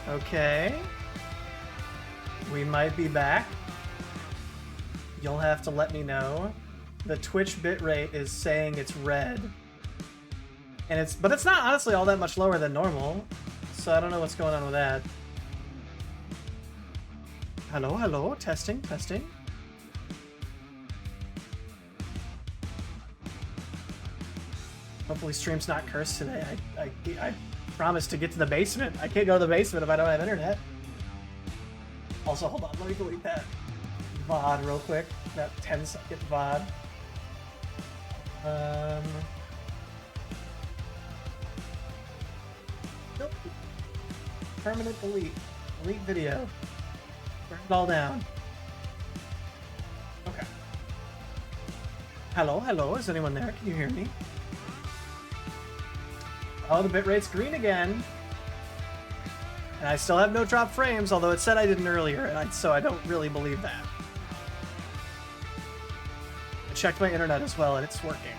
Okay. We might be back. You'll have to let me know. The Twitch bitrate is saying it's red. But it's not honestly all that much lower than normal. So I don't know what's going on with that. Hello, hello, testing, testing. Hopefully stream's not cursed today. I promised to get to the basement. I can't go to the basement if I don't have internet. Also, hold on, let me delete that VOD real quick. That 10-second VOD. Nope. Permanent delete. Delete video. Burn it all down. Okay. Hello, hello, is anyone there? Can you hear me? Oh, the bitrate's green again. And I still have no drop frames, although it said I didn't earlier, and so I don't really believe that. I checked my internet as well, and it's working.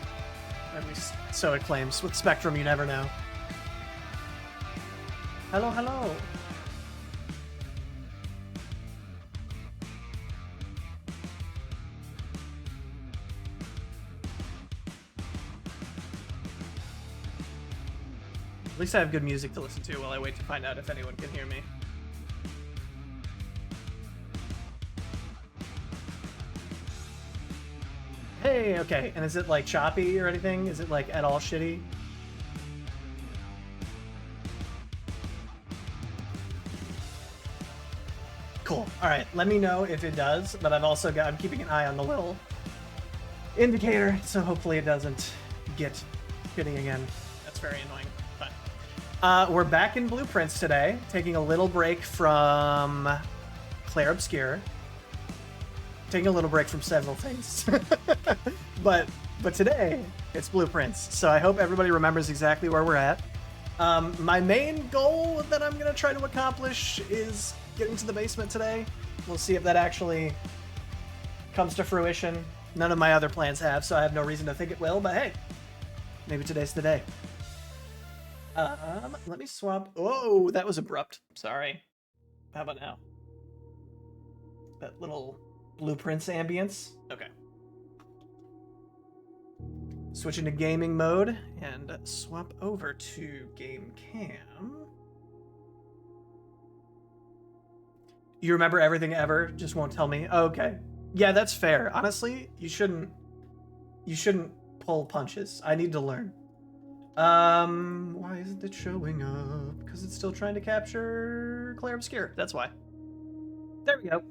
At least so it claims. With Spectrum, you never know. Hello, hello. At least I have good music to listen to while I wait to find out if anyone can hear me. Hey, okay. And is it like choppy or anything? Is it like at all shitty? Cool. All right. Let me know if it does, but I'm keeping an eye on the little indicator, so hopefully it doesn't get shitty again. That's very annoying. We're back in Blueprints today, taking a little break from Clair Obscure. Taking a little break from several things. but today, it's Blueprints, so I hope everybody remembers exactly where we're at. My main goal that I'm going to try to accomplish is getting to the basement today. We'll see if that actually comes to fruition. None of my other plans have, so I have no reason to think it will, but hey, maybe today's the day. Let me swap. Oh, that was abrupt. Sorry. How about now? That little Blueprints ambience. Okay. Switch into gaming mode and swap over to game cam. You remember everything ever, just won't tell me. Oh, okay. Yeah, that's fair. Honestly, you shouldn't pull punches. I need to learn. Why isn't it showing up? Because it's still trying to capture Clair Obscure. That's why. There we go.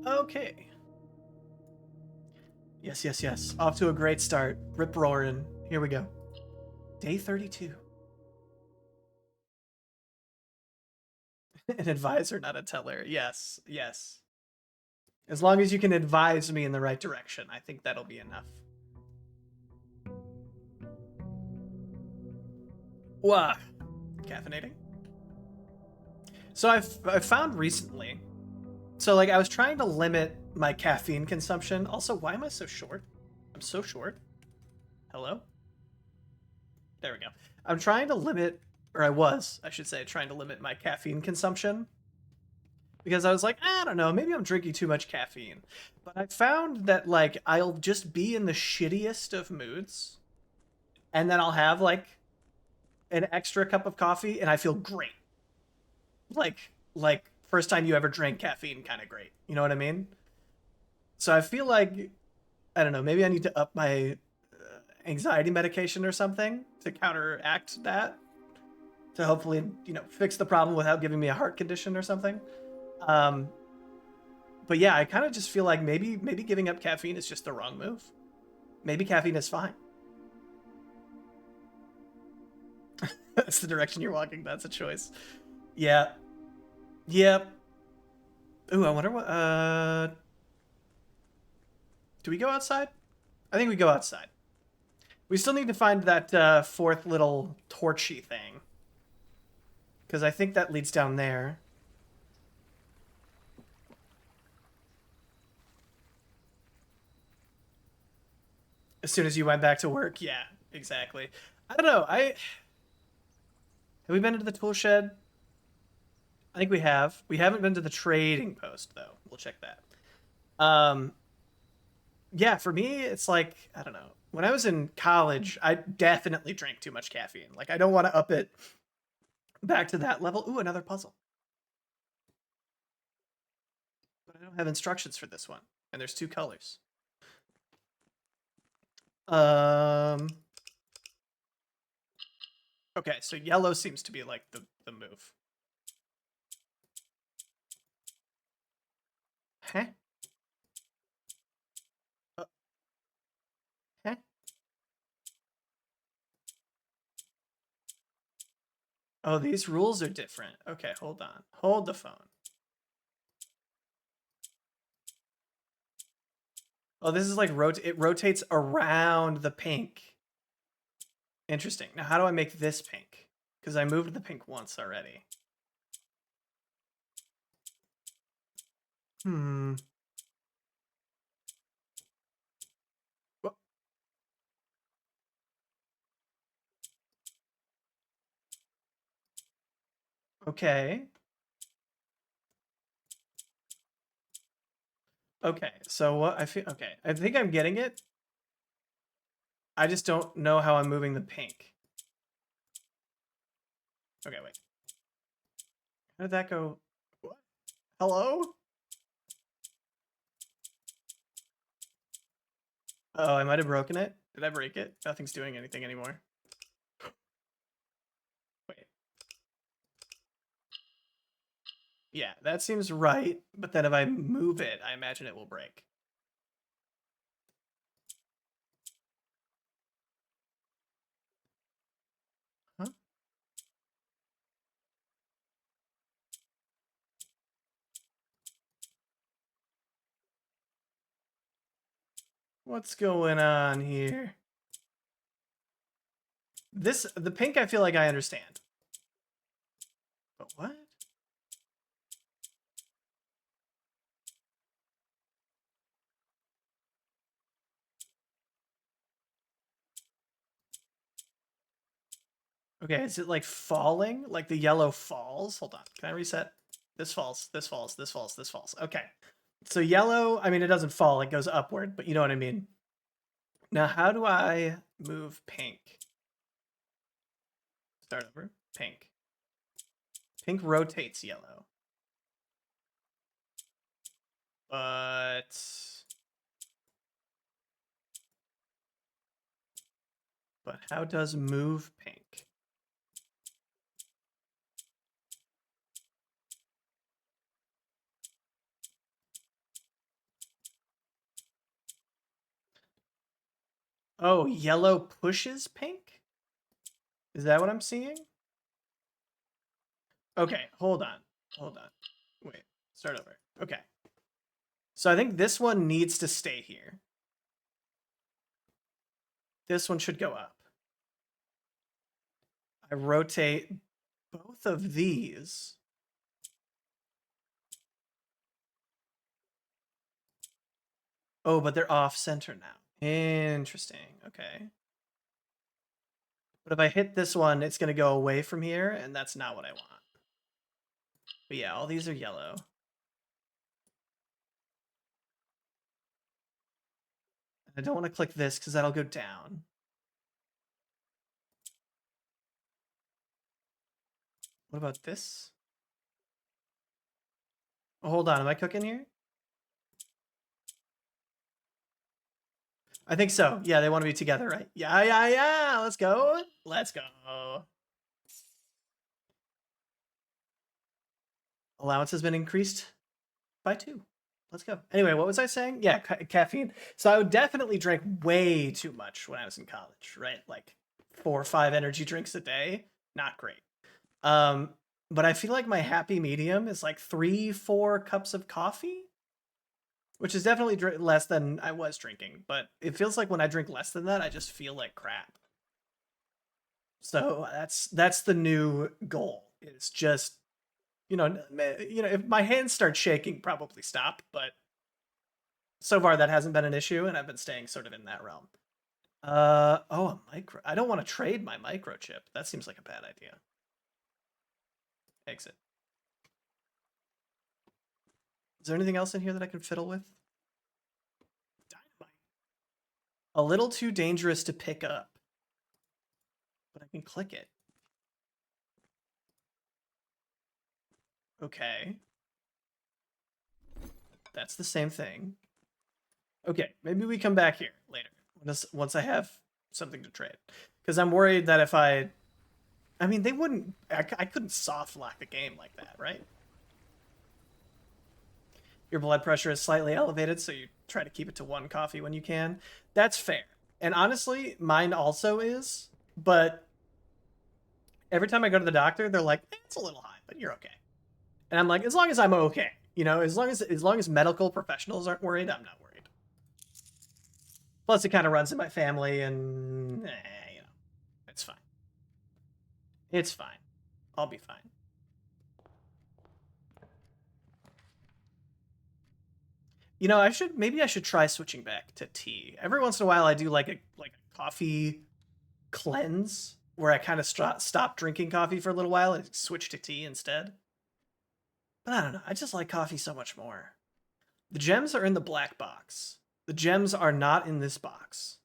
Okay. Yes, yes, yes. Off to a great start. Rip roaring. Here we go. Day 32. An advisor, not a teller. Yes, yes. As long as you can advise me in the right direction, I think that'll be enough. Wow. Caffeinating. So I've found recently, so like I was trying to limit my caffeine consumption. Also, why am I so short? I'm so short. Hello? There we go. I'm trying to limit, or I should say, trying to limit my caffeine consumption. Because I was like, I don't know, maybe I'm drinking too much caffeine. But I found that like I'll just be in the shittiest of moods, and then I'll have like an extra cup of coffee and I feel great. Like first time you ever drank caffeine kind of great. You know what I mean? So I feel like I don't know, maybe I need to up my anxiety medication or something to counteract that, to hopefully, you know, fix the problem without giving me a heart condition or something. But yeah, I kind of just feel like maybe giving up caffeine is just the wrong move. Maybe caffeine is fine. That's the direction you're walking. That's a choice. Yeah. Yep. Ooh, I wonder what. Do we go outside? I think we go outside. We still need to find that fourth little torchy thing, because I think that leads down there. As soon as you went back to work, yeah, exactly. I don't know. Have we been into the tool shed? I think we have. We haven't been to the trading post though. We'll check that. Yeah, for me, it's like I don't know. When I was in college, I definitely drank too much caffeine. Like I don't want to up it back to that level. Ooh, another puzzle. But I don't have instructions for this one, and there's two colors. Um. Okay, so yellow seems to be like the move. Huh? Uh, huh? Oh, these rules are different. Okay, hold on. Hold the phone. Oh, this is like it rotates around the pink. Interesting. Now, how do I make this pink? Because I moved the pink once already. Hmm. Wha- Okay. Okay. So what I feel okay. I think I'm getting it. I just don't know how I'm moving the pink. Okay, wait. How did that go? What? Hello? Oh, I might have broken it. Did I break it? Nothing's doing anything anymore. Wait. Yeah, that seems right. But then if I move it, I imagine it will break. Huh? What's going on here? The pink, I feel like I understand. But what? Okay, is it like falling? Like the yellow falls? Hold on. Can I reset? This falls, this falls, this falls, this falls. Okay. So yellow, I mean, it doesn't fall, it goes upward, but you know what I mean. Now, how do I move pink? Start over. Pink. Pink rotates yellow. But how does move pink? Oh, yellow pushes pink? Is that what I'm seeing? Okay, hold on. Hold on. Wait, start over. Okay. So I think this one needs to stay here. This one should go up. I rotate both of these. Oh, but they're off center now. Interesting. Okay. But if I hit this one, it's going to go away from here, and that's not what I want. But yeah, all these are yellow. I don't want to click this because that'll go down. What about this? Oh, hold on. Am I cooking here? I think so. Yeah, they want to be together, right? Yeah, yeah, yeah. Let's go. Let's go. Allowance has been increased by 2. Let's go. Anyway, what was I saying? Yeah, caffeine. So I would definitely drink way too much when I was in college, right? Like 4 or 5 energy drinks a day. Not great. Um, but I feel like my happy medium is like 3, 4 cups of coffee, which is definitely less than I was drinking. But it feels like when I drink less than that, I just feel like crap. So that's the new goal. It's just if my hands start shaking, probably stop. But so far that hasn't been an issue, and I've been staying sort of in that realm. Oh, a micro. I don't want to trade my microchip. That seems like a bad idea. Exit. Is there anything else in here that I can fiddle with? Dynamite. A little too dangerous to pick up. But I can click it. Okay. That's the same thing. Okay, maybe we come back here later once I have something to trade. Because I'm worried that if I mean, they wouldn't. I couldn't soft lock the game like that, right? Your blood pressure is slightly elevated, so you try to keep it to 1 coffee when you can. That's fair. And honestly, mine also is. But every time I go to the doctor, they're like, "It's a little high, but you're okay." And I'm like, as long as I'm okay, as long as medical professionals aren't worried, I'm not worried. Plus, it kind of runs in my family, and it's fine. It's fine. I'll be fine. Maybe I should try switching back to tea. Every once in a while, I do like a coffee cleanse where I kind of stop drinking coffee for a little while and switch to tea instead. But I don't know. I just like coffee so much more. The gems are in the black box. The gems are not in this box.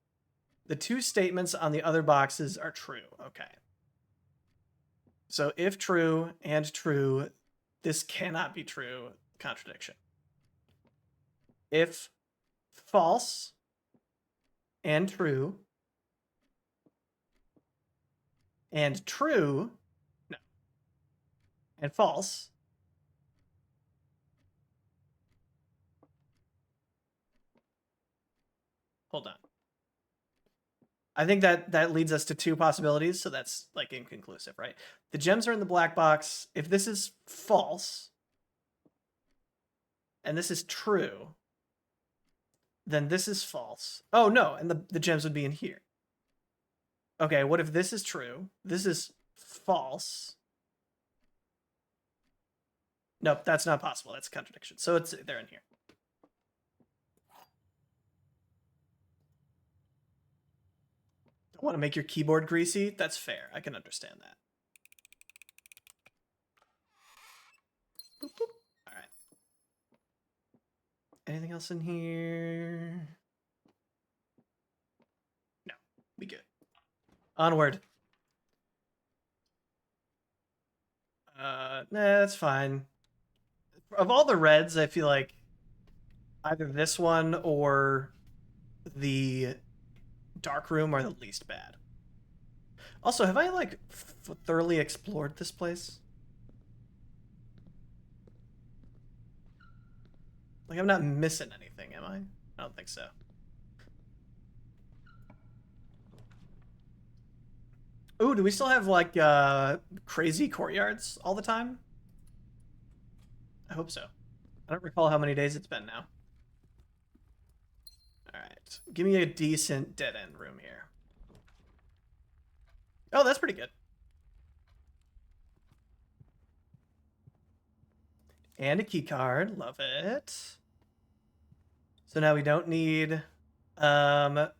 The 2 statements on the other boxes are true. Okay. So if true and true, this cannot be true. Contradiction. If false and true and true, no, and false, hold on. I think that leads us to 2 possibilities, so that's like inconclusive, right? The gems are in the black box. If this is false and this is true, then this is false. Oh no, and the gems would be in here. Okay, what if this is true? This is false. Nope, that's not possible. That's a contradiction. So they're in here. Don't want to make your keyboard greasy? That's fair. I can understand that. Boop, boop. All right. Anything else in here? No, we good. Onward. Nah, that's fine. Of all the reds, I feel like either this one or the dark room are the least bad. Also, have I like thoroughly explored this place? Like, I'm not missing anything, am I? I don't think so. Ooh, do we still have like crazy courtyards all the time? I hope so. I don't recall how many days it's been now. All right, give me a decent dead end room here. Oh, that's pretty good. And a key card, love it. So now we don't need the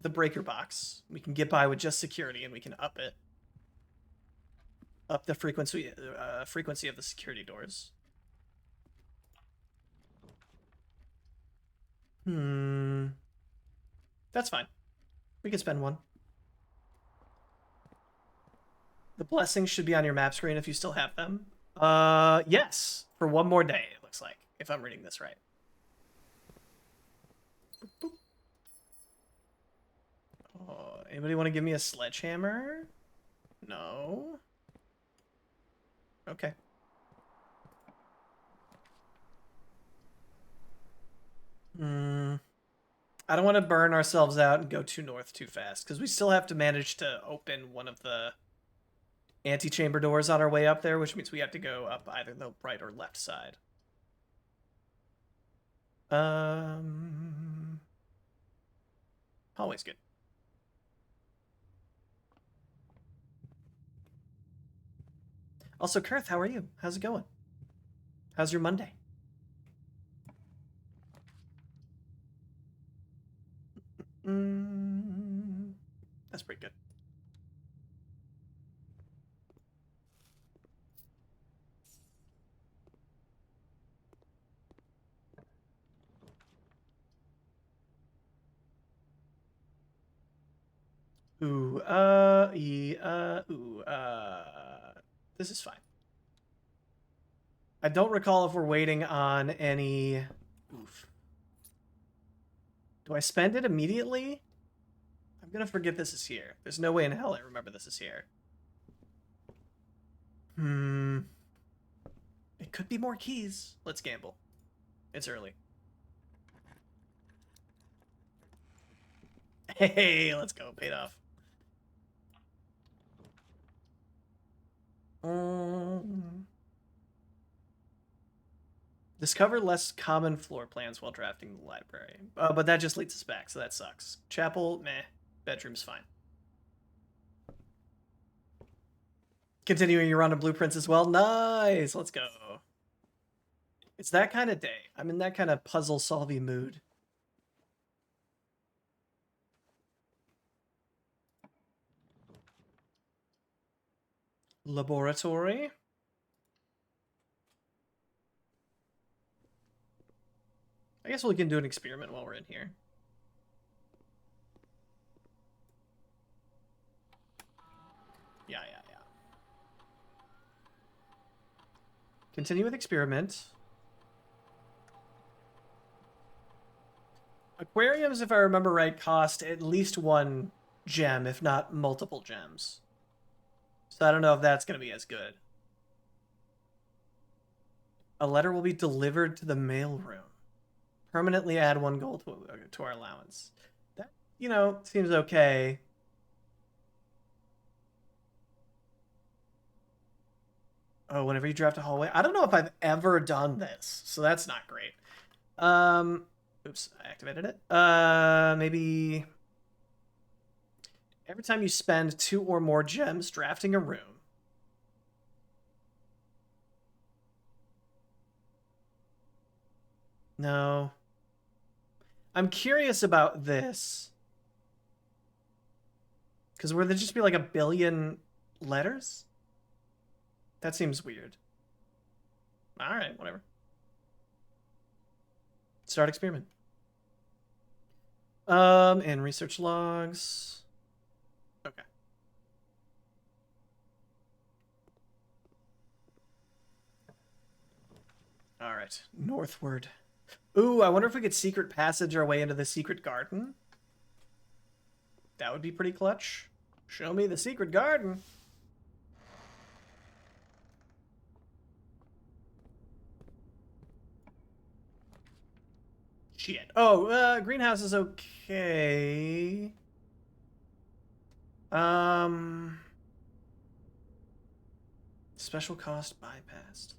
breaker box. We can get by with just security, and we can up it, up the frequency of the security doors. That's fine. We can spend 1. The blessings should be on your map screen if you still have them. Yes, for 1 more day, it looks like, if I'm reading this right. Boop, boop. Oh, anybody want to give me a sledgehammer? No. Okay. I don't want to burn ourselves out and go too north too fast, because we still have to manage to open one of the antechamber doors on our way up there, which means we have to go up either the right or left side. Always good. Also, Kurth, how are you? How's it going? How's your Monday? That's pretty good. Ooh, ooh, this is fine. I don't recall if we're waiting on any... Oof. Do I spend it immediately? I'm gonna forget this is here. There's no way in hell I remember this is here. It could be more keys. Let's gamble. It's early. Hey, let's go. Paid off. Discover less common floor plans while drafting the library. But that just leads us back, so that sucks. Chapel, meh. Bedroom's fine. Continuing your run of blueprints as well. Nice. Let's go. It's that kind of day. I'm in that kind of puzzle-solving mood. Laboratory. I guess we can do an experiment while we're in here. Yeah. Continue with experiment. Aquariums, if I remember right, cost at least one gem, if not multiple gems. So I don't know if that's going to be as good. A letter will be delivered to the mailroom. Permanently add 1 gold to our allowance. That, seems okay. Oh, whenever you draft a hallway. I don't know if I've ever done this, so that's not great. Oops, I activated it. Maybe every time you spend 2 or more gems drafting a room. No. I'm curious about this. Because would there just be like 1,000,000,000 letters? That seems weird. Alright, whatever. Start experiment. And research logs. Okay. Alright, northward. Ooh, I wonder if we could secret passage our way into the secret garden. That would be pretty clutch. Show me the secret garden. Shit. Oh, greenhouse is okay. Special cost bypassed.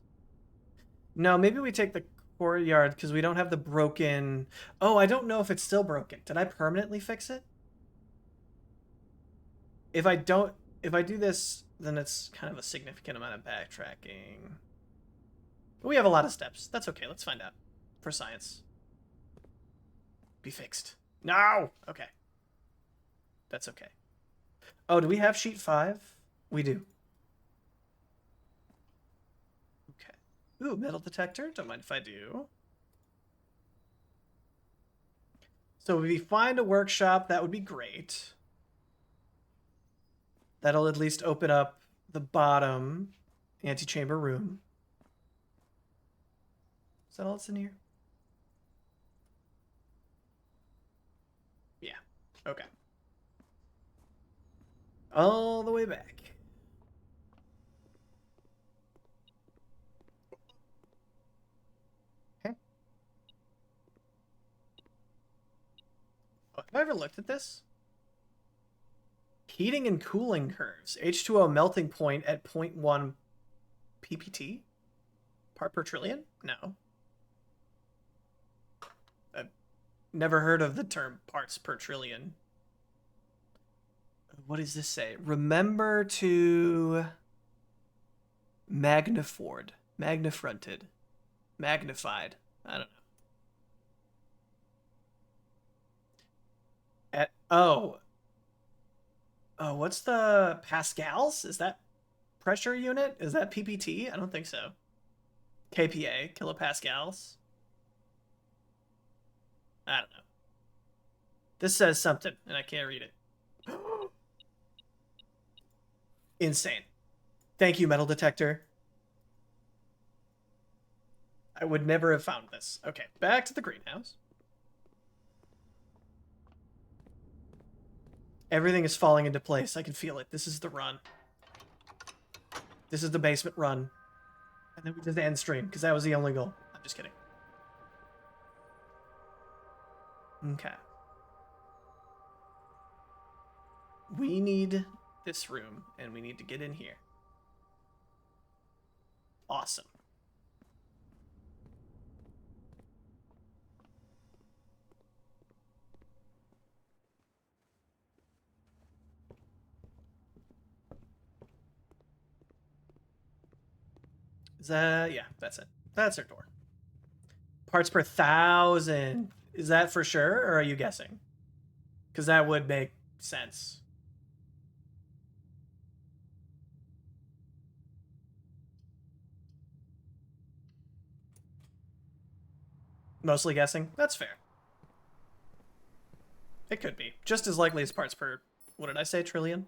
No, maybe we take the courtyard because we don't have the broken... Oh, I don't know if it's still broken. Did I permanently fix it? If I do this, then it's kind of a significant amount of backtracking. But we have a lot of steps. That's okay. Let's find out. For science. Be fixed. No! Okay. That's okay. Oh, do we have sheet 5? We do. Okay. Ooh, metal detector. Don't mind if I do. So if we find a workshop, that would be great. That'll at least open up the bottom antechamber room. Is that all that's in here? Yeah. Okay. All the way back. Okay. Oh, have I ever looked at this? Heating and cooling curves. H2O melting point at 0.1 ppt? Part per trillion? No. I've never heard of the term parts per trillion. What does this say? Remember to magniford. Magnifronted. Magnified. I don't know. Oh, what's the pascals? Is that pressure unit? Is that ppt? I don't think so. KPA, kilopascals. I don't know. This says something, and I can't read it. Insane. Thank you, metal detector. I would never have found this. Okay, back to the greenhouse. Everything is falling into place. I can feel it. This is the run. This is the basement run. And then we did the end stream, because that was the only goal. I'm just kidding. Okay. We need this room, and we need to get in here. Awesome. Is that... yeah, that's it. That's our door. Parts per 1,000. Is that for sure, or are you guessing? Because that would make sense. Mostly guessing? That's fair. It could be. Just as likely as parts per... what did I say? Trillion?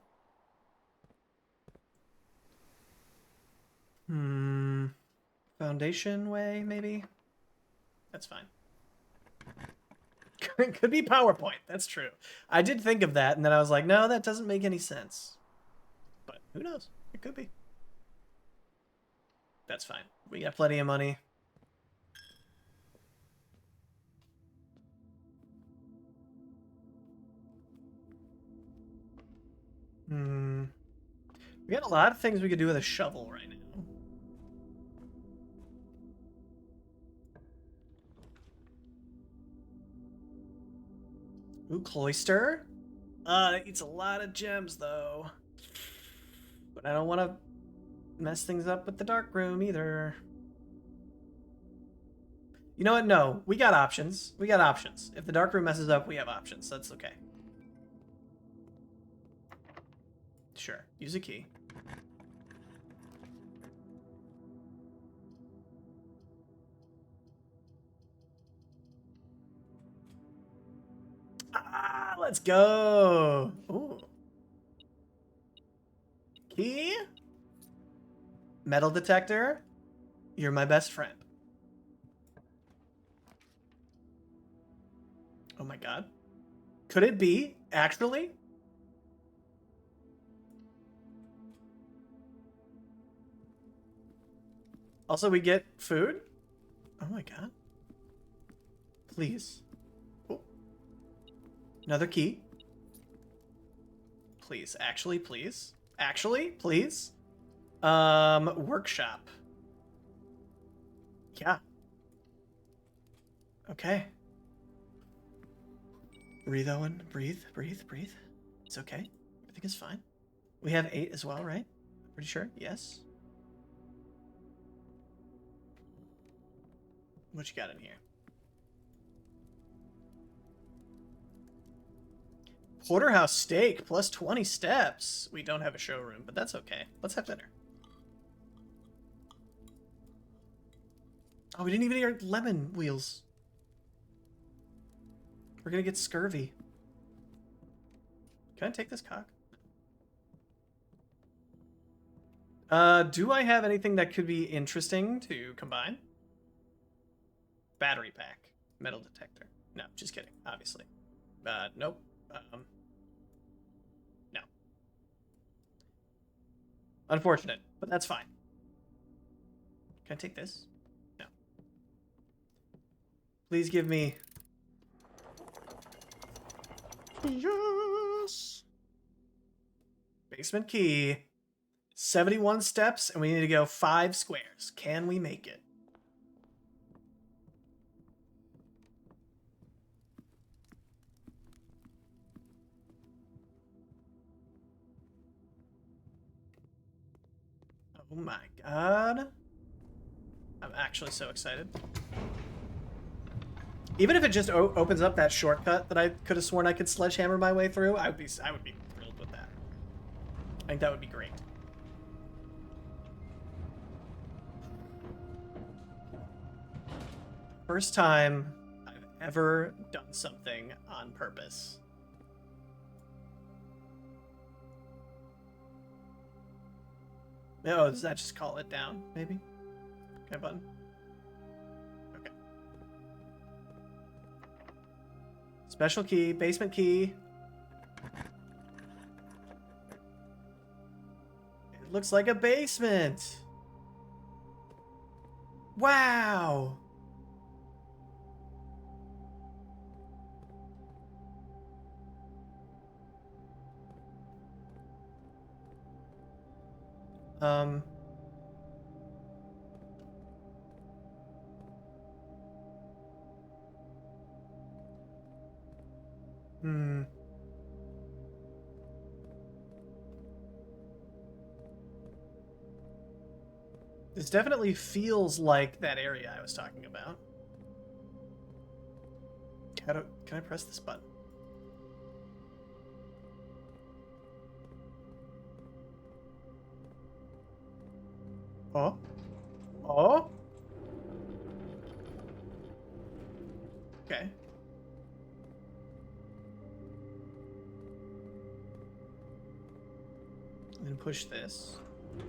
Foundation way, maybe? That's fine. Could be PowerPoint. That's true. I did think of that, and then I was like, no, that doesn't make any sense. But who knows? It could be. That's fine. We got plenty of money. We got a lot of things we could do with a shovel right now. Ooh, cloister. That eats a lot of gems, though. But I don't want to mess things up with the dark room, either. You know what? No. We got options. We got options. If the dark room messes up, we have options. That's okay. Sure. Use a key. Ah, let's go. Ooh. Key. Metal detector. You're my best friend. Oh my god. Could it be, actually? Also, we get food? Oh my god. Please. Oh. Another key. Please. Actually, please. Actually, please. Workshop. Yeah. Okay. Breathe, Owen. Breathe, breathe, breathe. It's okay. Everything is fine. We have 8 as well, right? Pretty sure? Yes. What you got in here? Porterhouse steak plus 20 steps. We don't have a showroom, but that's okay. Let's have dinner. Oh, we didn't even eat our lemon wheels. We're gonna get scurvy. Can I take this cock? Do I have anything that could be interesting to combine? Battery pack. Metal detector. No, just kidding, obviously. Nope. No. Unfortunate, but that's fine. Can I take this? No. Please give me... Yes! Basement key. 71 steps, and we need to go 5 squares. Can we make it? Oh my god. I'm actually so excited. Even if it just opens up that shortcut that I could have sworn I could sledgehammer my way through, I would be thrilled with that. I think that would be great. First time I've ever done something on purpose. Oh, does that just call it down, maybe? Okay, button. Okay. Special key, basement key. It looks like a basement. Wow. Um. Hmm. This definitely feels like that area I was talking about. Can I press this button? Oh? Oh? Okay. And then push this. Oh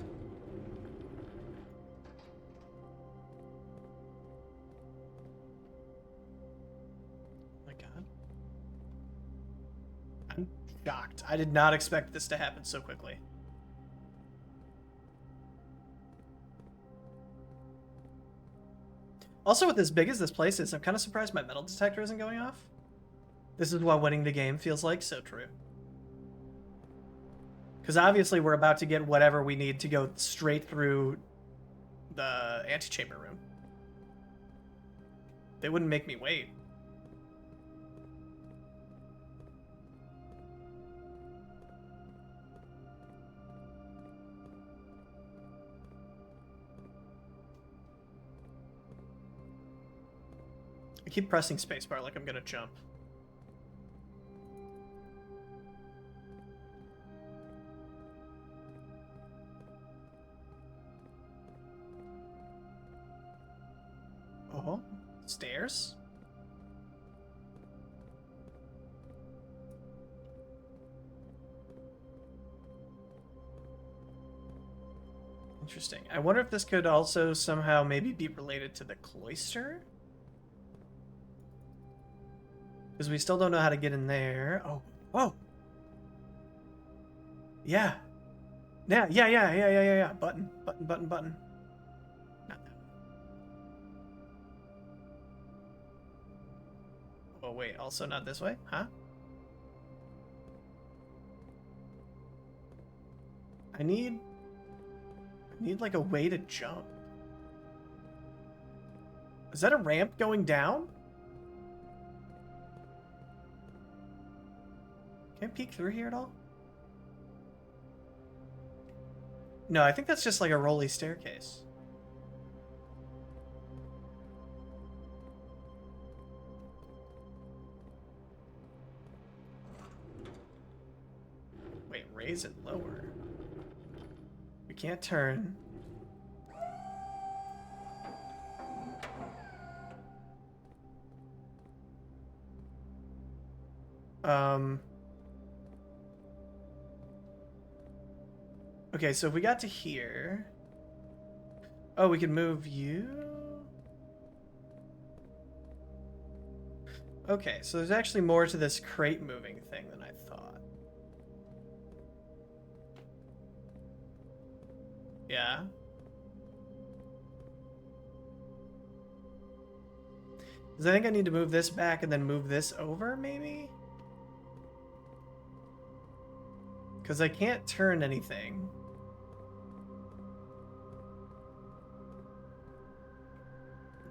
my god. I'm shocked. I did not expect this to happen so quickly. Also, with as big as this place is, I'm kind of surprised my metal detector isn't going off. This is what winning the game feels like. So true. Because obviously we're about to get whatever we need to go straight through the antechamber room. They wouldn't make me wait. I keep pressing spacebar like I'm gonna jump. Oh, stairs? Interesting. I wonder if this could also somehow maybe be related to the cloister? Because we still don't know how to get in there. Oh, whoa. Yeah. Yeah. Button. Not that one. Oh, wait. Also not this way? Huh? I need like a way to jump. Is that a ramp going down? Can I peek through here at all? No, I think that's just like a rolly staircase. Wait, raise it lower. We can't turn. Okay, so if we got to here... Oh, we can move you? Okay, so there's actually more to this crate moving thing than I thought. Yeah. Because I think I need to move this back and then move this over, maybe? Because I can't turn anything.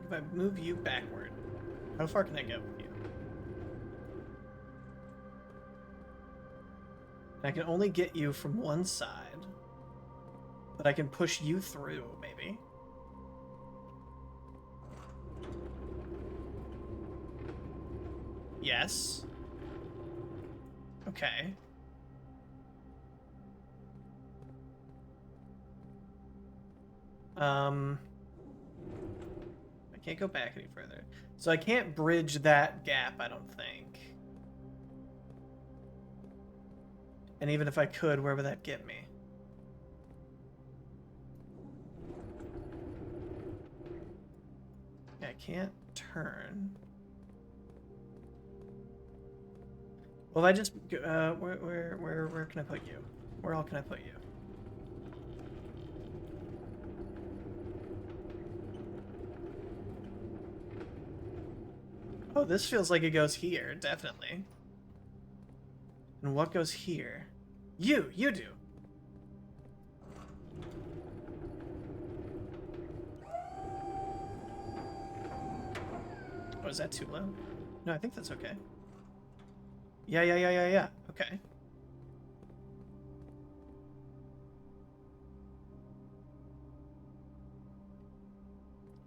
If I move you backward, how far can I go with you? I can only get you from one side, but I can push you through, maybe. Yes. Okay. I can't go back any further. So I can't bridge that gap, I don't think. And even if I could, where would that get me? can't turn. Well, if I just where can I put you? Where all can I put you? Oh, this feels like it goes here, definitely. And what goes here? You do. Oh, is that too low? No, I think that's okay. Yeah. Okay.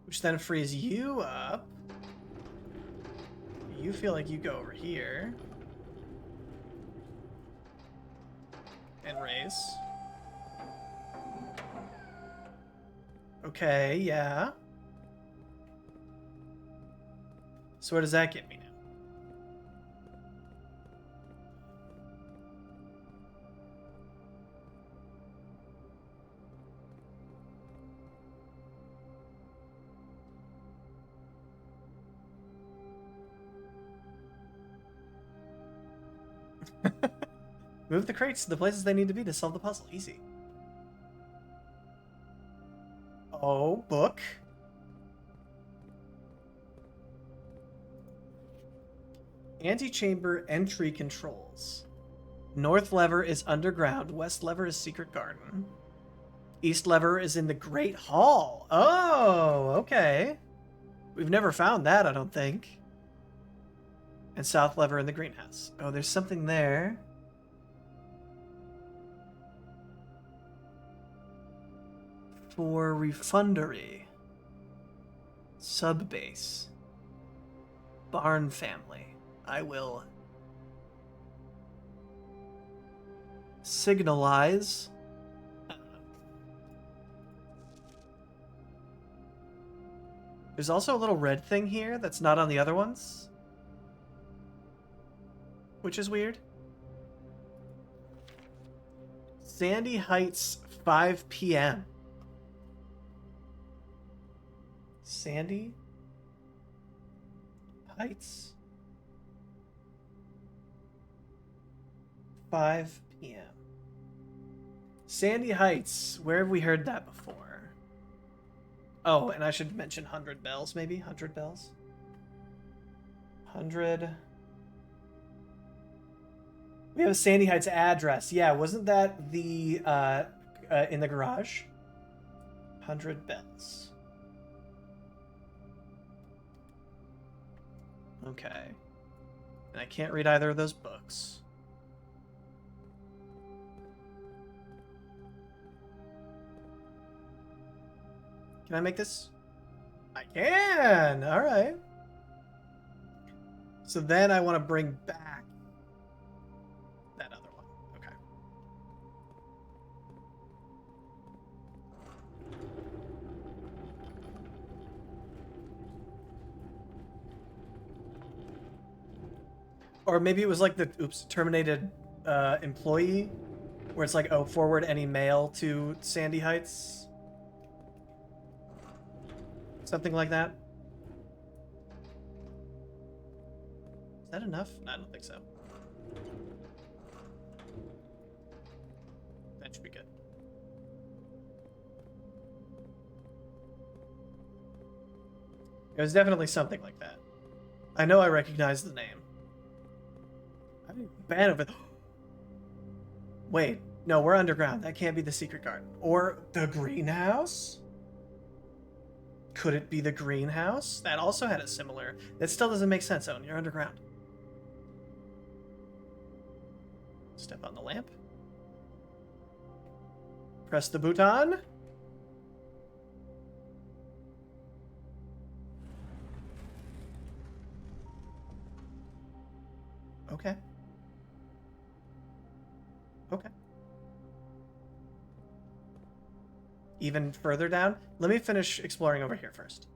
Which then frees you up. You feel like you go over here. And raise. Okay, yeah. So where does that get me now? Move the crates to the places they need to be to solve the puzzle. Easy. Oh, book. Antechamber entry controls. North lever is underground. West lever is secret garden. East lever is in the Great Hall. Oh, okay. We've never found that, I don't think. And south lever in the greenhouse. Oh, there's something there. For refundery. Subbase. Barn family. I will signalize. There's also a little red thing here that's not on the other ones, which is weird. Sandy Heights, 5 p.m. Sandy Heights, 5 p.m. Sandy Heights, where have we heard that before? Oh, and I should mention 100 bells, maybe? 100 bells? 100. We have a Sandy Heights address. Yeah, wasn't that the, in the garage? 100 bells. Okay. And I can't read either of those books. Can I make this? I can! Alright. So then I want to bring back that other one. Okay. Or maybe it was like the, terminated employee, where it's like, oh, forward any mail to Sandy Heights. Something like that. Is that enough? No, I don't think so. That should be good. It was definitely something like that. I know I recognize the name. I'm a fan of it. Wait, no, we're underground. That can't be the secret garden. Or the greenhouse? Could it be the greenhouse? That also had a similar... That still doesn't make sense, Owen. You're underground. Step on the lamp. Press the button. Okay. Okay. Even further down? Let me finish exploring over here first.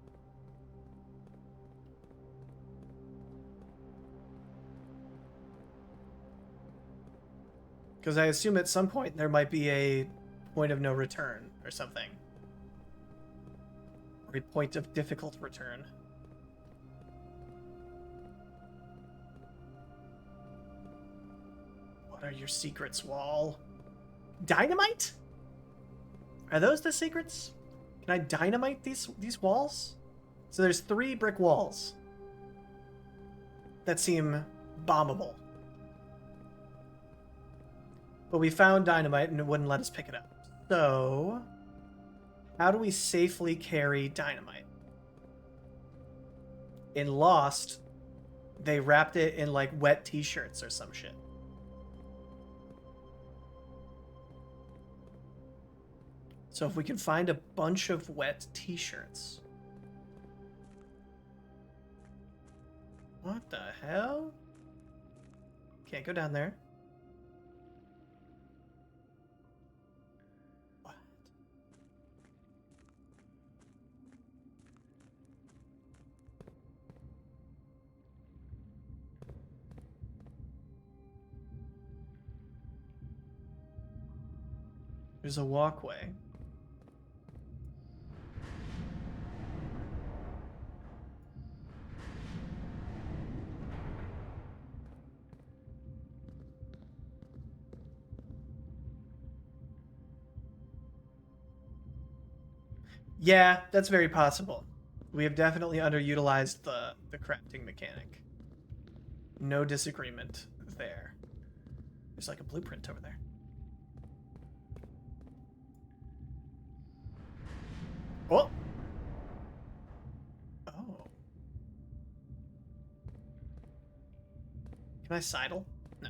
Because I assume at some point there might be a point of no return or something. Or a point of difficult return. What are your secrets, wall? Dynamite? Are those the secrets? Can I dynamite these walls? So there's 3 brick walls that seem bombable. But we found dynamite and it wouldn't let us pick it up. So, how do we safely carry dynamite? In Lost, they wrapped it in like wet t-shirts or some shit. So if we can find a bunch of wet t-shirts. What the hell? Can't go down there. What? There's a walkway. Yeah, that's very possible. We have definitely underutilized the crafting mechanic. No disagreement there. There's like a blueprint over there. Oh. Oh. Can I sidle? No.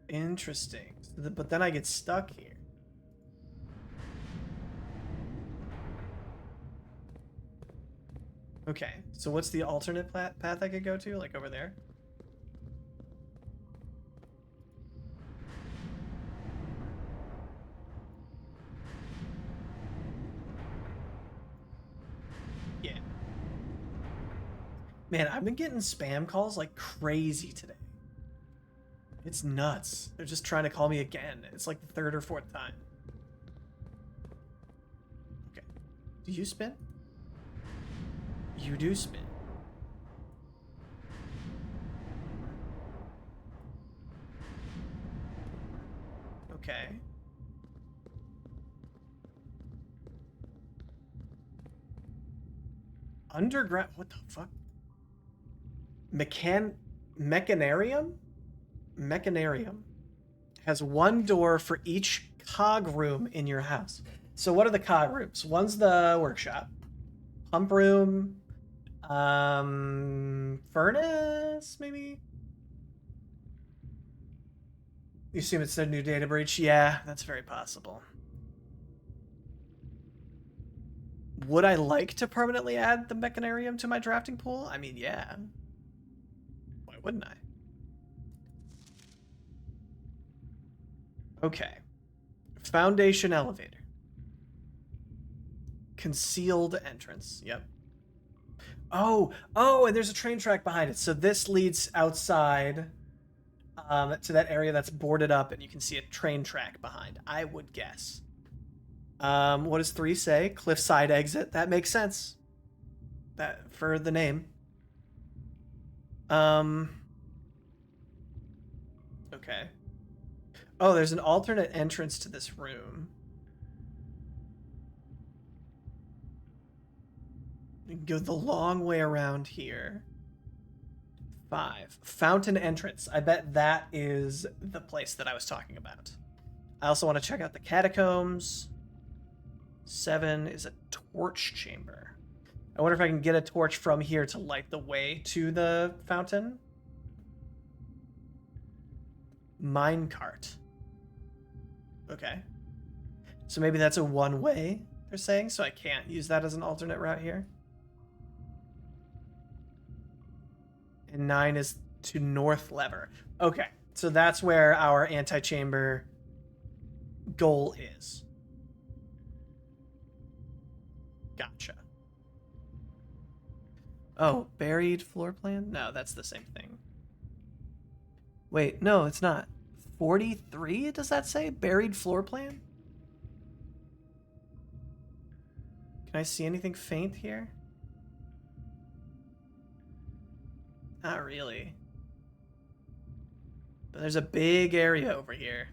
Interesting. But then I get stuck here. Okay, so what's the alternate path I could go to? Like over there? Yeah. Man, I've been getting spam calls like crazy today. It's nuts. They're just trying to call me again. It's like the 3rd or 4th time. Okay. Do you spin? You do spin. Okay. Underground. What the fuck? Mechanarium? Mechanarium has 1 door for each cog room in your house. So what are the cog rooms? One's the workshop, pump room, furnace, maybe? You assume it's a new data breach? Yeah, that's very possible. Would I like to permanently add the mechanarium to my drafting pool? I mean, yeah. Why wouldn't I? Okay. Foundation elevator. Concealed entrance. Yep. Oh, and there's a train track behind it. So this leads outside to that area that's boarded up, and you can see a train track behind, I would guess. What does 3 say? Cliffside exit. That makes sense. That for the name. Okay. Oh, there's an alternate entrance to this room. You can go the long way around here. 5. Fountain entrance. I bet that is the place that I was talking about. I also want to check out the catacombs. 7 is a torch chamber. I wonder if I can get a torch from here to light the way to the fountain. Minecart. Okay. So maybe that's a one-way, they're saying, so I can't use that as an alternate route here. And 9 is to north lever. Okay, so that's where our anti-chamber goal is. Gotcha. Oh, buried floor plan? No, that's the same thing. Wait, no, it's not. 43, does that say? Buried floor plan? Can I see anything faint here? Not really. But there's a big area over here.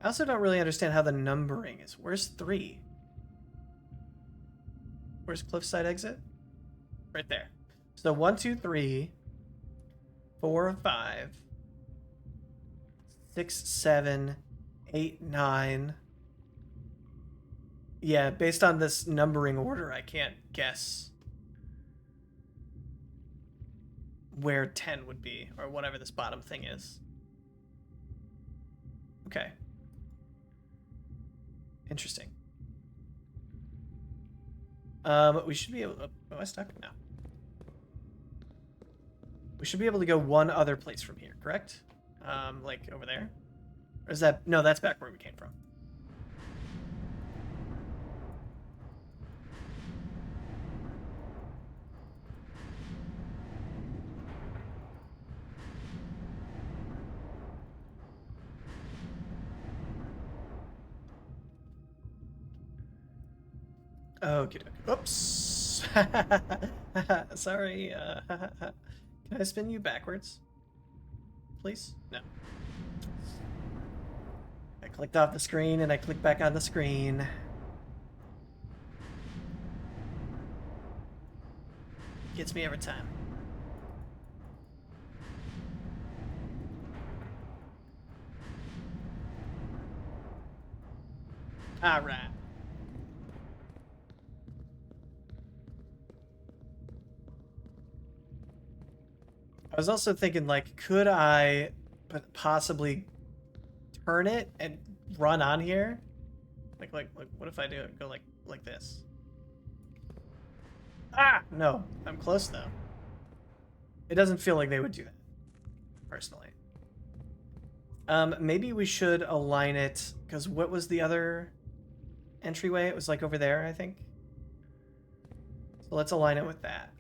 I also don't really understand how the numbering is. Where's 3? Where's cliffside exit? Right there. So 1, 2, 3, 4, 5, 6, 7, 8, 9. Yeah, based on this numbering order, I can't guess where 10 would be, or whatever this bottom thing is. Okay. Interesting. We should be able to... Am I stuck? No. We should be able to go one other place from here, correct? Like over there? Or is that... No, that's back where we came from. Okay. Oops. Sorry. Can I spin you backwards? Please? No. I clicked off the screen and I clicked back on the screen. Gets me every time. All right. I was also thinking, like, could I possibly turn it and run on here? Like, what if I do it? Go like this? Ah, no, I'm close though. It doesn't feel like they would do that, personally. Maybe we should align it, because what was the other entryway? It was like over there, I think. So let's align it with that.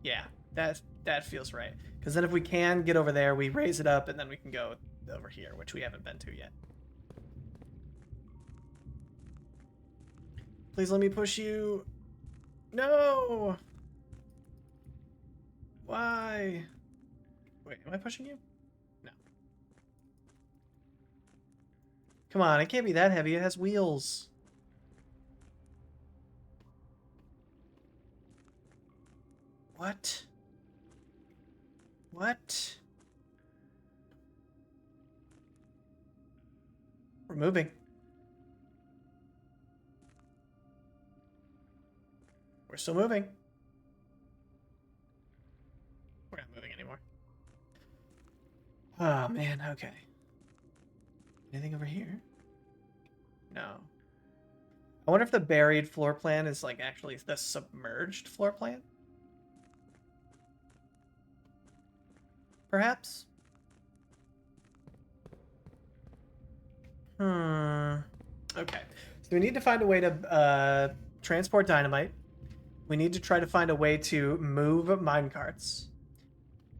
Yeah, that feels right. Because then if we can get over there, we raise it up, and then we can go over here, which we haven't been to yet. Please let me push you. No! Why? Wait, am I pushing you? No. Come on, it can't be that heavy. It has wheels. What? What? We're moving. We're still moving. We're not moving anymore. Oh, man, okay. Anything over here? No. I wonder if the buried floor plan is, like, actually the submerged floor plan? Perhaps? Okay. So we need to find a way to transport dynamite. We need to try to find a way to move minecarts.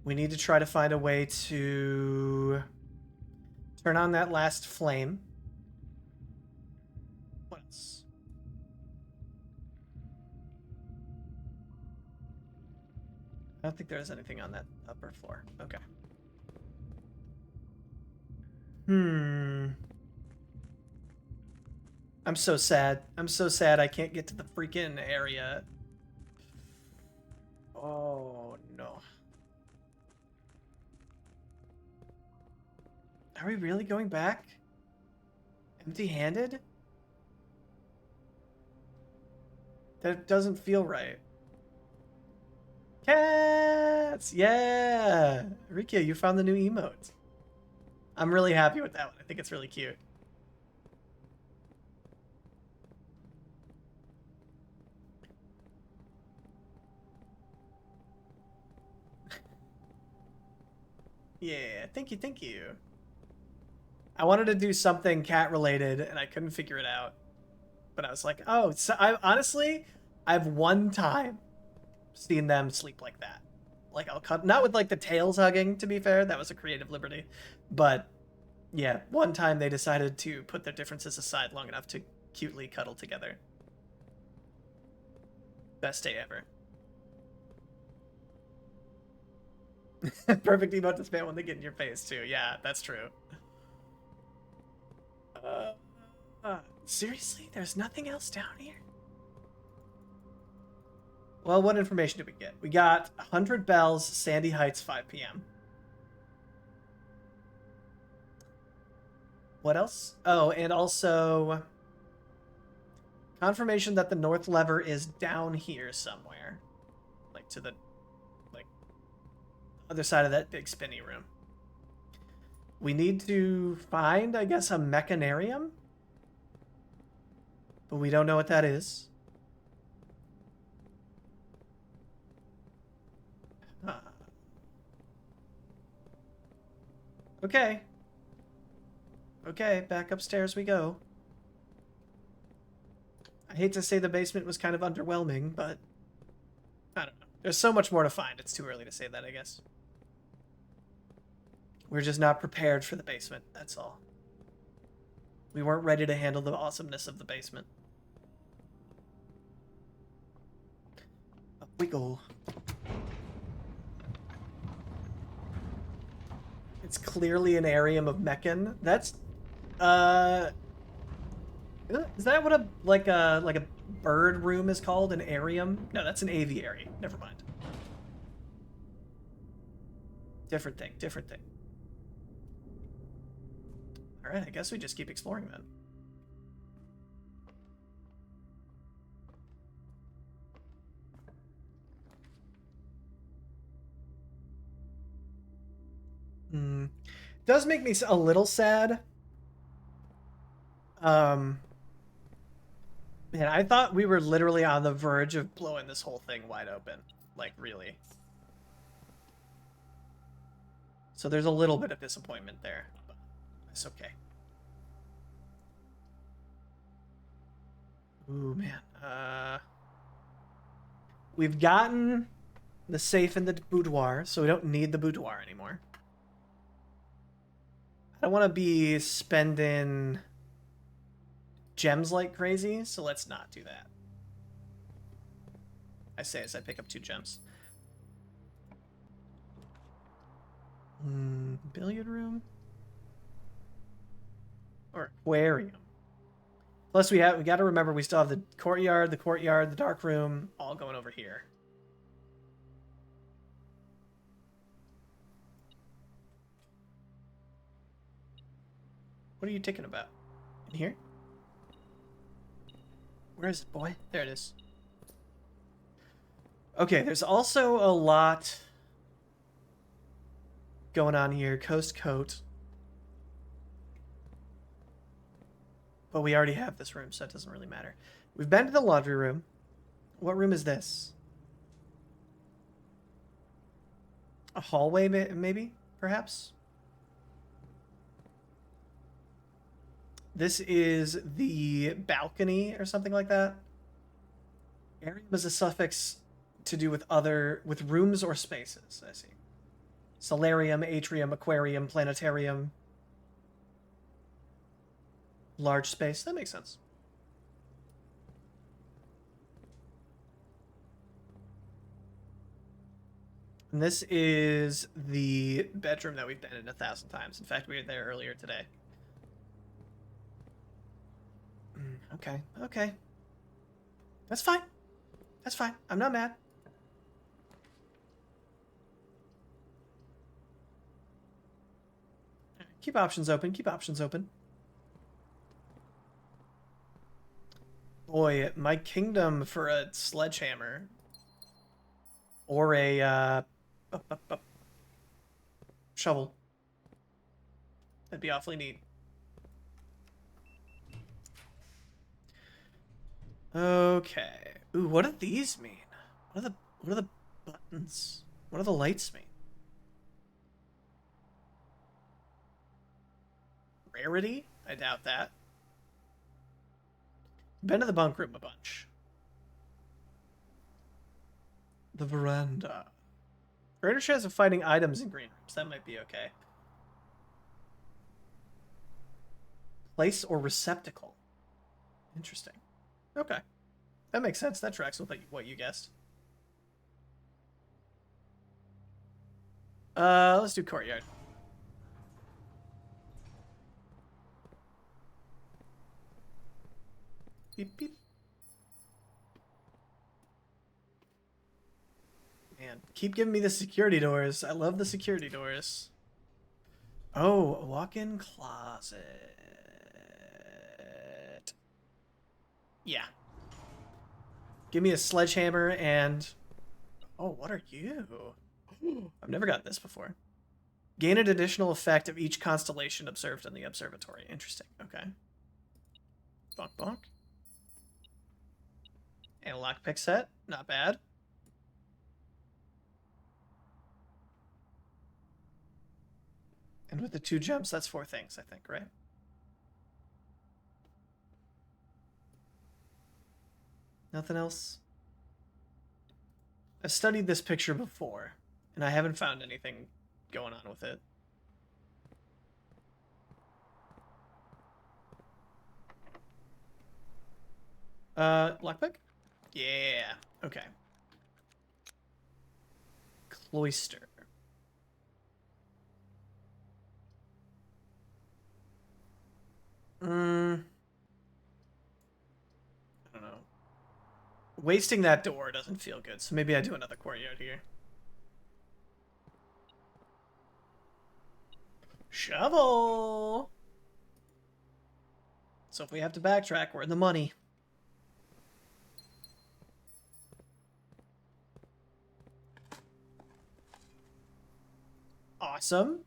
We need to try to find a way to turn on that last flame. What else? I don't think there's anything on that upper floor. Okay. I'm so sad. I'm so sad I can't get to the freaking area. Oh, no. Are we really going back? Empty-handed? That doesn't feel right. Cats! Yeah! Rikia, you found the new emote. I'm really happy with that one. I think it's really cute. Yeah, thank you, thank you. I wanted to do something cat related and I couldn't figure it out. But I was like, oh, so I've one time seen them sleep like that. Like I'll cut, not with like the tails hugging, to be fair, that was a creative liberty. But yeah, one time they decided to put their differences aside long enough to cutely cuddle together. Best day ever. Perfect emote to spam when they get in your face too. Yeah, that's true. Seriously? There's nothing else down here? Well, what information did we get? We got 100 bells, Sandy Heights, 5 p.m. What else? Oh, and also confirmation that the north lever is down here somewhere. Like to the like other side of that big spinny room. We need to find, I guess, a mechanarium? But we don't know what that is. Okay. Okay, back upstairs we go. I hate to say the basement was kind of underwhelming, but I don't know. There's so much more to find. It's too early to say that, I guess. We're just not prepared for the basement, that's all. We weren't ready to handle the awesomeness of the basement. Up we go. It's clearly an arium of Meccan. That's is that what a like a bird room is called? An arium? No, that's an aviary. Never mind. Different thing, different thing. Alright, I guess we just keep exploring then. Does make me a little sad. Man, I thought we were literally on the verge of blowing this whole thing wide open. Like, really. So there's a little bit of disappointment there, but it's okay. Ooh, man. We've gotten the safe in the boudoir, so we don't need the boudoir anymore. I don't want to be spending gems like crazy, so let's not do that. I say as I pick up 2 gems. Billiard room? Or aquarium? Plus we got to remember we still have the courtyard, the dark room, all going over here. What are you ticking about? In here? Where is it, boy? There it is. Okay, there's also a lot going on here. Coast Coat. But we already have this room, so it doesn't really matter. We've been to the laundry room. What room is this? A hallway, maybe? Perhaps? This is the balcony or something like that. Arium is a suffix to do with rooms or spaces, I see. Solarium, atrium, aquarium, planetarium. Large space, that makes sense. And this is the bedroom that we've been in 1,000 times. In fact, we were there earlier today. Okay, okay. That's fine. That's fine. I'm not mad. Keep options open. Keep options open. Boy, my kingdom for a sledgehammer. Or a, shovel. That'd be awfully neat. Okay. Ooh, what do these mean? What are the buttons? What do the lights mean? Rarity? I doubt that. Been to the bunk room a bunch. The veranda. Greater chance of finding items in green rooms. That might be okay. Place or receptacle. Interesting. Okay. That makes sense. That tracks with what you guessed. Let's do courtyard. Beep, beep. Man, keep giving me the security doors. I love the security doors. Oh, a walk-in closet. Yeah. Give me a sledgehammer and... Oh, what are you? I've never gotten this before. Gain an additional effect of each constellation observed in the observatory. Interesting. Okay. Bonk, bonk. And a lockpick set. Not bad. And with the 2 jumps, that's 4 things, I think, right? Nothing else? I've studied this picture before, and I haven't found anything going on with it. Lockpick? Yeah. Okay. Cloister. I don't know. Wasting that door doesn't feel good, so maybe I do another courtyard here. Shovel! So if we have to backtrack, we're in the money. Awesome.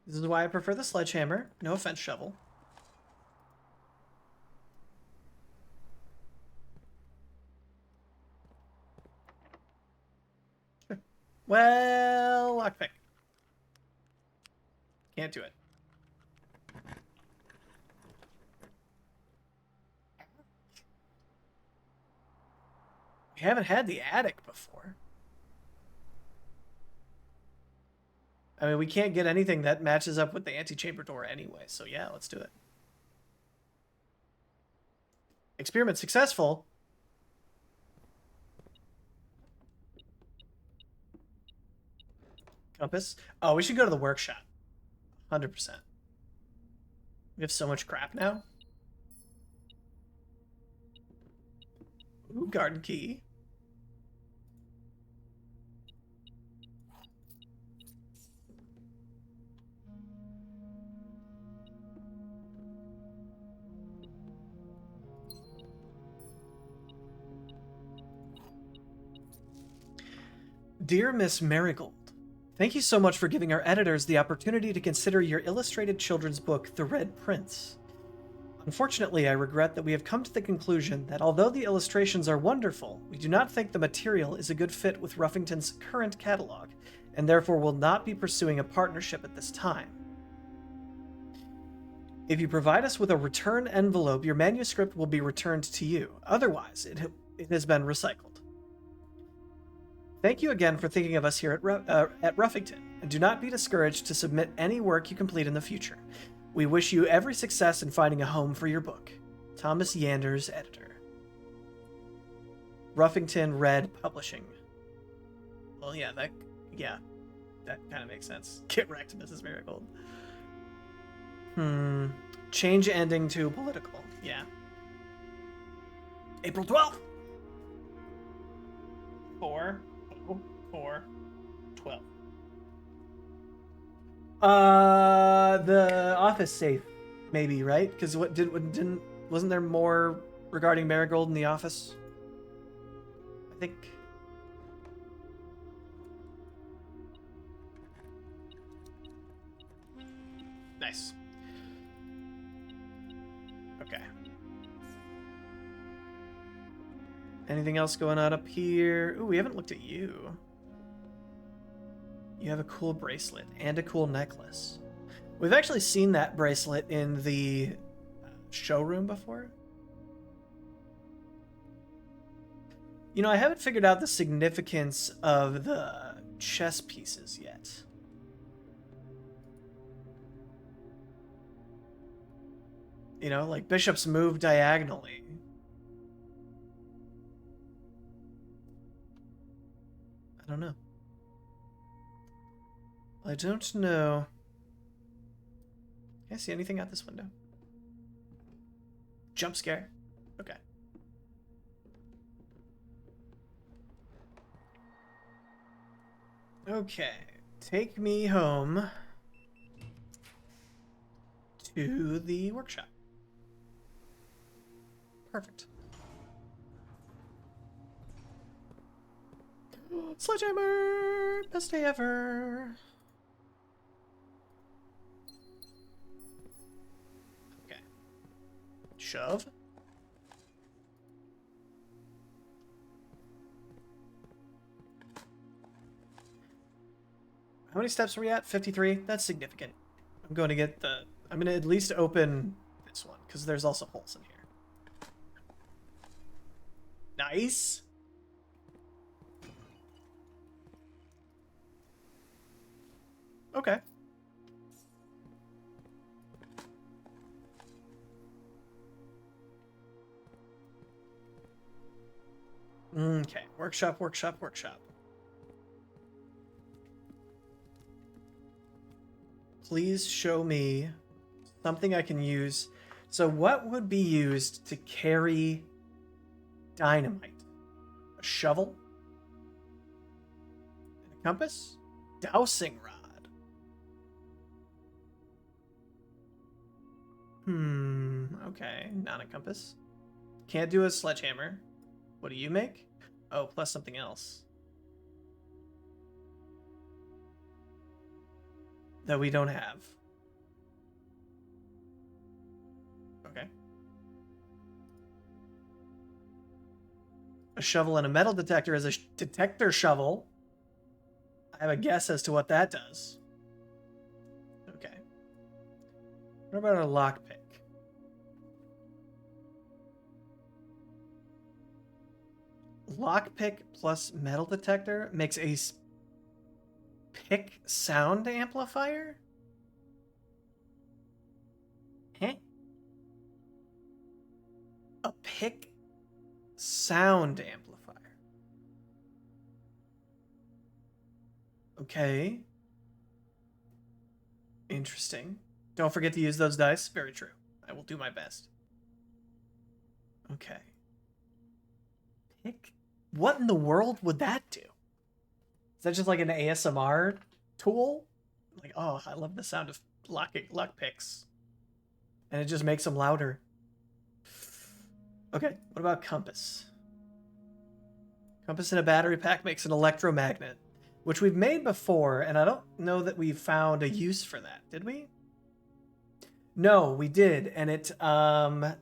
This is why I prefer the sledgehammer. No offense, shovel. Sure. Well, lockpick. Can't do it. We haven't had the attic before. I mean, we can't get anything that matches up with the antechamber door anyway, so yeah, let's do it. Experiment successful. Compass. Oh, we should go to the workshop. 100%. We have so much crap now. Ooh, garden key. Dear Miss Marigold, thank you so much for giving our editors the opportunity to consider your illustrated children's book, The Red Prince. Unfortunately, I regret that we have come to the conclusion that although the illustrations are wonderful, we do not think the material is a good fit with Ruffington's current catalog, and therefore will not be pursuing a partnership at this time. If you provide us with a return envelope, your manuscript will be returned to you. Otherwise, it has been recycled. Thank you again for thinking of us here at Ruffington, and do not be discouraged to submit any work you complete in the future. We wish you every success in finding a home for your book. Thomas Yanders, editor. Ruffington Red Publishing. Well, yeah, that kind of makes sense. Get wrecked, Mrs. Marigold. Change ending to political. Yeah. April 12th. 4/4/12. The office safe, maybe, right? Because wasn't there more regarding Marigold in the office? I think. Nice. Okay. Anything else going on up here? Ooh, we haven't looked at you. You have a cool bracelet and a cool necklace. We've actually seen that bracelet in the showroom before. You know, I haven't figured out the significance of the chess pieces yet. You know, like bishops move diagonally. I don't know. I don't know. Can I see anything out this window? Jump scare. Okay. Okay. Take me home to the workshop. Perfect. Sledgehammer! Best day ever! Okay. Shove. How many steps are we at? 53? That's significant. I'm going to get the... I'm going to at least open this one, because there's also holes in here. Nice! Okay. Okay. Workshop, workshop, workshop. Please show me something I can use. So what would be used to carry dynamite? A shovel? A compass? Dowsing rod. Okay. Not a compass. Can't do a sledgehammer. What do you make? Oh, plus something else. That we don't have. Okay. A shovel and a metal detector is a detector shovel. I have a guess as to what that does. Okay. What about a lockpick? Lockpick plus metal detector makes a pick sound amplifier? Huh? A pick sound amplifier. Okay. Interesting. Don't forget to use those dice. Very true. I will do my best. Okay. Pick. What in the world would that do? Is that just like an ASMR tool? Like, oh, I love the sound of lock picks. And it just makes them louder. Okay, what about compass? Compass in a battery pack makes an electromagnet, which we've made before, and I don't know that we found a use for that. Did we? No, we did, and it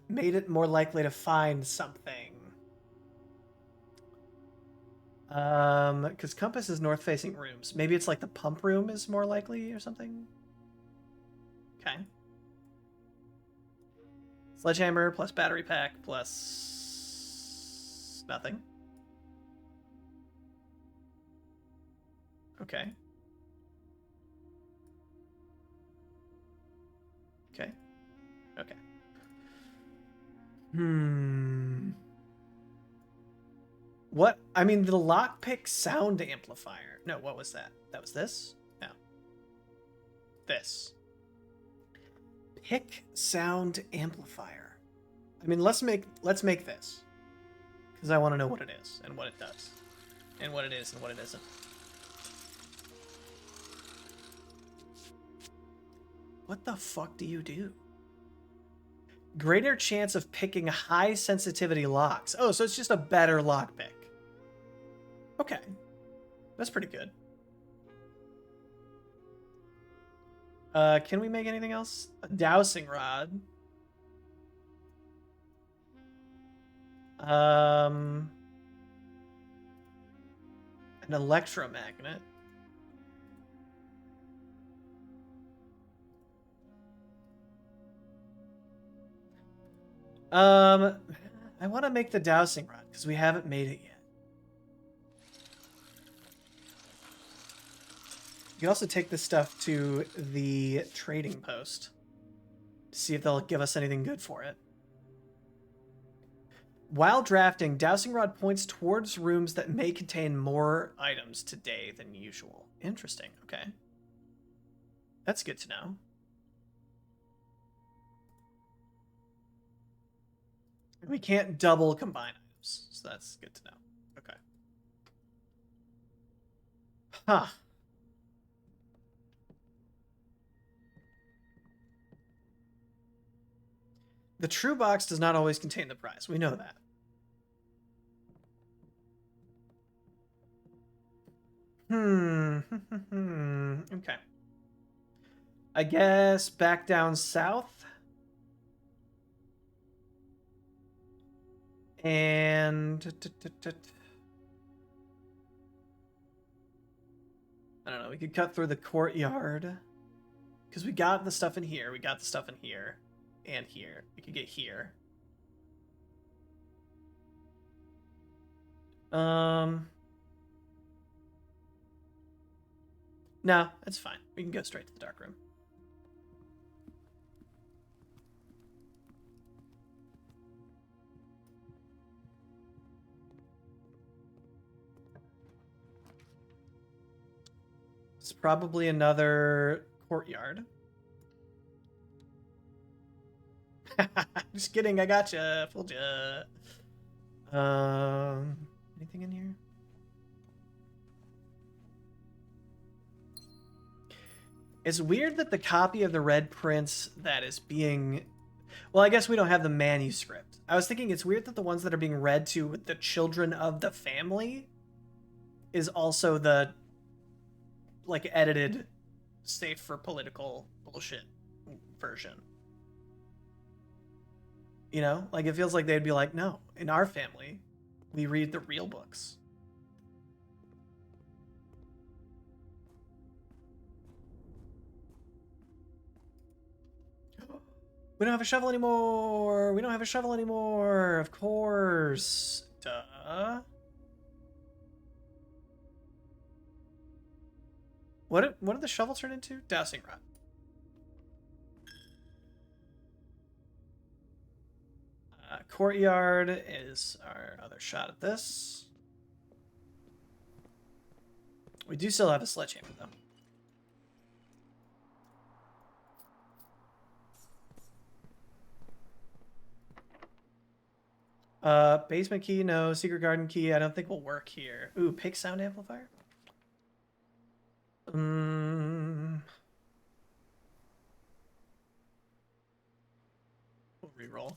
made it more likely to find something. Because compass is north-facing rooms. Maybe it's like the pump room is more likely or something. Okay. Sledgehammer plus battery pack plus nothing. Okay. Okay. Okay. What? I mean, the lockpick sound amplifier. No, what was that? That was this? No. This. Pick sound amplifier. I mean, let's make this. Because I want to know what it is and what it does. And what it is and what it isn't. What the fuck do you do? Greater chance of picking high sensitivity locks. Oh, so it's just a better lockpick. Okay. That's pretty good. Can we make anything else? A dowsing rod. An electromagnet. I want to make the dowsing rod because we haven't made it yet. You can also take this stuff to the trading post to see if they'll give us anything good for it. While drafting, dowsing rod points towards rooms that may contain more items today than usual. Interesting. Okay. That's good to know. We can't double combine items, so that's good to know. Okay. Huh. The true box does not always contain the prize. We know that. Okay. I guess back down south. And I don't know, we could cut through the courtyard. Because we got the stuff in here. We got the stuff in here. And here. We could get here. No, that's fine. We can go straight to the dark room. It's probably another courtyard. Just kidding, I gotcha. Fooled ya. Anything in here? It's weird that the copy of the Red Prince that is being... Well, I guess we don't have the manuscript. I was thinking it's weird that the ones that are being read to the children of the family is also the, like, edited, safe for political bullshit version. You know? Like, it feels like they'd be like, no, in our family, we read the real books. We don't have a shovel anymore. We don't have a shovel anymore. Of course. Duh. What did the shovel turn into? Dowsing rod. Courtyard is our other shot at this. We do still have a sledgehammer, though. Basement key, no. Secret garden key, I don't think will work here. Ooh, pig sound amplifier? We'll reroll.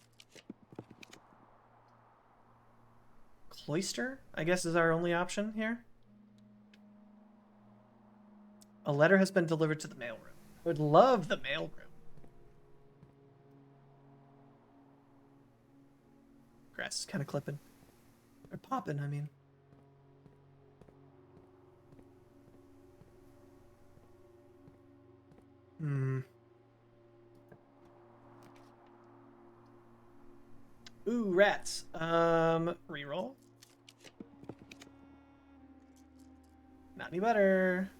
Cloister, I guess, is our only option here. A letter has been delivered to the mailroom. I would love the mailroom. Grass is kind of clipping. Or popping, I mean. Ooh, rats. Reroll. Not any better.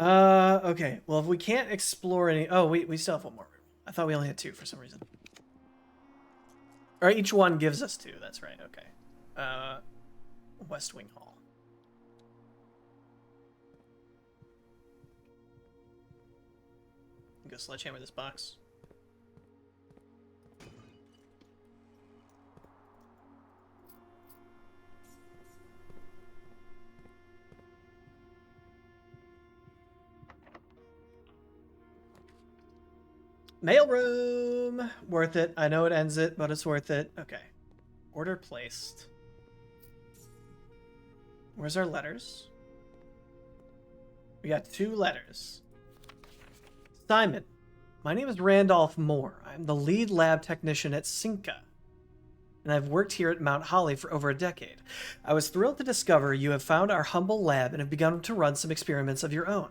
Okay. Well, if we can't explore any... Oh, we still have one more room. I thought we only had two for some reason. Or each one gives us two. That's right. Okay. West Wing Hall. Go sledgehammer this box. Mailroom! Worth it. I know it ends it, but it's worth it. Okay. Order placed. Where's our letters? We got 2 letters. Simon, my name is Randolph Moore. I'm the lead lab technician at Cinca, and I've worked here at Mount Holly for over a decade. I was thrilled to discover you have found our humble lab and have begun to run some experiments of your own.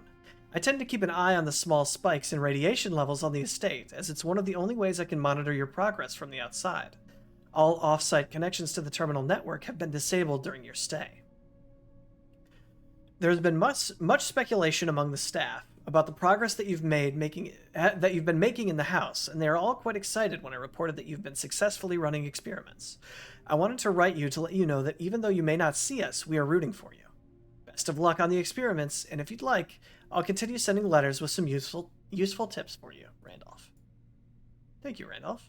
I tend to keep an eye on the small spikes in radiation levels on the estate, as it's one of the only ways I can monitor your progress from the outside. All off-site connections to the terminal network have been disabled during your stay. There's been much speculation among the staff about the progress that you've been making in the house, and they are all quite excited when I reported that you've been successfully running experiments. I wanted to write you to let you know that even though you may not see us, we are rooting for you. Best of luck on the experiments, and if you'd like, I'll continue sending letters with some useful tips for you, Randolph. Thank you, Randolph.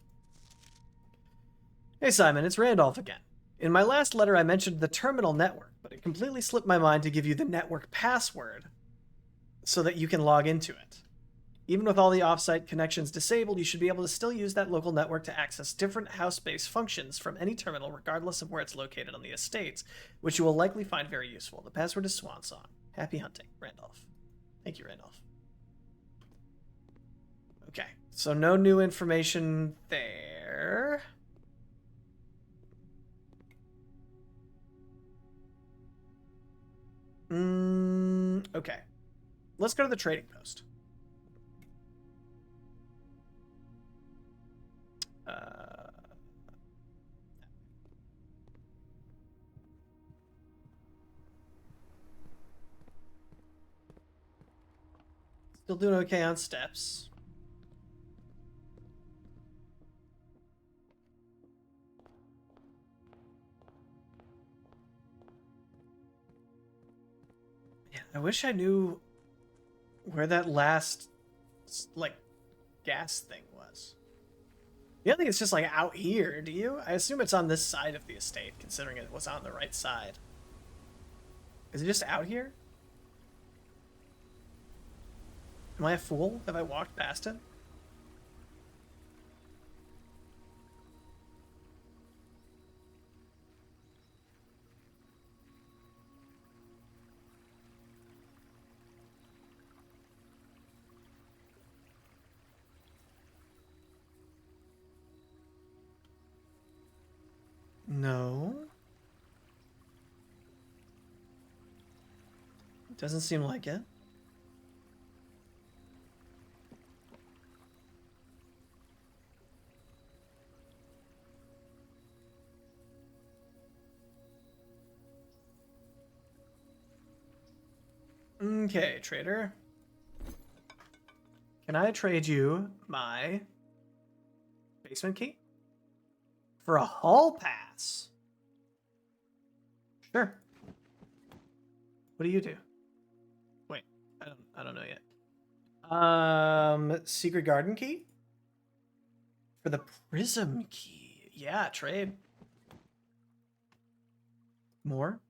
Hey Simon, it's Randolph again. In my last letter I mentioned the terminal network, but it completely slipped my mind to give you the network password so that you can log into it. Even with all the offsite connections disabled, you should be able to still use that local network to access different house-based functions from any terminal regardless of where it's located on the estates, which you will likely find very useful. The password is Swansong. Happy hunting, Randolph. Thank you, Randolph. Okay, so no new information there. Okay. Let's go to the trading post. Still doing okay on steps. Yeah, I wish I knew where that last, like, gas thing was. You don't think it's just, like, out here, do you? I assume it's on this side of the estate, considering it was on the right side. Is it just out here? Am I a fool? Have I walked past it? No. It doesn't seem like it. Okay, trader. Can I trade you my basement key for a hall pass? Sure. What do you do? Wait, I don't know yet. Secret garden key for the prism key. Yeah, trade. More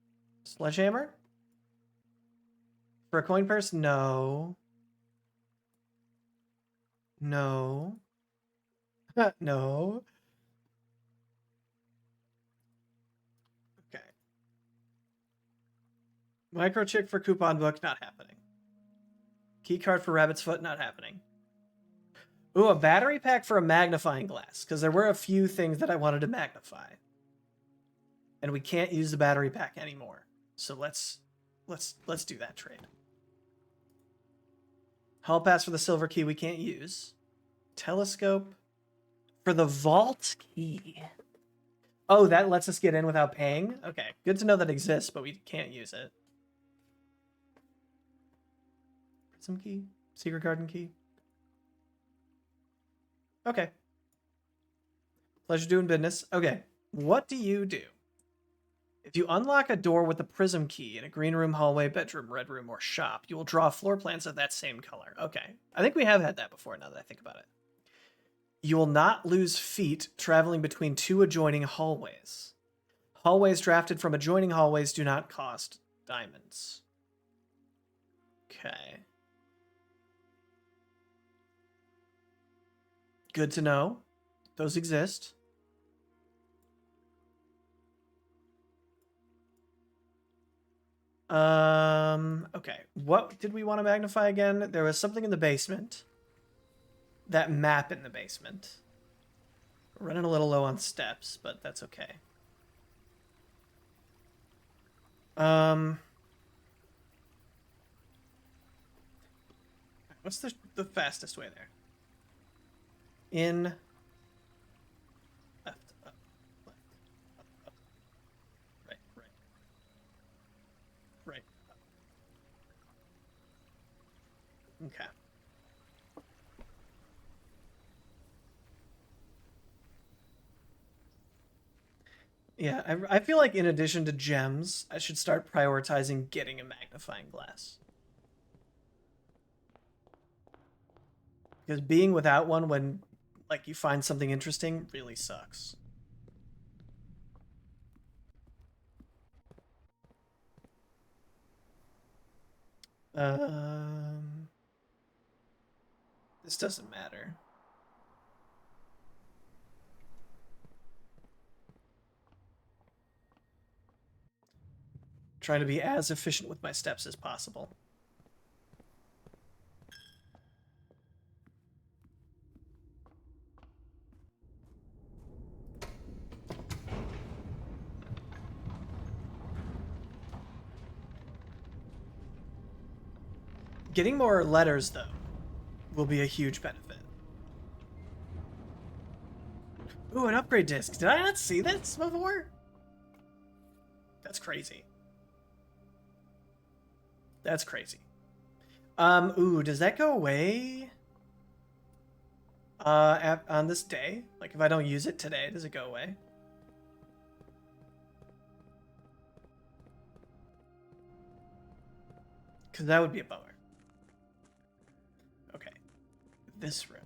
sledgehammer for a coin purse. No. No. No. Okay. Microchip for coupon book, not happening. Key card for rabbit's foot, not happening. Ooh, a battery pack for a magnifying glass, because there were a few things that I wanted to magnify. And we can't use the battery pack anymore. So let's do that trade. Hall pass for the silver key we can't use. Telescope for the vault key. Oh, that lets us get in without paying? Okay, good to know that exists, but we can't use it. Prism key? Secret garden key? Okay. Pleasure doing business. Okay, what do you do? If you unlock a door with the prism key in a green room, hallway, bedroom, red room, or shop, you will draw floor plans of that same color. Okay, I think we have had that before now that I think about it. You will not lose feet traveling between two adjoining hallways. Hallways drafted from adjoining hallways do not cost diamonds. Okay. Good to know. Those exist. Okay. What did we want to magnify again? There was something in the basement. That map in the basement. We're running a little low on steps, but that's okay. What's the fastest way there? In, left, up, left, up, right, right, right, up. Yeah, I feel like in addition to gems, I should start prioritizing getting a magnifying glass. Because being without one when like you find something interesting really sucks. Um, this doesn't matter. Trying to be as efficient with my steps as possible. Getting more letters, though, will be a huge benefit. Ooh, an upgrade disc. Did I not see this before? That's crazy. That's crazy. Ooh, does that go away? On this day? Like, if I don't use it today, does it go away? Because that would be a bummer. Okay. This room.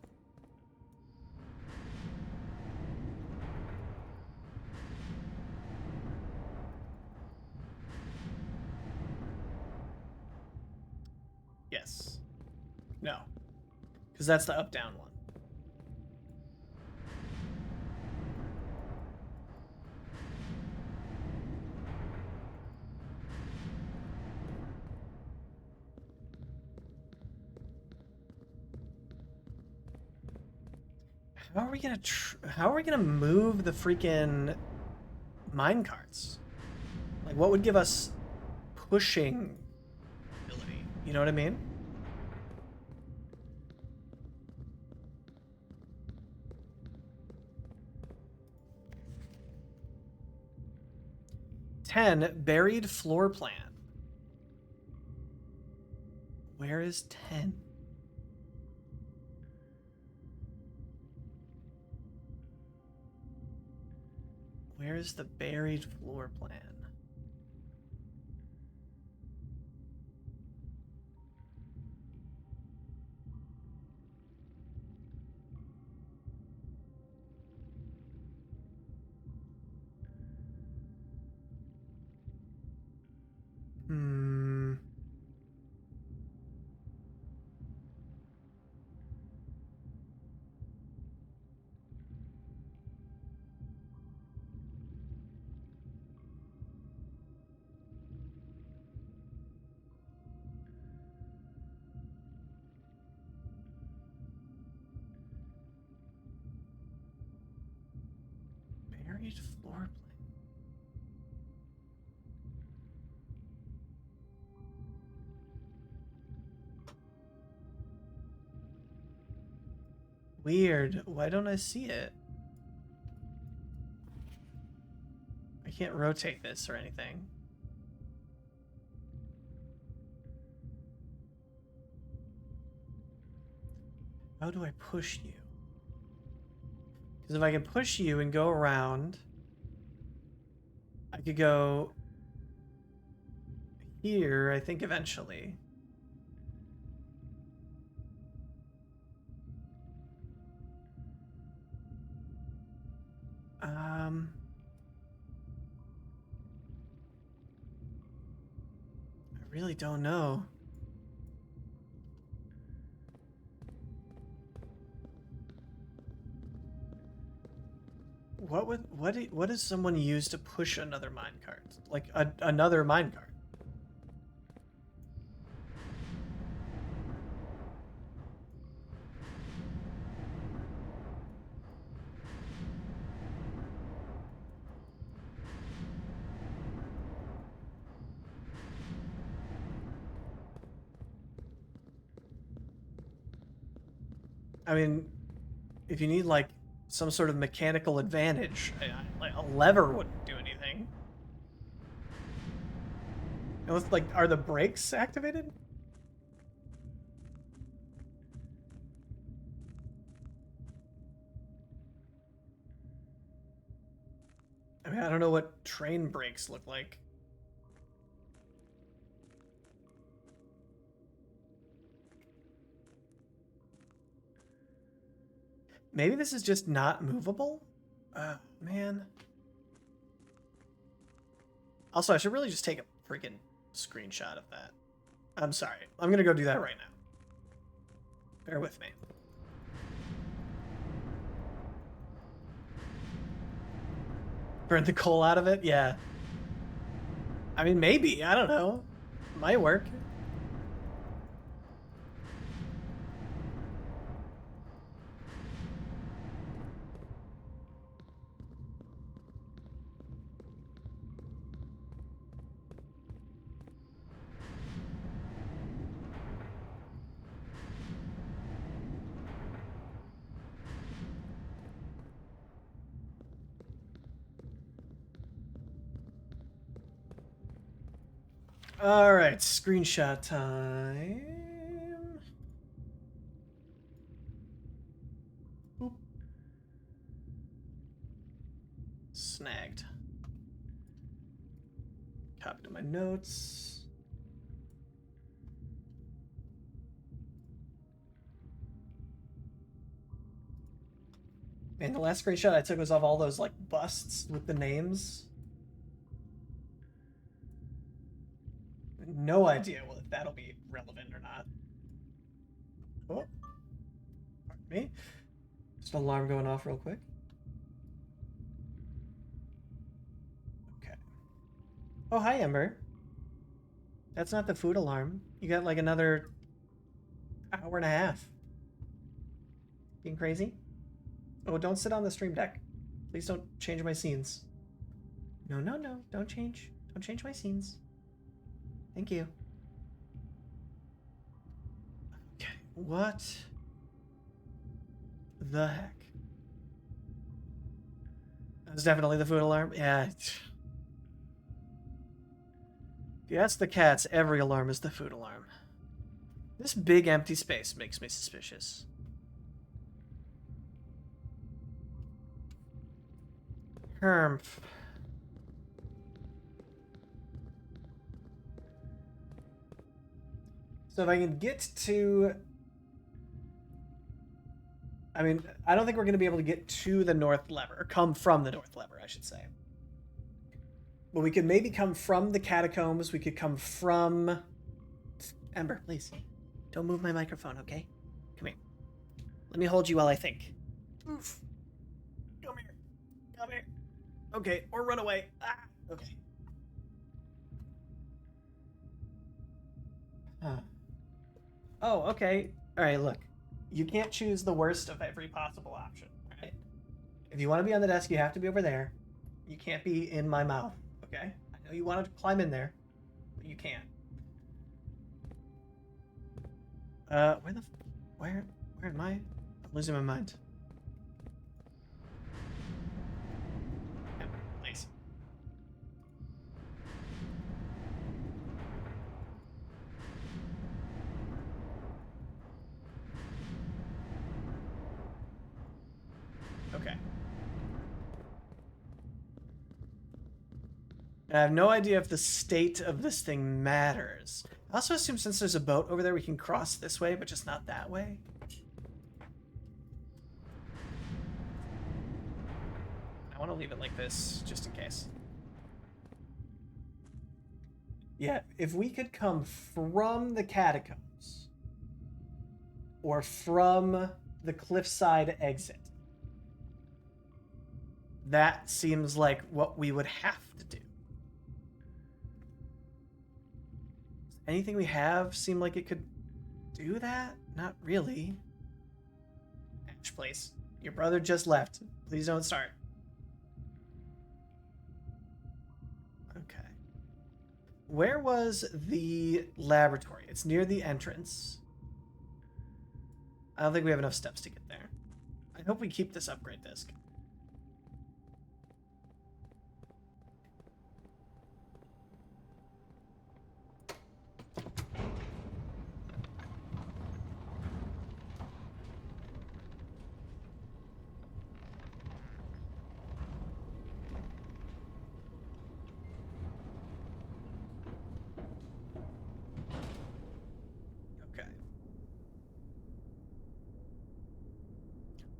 Yes. No. Because that's the up-down one. How are we gonna move the freaking mine carts? Like, what would give us pushing ability? You know what I mean? Buried floor plan. Where is 10? Where is the buried floor plan? Hmm. Buried floor plan. Weird. Why don't I see it? I can't rotate this or anything. How do I push you? Because if I can push you and go around, I could go here, I think, eventually. I really don't know. What does someone use to push another minecart? Like another minecart? I mean, if you need like some sort of mechanical advantage, like a lever wouldn't do anything. Unless, like, are the brakes activated? I I don't know what train brakes look like. Maybe this is just not movable? Man. Also, I should really just take a freaking screenshot of that. I'm sorry. I'm gonna go do that right now. Bear with me. Burn the coal out of it? Yeah. I mean, maybe. I don't know. Might work. All right, screenshot time. Boop. Snagged. Copy to my notes. Man, the last screenshot I took was of all those like busts with the names. No idea if that'll be relevant or not. Oh, pardon me. Just an alarm going off real quick. Okay. Oh, hi, Ember. That's not the food alarm. You got like another hour and a half. Being crazy? Oh, don't sit on the stream deck. Please don't change my scenes. No, no, no. Don't change. Don't change my scenes. Thank you. Okay. What the heck? That's definitely the food alarm. Yeah. Yeah, that's the cats. Every alarm is the food alarm. This big empty space makes me suspicious. Hermph. So if I can get to... I mean, I don't think we're going to be able to get to the north lever. Or come from the north lever, I should say. But we could maybe come from the catacombs. We could come from... Ember, please. Don't move my microphone, okay? Come here. Let me hold you while I think. Oof. Come here. Come here. Okay, or run away. Ah, okay. Huh. Oh, okay. All right, look. You can't choose the worst of every possible option, all right? If you want to be on the desk, you have to be over there. You can't be in my mouth, okay? I know you want to climb in there, but you can't. Where am I? I'm losing my mind. Yeah, please. Okay. I have no idea if the state of this thing matters. I also assume since there's a boat over there, we can cross this way, but just not that way. I want to leave it like this, just in case. Yeah, if we could come from the catacombs or from the cliffside exit, that seems like what we would have to do. Does anything we have seem like it could do that? Not really. Ash, please. Your brother just left. Please don't start. Okay. Where was the laboratory? It's near the entrance. I don't think we have enough steps to get there. I hope we keep this upgrade disc.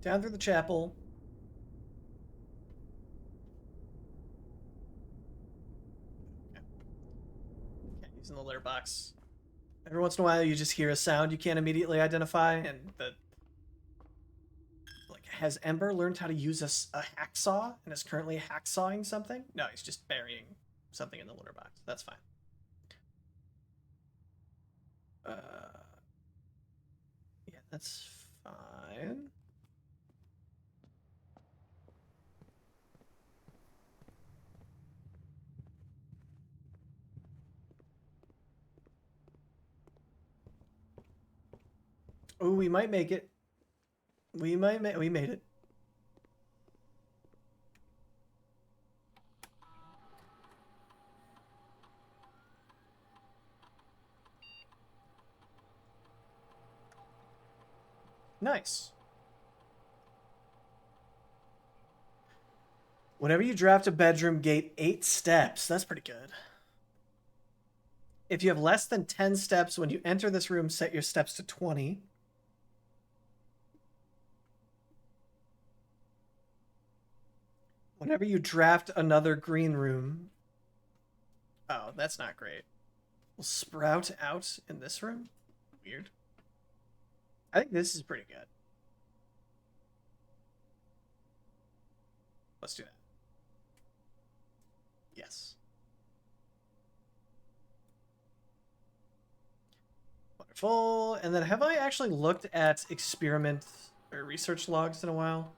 Down through the chapel. Okay. Using the litter box. Every once in a while, you just hear a sound you can't immediately identify, and the like, has Ember learned how to use a hacksaw and is currently hacksawing something? No, he's just burying something in the litter box. That's fine. Uh, yeah, that's fine. Oh, we might make it. We made it. Nice. Whenever you draft a bedroom, gate 8 steps. That's pretty good. If you have less than 10 steps when you enter this room, set your steps to 20. Whenever you draft another green room. Oh, that's not great. Will sprout out in this room? Weird. I think this is pretty good. Let's do that. Yes. Wonderful. And then have I actually looked at experiment or research logs in a while?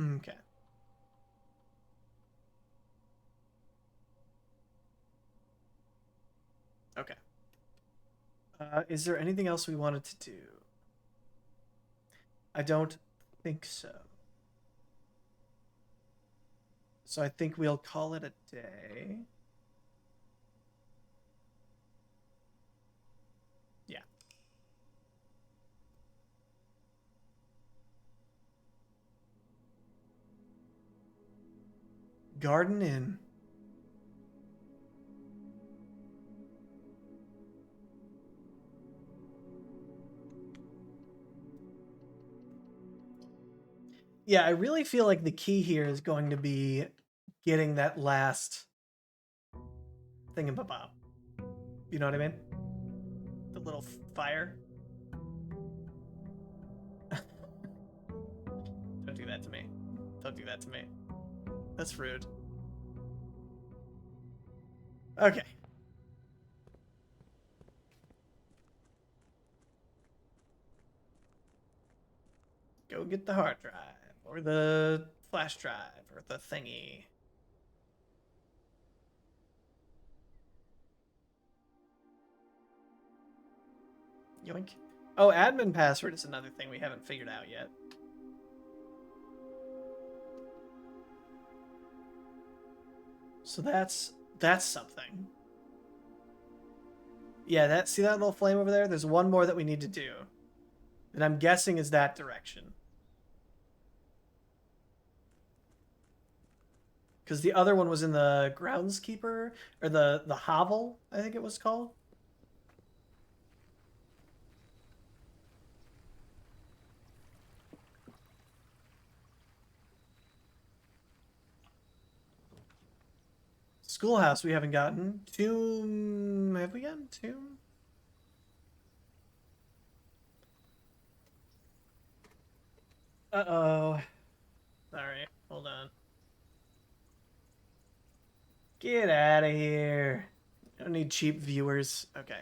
Okay. Okay. Is there anything else we wanted to do? I don't think so. So I think we'll call it a day. Yeah. Garden Inn. Yeah, I really feel like the key here is going to be getting that last thingamabob. You know what I mean? The little fire. Don't do that to me. Don't do that to me. That's rude. Okay. Go get the hard drive or the flash drive or the thingy. Yoink. Oh, admin password is another thing we haven't figured out yet. So that's something. Yeah, see that little flame over there? There's one more that we need to do. And I'm guessing is that direction. Because the other one was in the groundskeeper or the hovel, I think it was called. Schoolhouse we haven't gotten. Tomb, have we gotten Tomb? Uh-oh. Sorry, hold on. Get out of here. I don't need cheap viewers. Okay.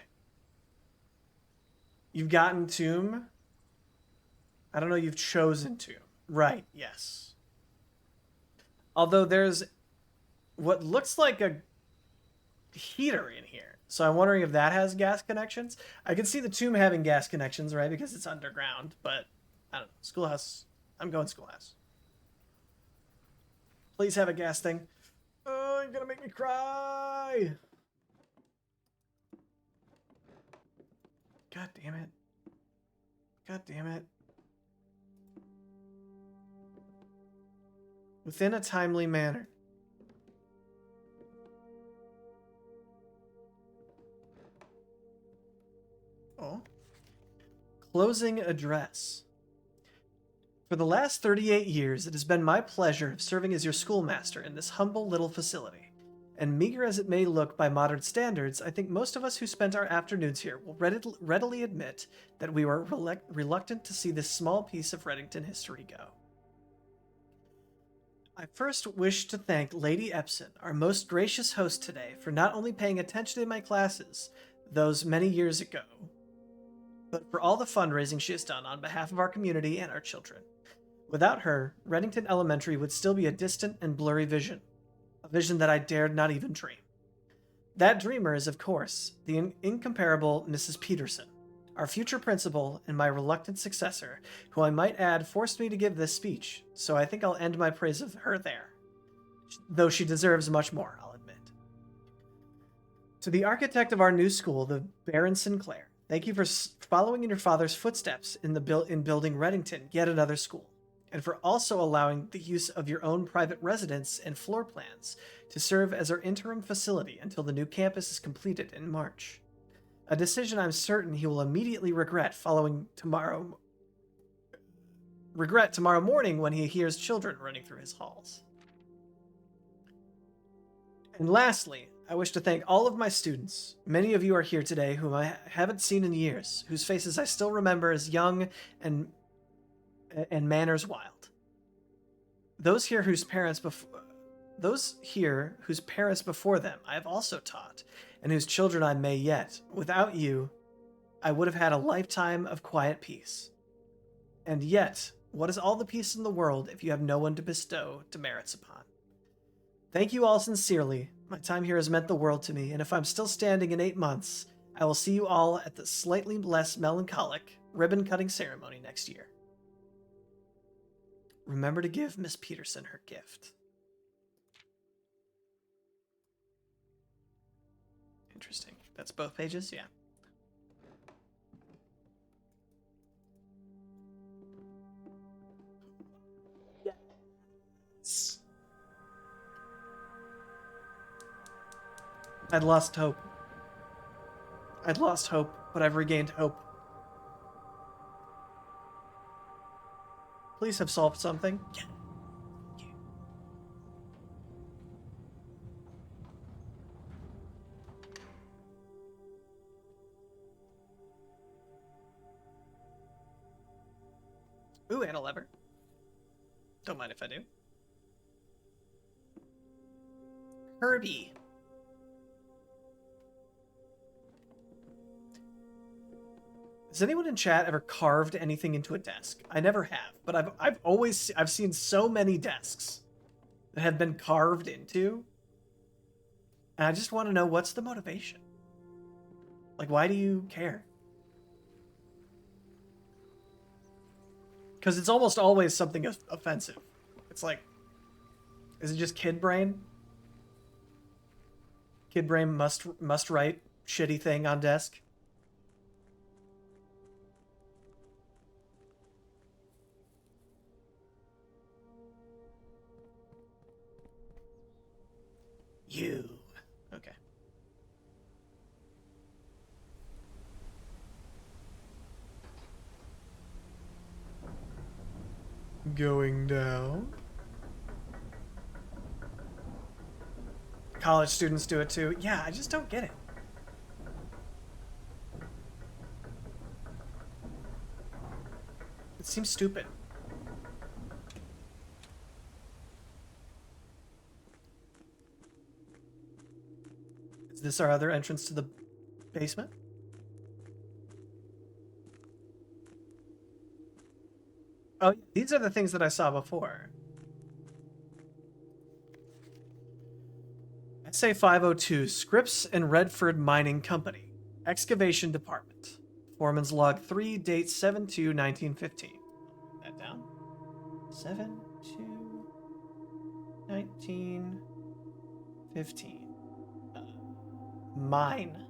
You've gotten Tomb? I don't know, you've chosen Tomb. Right, yes. Although there's what looks like a heater in here. So I'm wondering if that has gas connections. I can see the Tomb having gas connections, right? Because it's underground, but I don't know. Schoolhouse. I'm going Schoolhouse. Please have a gas thing. Oh, you're gonna make me cry. God damn it. God damn it. within a timely manner. Oh. Closing address. For the last 38 years, it has been my pleasure of serving as your schoolmaster in this humble little facility. And meager as it may look by modern standards, I think most of us who spent our afternoons here will readily admit that we were reluctant to see this small piece of Reddington history go. I first wish to thank Lady Epson, our most gracious host today, for not only paying attention in my classes those many years ago, but for all the fundraising she has done on behalf of our community and our children. Without her, Reddington Elementary would still be a distant and blurry vision, a vision that I dared not even dream. That dreamer is, of course, the incomparable Mrs. Peterson, our future principal and my reluctant successor, who I might add forced me to give this speech, so I think I'll end my praise of her there, though she deserves much more, I'll admit. To the architect of our new school, the Baron Sinclair, thank you for following in your father's footsteps in building Reddington, yet another school, and for also allowing the use of your own private residence and floor plans to serve as our interim facility until the new campus is completed in March. A decision I'm certain he will immediately regret tomorrow morning when he hears children running through his halls. And lastly, I wish to thank all of my students. Many of you are here today whom I haven't seen in years, whose faces I still remember as young and manners wild. Those here whose parents before them I have also taught, and whose children I may yet. Without you, I would have had a lifetime of quiet peace. And yet, what is all the peace in the world if you have no one to bestow demerits upon? Thank you all sincerely. My time here has meant the world to me, and if I'm still standing in 8 months, I will see you all at the slightly less melancholic ribbon-cutting ceremony next year. Remember to give Miss Peterson her gift. Interesting. That's both pages? Yeah. Yes. I'd lost hope, but I've regained hope. Please have solved something. Yeah. Ooh, and a lever. Don't mind if I do. Herbie. Has anyone in chat ever carved anything into a desk? I never have, but I've seen so many desks that have been carved into, and I just want to know what's the motivation. Like, why do you care? Because it's almost always something offensive. It's like, is it just kid brain? Kid brain must write shitty thing on desk. You. Okay. Going down. College students do it too. Yeah, I just don't get it. It seems stupid. Is this our other entrance to the basement? Oh, these are the things that I saw before. SA 502, Scripps and Redford Mining Company, Excavation Department. Foreman's Log 3, date 7/2/1915. That down. 7/2/1915. Mine.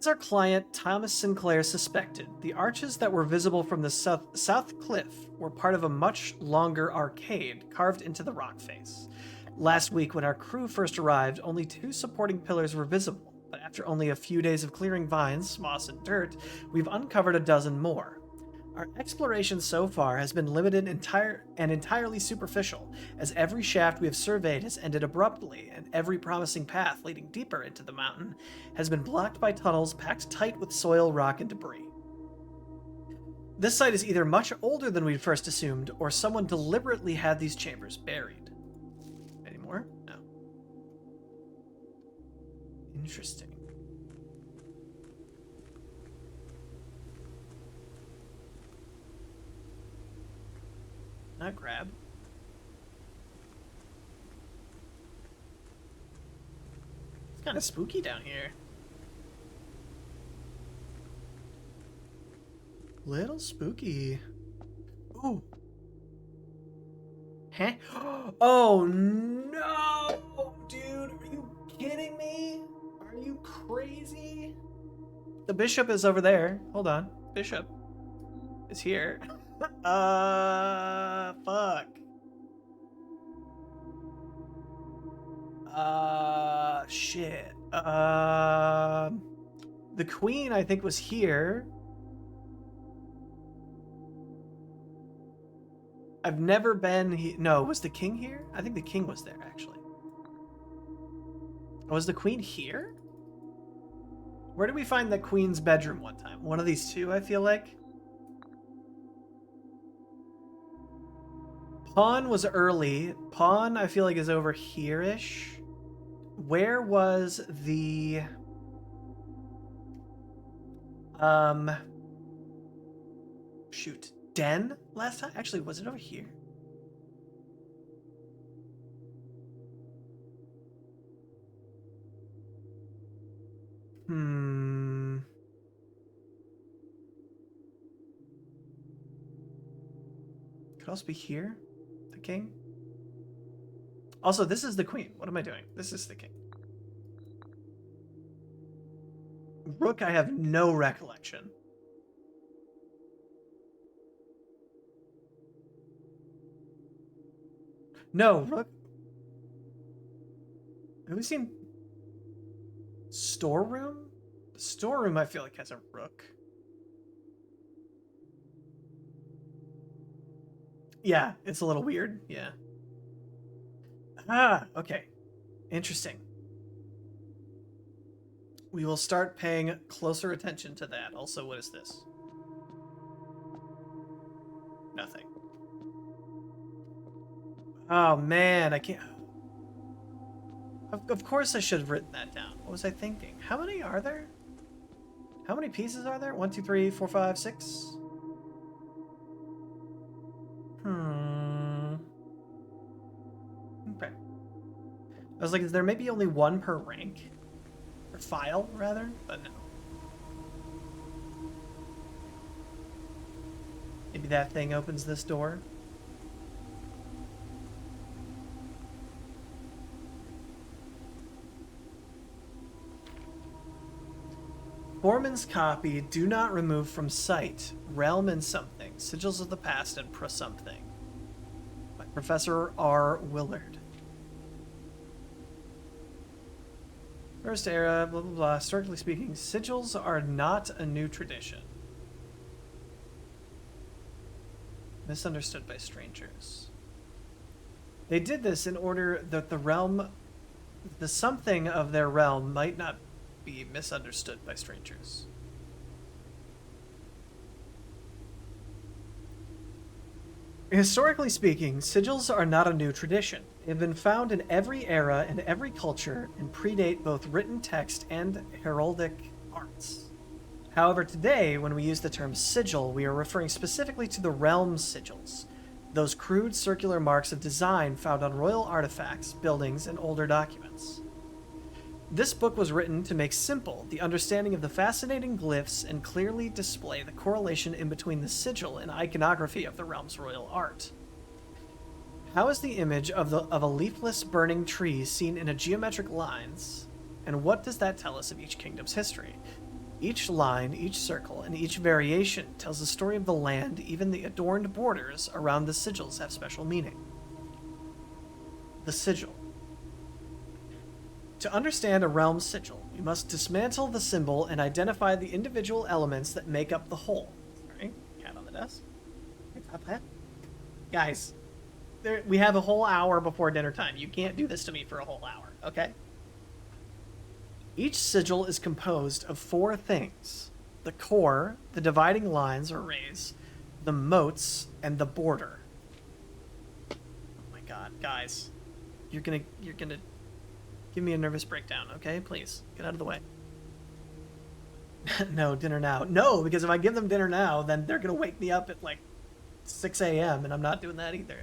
As our client Thomas Sinclair suspected, the arches that were visible from the south cliff were part of a much longer arcade carved into the rock face. Last week, when our crew first arrived, only 2 supporting pillars were visible, but after only a few days of clearing vines, moss, and dirt, we've uncovered a dozen more. Our exploration so far has been limited and entirely superficial, as every shaft we have surveyed has ended abruptly, and every promising path leading deeper into the mountain has been blocked by tunnels packed tight with soil, rock, and debris. This site is either much older than we'd first assumed, or someone deliberately had these chambers buried. Any more? No. Interesting. Not grab. It's kind of spooky down here. Little spooky. Ooh. Huh? Oh no! Dude, are you kidding me? Are you crazy? The bishop is over there. Hold on. Bishop is here. Fuck. Shit. The queen, I think, was here. I've never been No, was the king here? I think the king was there, actually. Was the queen here? Where did we find the queen's bedroom one time? One of these two, I feel like. Pawn was early. Pawn, I feel like, is over here-ish. Where was the... Shoot. Den last time? Actually, was it over here? Could also be here? The king? Also, this is the queen. What am I doing? This is the king. Rook, I have no recollection. No, Rook. Have we seen storeroom? The storeroom, I feel like, has a rook. Yeah, it's a little weird. Yeah. Ah, okay. Interesting. We will start paying closer attention to that. Also, what is this? Nothing. Oh, man, I can't... Of course I should have written that down. What was I thinking? How many are there? How many pieces are there? 1, 2, 3, 4, 5, 6? Okay. I was like, is there maybe only one per rank? Or file, rather? But no. Maybe that thing opens this door? Foreman's copy, do not remove from sight. Realm and something. Sigils of the past and something. By Professor R. Willard. First era, blah, blah, blah. Historically speaking, sigils are not a new tradition. Misunderstood by strangers. They did this in order that the something of their realm might not be misunderstood by strangers. Historically speaking, sigils are not a new tradition. They have been found in every era and every culture and predate both written text and heraldic arts. However, today, when we use the term sigil, we are referring specifically to the realm sigils, those crude circular marks of design found on royal artifacts, buildings, and older documents. This book was written to make simple the understanding of the fascinating glyphs and clearly display the correlation in between the sigil and iconography of the realm's royal art. How is the image of a leafless burning tree seen in a geometric lines, and what does that tell us of each kingdom's history? Each line, each circle, and each variation tells the story of the land. Even the adorned borders around the sigils have special meaning. The sigil. To understand a realm's sigil, we must dismantle the symbol and identify the individual elements that make up the whole. Sorry, cat on the desk. Guys, we have a whole hour before dinner time. You can't do this to me for a whole hour, okay? Each sigil is composed of 4 things: the core, the dividing lines or rays, the motes, and the border. Oh my god, guys. You're gonna give me a nervous breakdown, okay? Please, get out of the way. No, dinner now. No, because if I give them dinner now, then they're gonna wake me up at like 6 a.m., and I'm not doing that either.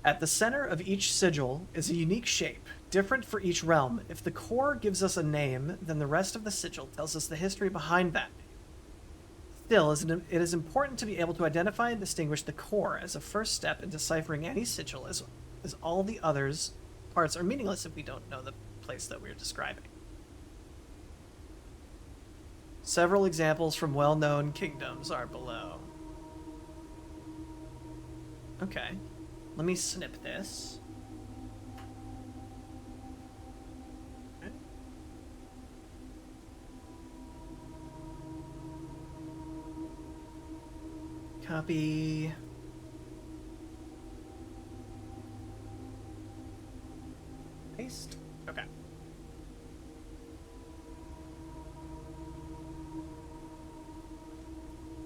At the center of each sigil is a unique shape, different for each realm. If the core gives us a name, then the rest of the sigil tells us the history behind that name. Still, it is important to be able to identify and distinguish the core as a first step in deciphering any sigil, as all the others parts are meaningless if we don't know the place that we're describing. Several examples from well-known kingdoms are below. Okay. Let me snip this. Okay. Copy. Paste. Okay.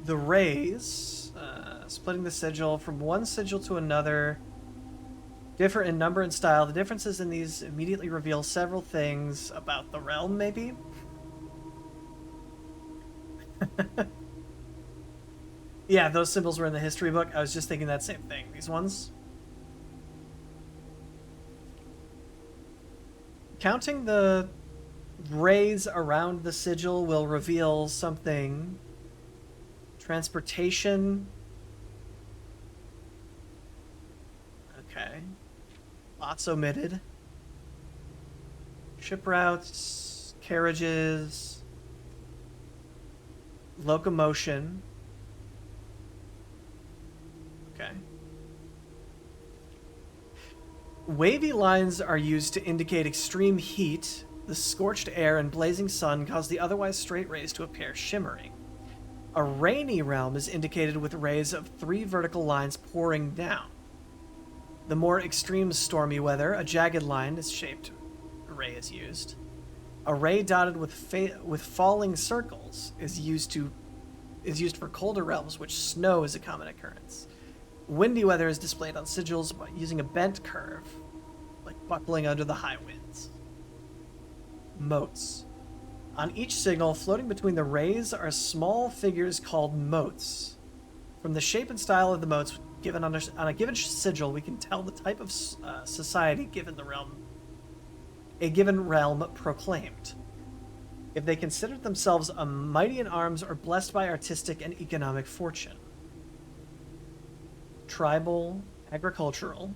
The rays, splitting the sigil from one sigil to another, differ in number and style. The differences in these immediately reveal several things about the realm, maybe? Yeah, those symbols were in the history book. I was just thinking that same thing. These ones. Counting the rays around the sigil will reveal something. Transportation. Okay. Lots omitted. Ship routes, carriages, locomotion. Okay. Wavy lines are used to indicate extreme heat. The scorched air and blazing sun cause the otherwise straight rays to appear shimmering. A rainy realm is indicated with rays of 3 vertical lines pouring down. The more extreme stormy weather, a jagged line is shaped ray is used. A ray dotted with falling circles is used for colder realms, which snow is a common occurrence. Windy weather is displayed on sigils by using a bent curve, like buckling under the high winds. Motes. On each signal, floating between the rays, are small figures called motes. From the shape and style of the motes given on a given sigil, we can tell the type of society a given realm proclaimed. If they considered themselves a mighty in arms or blessed by artistic and economic fortune. Tribal, agricultural,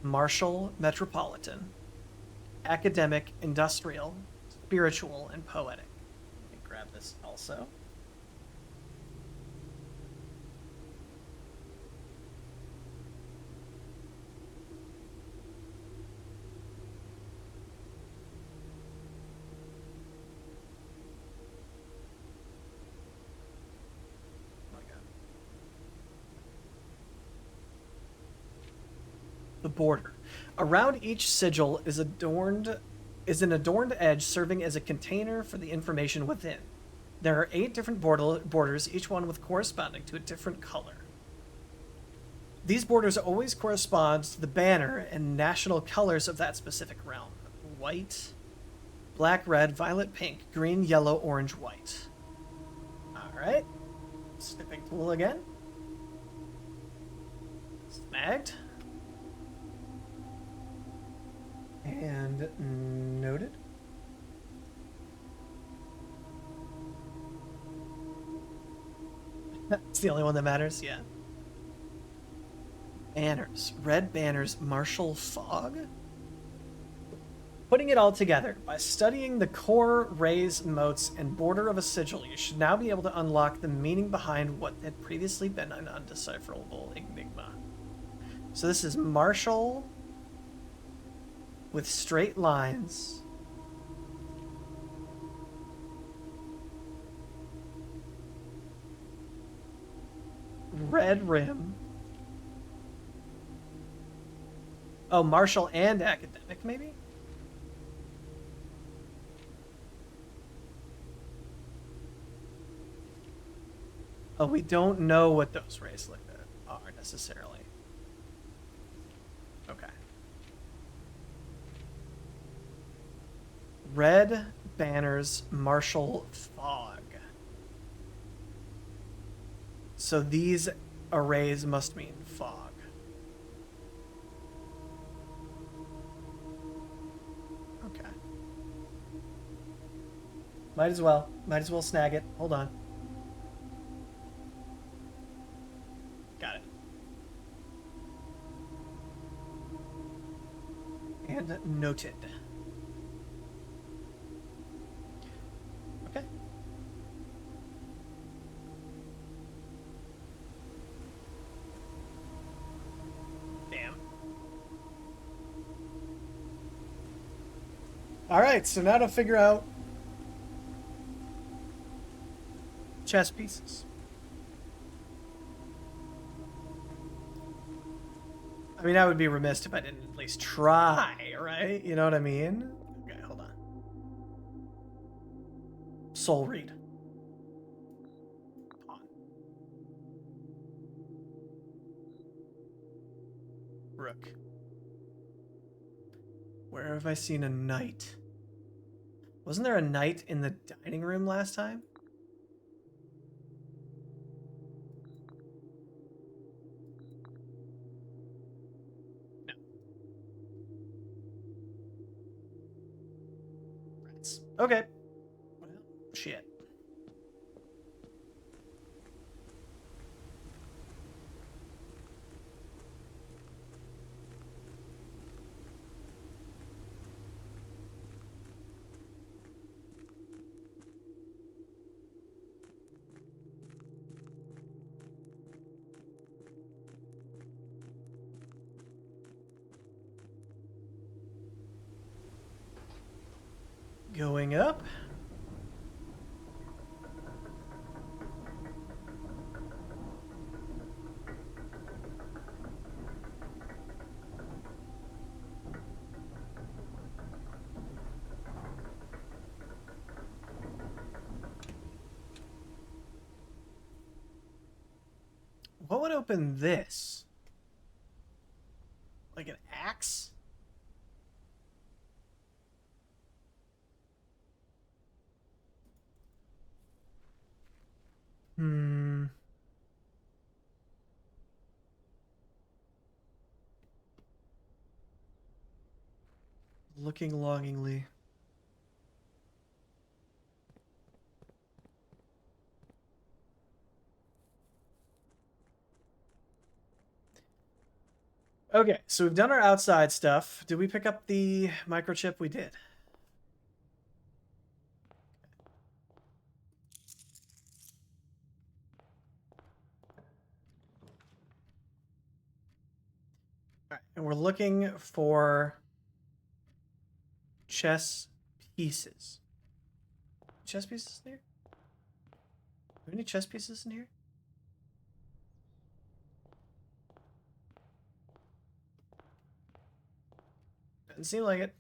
martial, metropolitan, academic, industrial, spiritual, and poetic. Let me grab this also. The border. Around each sigil is an adorned edge serving as a container for the information within. There are 8 different borders, each one corresponding to a different color. These borders always correspond to the banner and national colors of that specific realm. White, black, red, violet, pink, green, yellow, orange, white. Alright. Snipping tool again. Snagged. And noted. It's the only one that matters, yeah. Banners. Red banners, martial fog? Putting it all together, by studying the core, rays, motes, and border of a sigil, you should now be able to unlock the meaning behind what had previously been an undecipherable enigma. So this is Marshall with straight lines. Red rim. Oh, Marshall and academic, maybe? Oh, we don't know what those rays are necessarily. Okay. Red banners, Marshall fog. So these arrays must mean fog. Okay. Might as well. Might as well snag it. Hold on. Got it. And noted. Okay. Damn. All right, so now to figure out chess pieces. I mean, I would be remiss if I didn't at least try, right? You know what I mean? Okay, hold on. Soul read. Pawn. Rook. Where have I seen a knight? Wasn't there a knight in the dining room last time? No. Rats. Okay. Well, shit. Going up. What would open this? Like an axe? Hmm. Looking longingly. Okay, so we've done our outside stuff. Did we pick up the microchip? We did. All right, and we're looking for chess pieces. Chess pieces in here? Are there any chess pieces in here? Doesn't seem like it.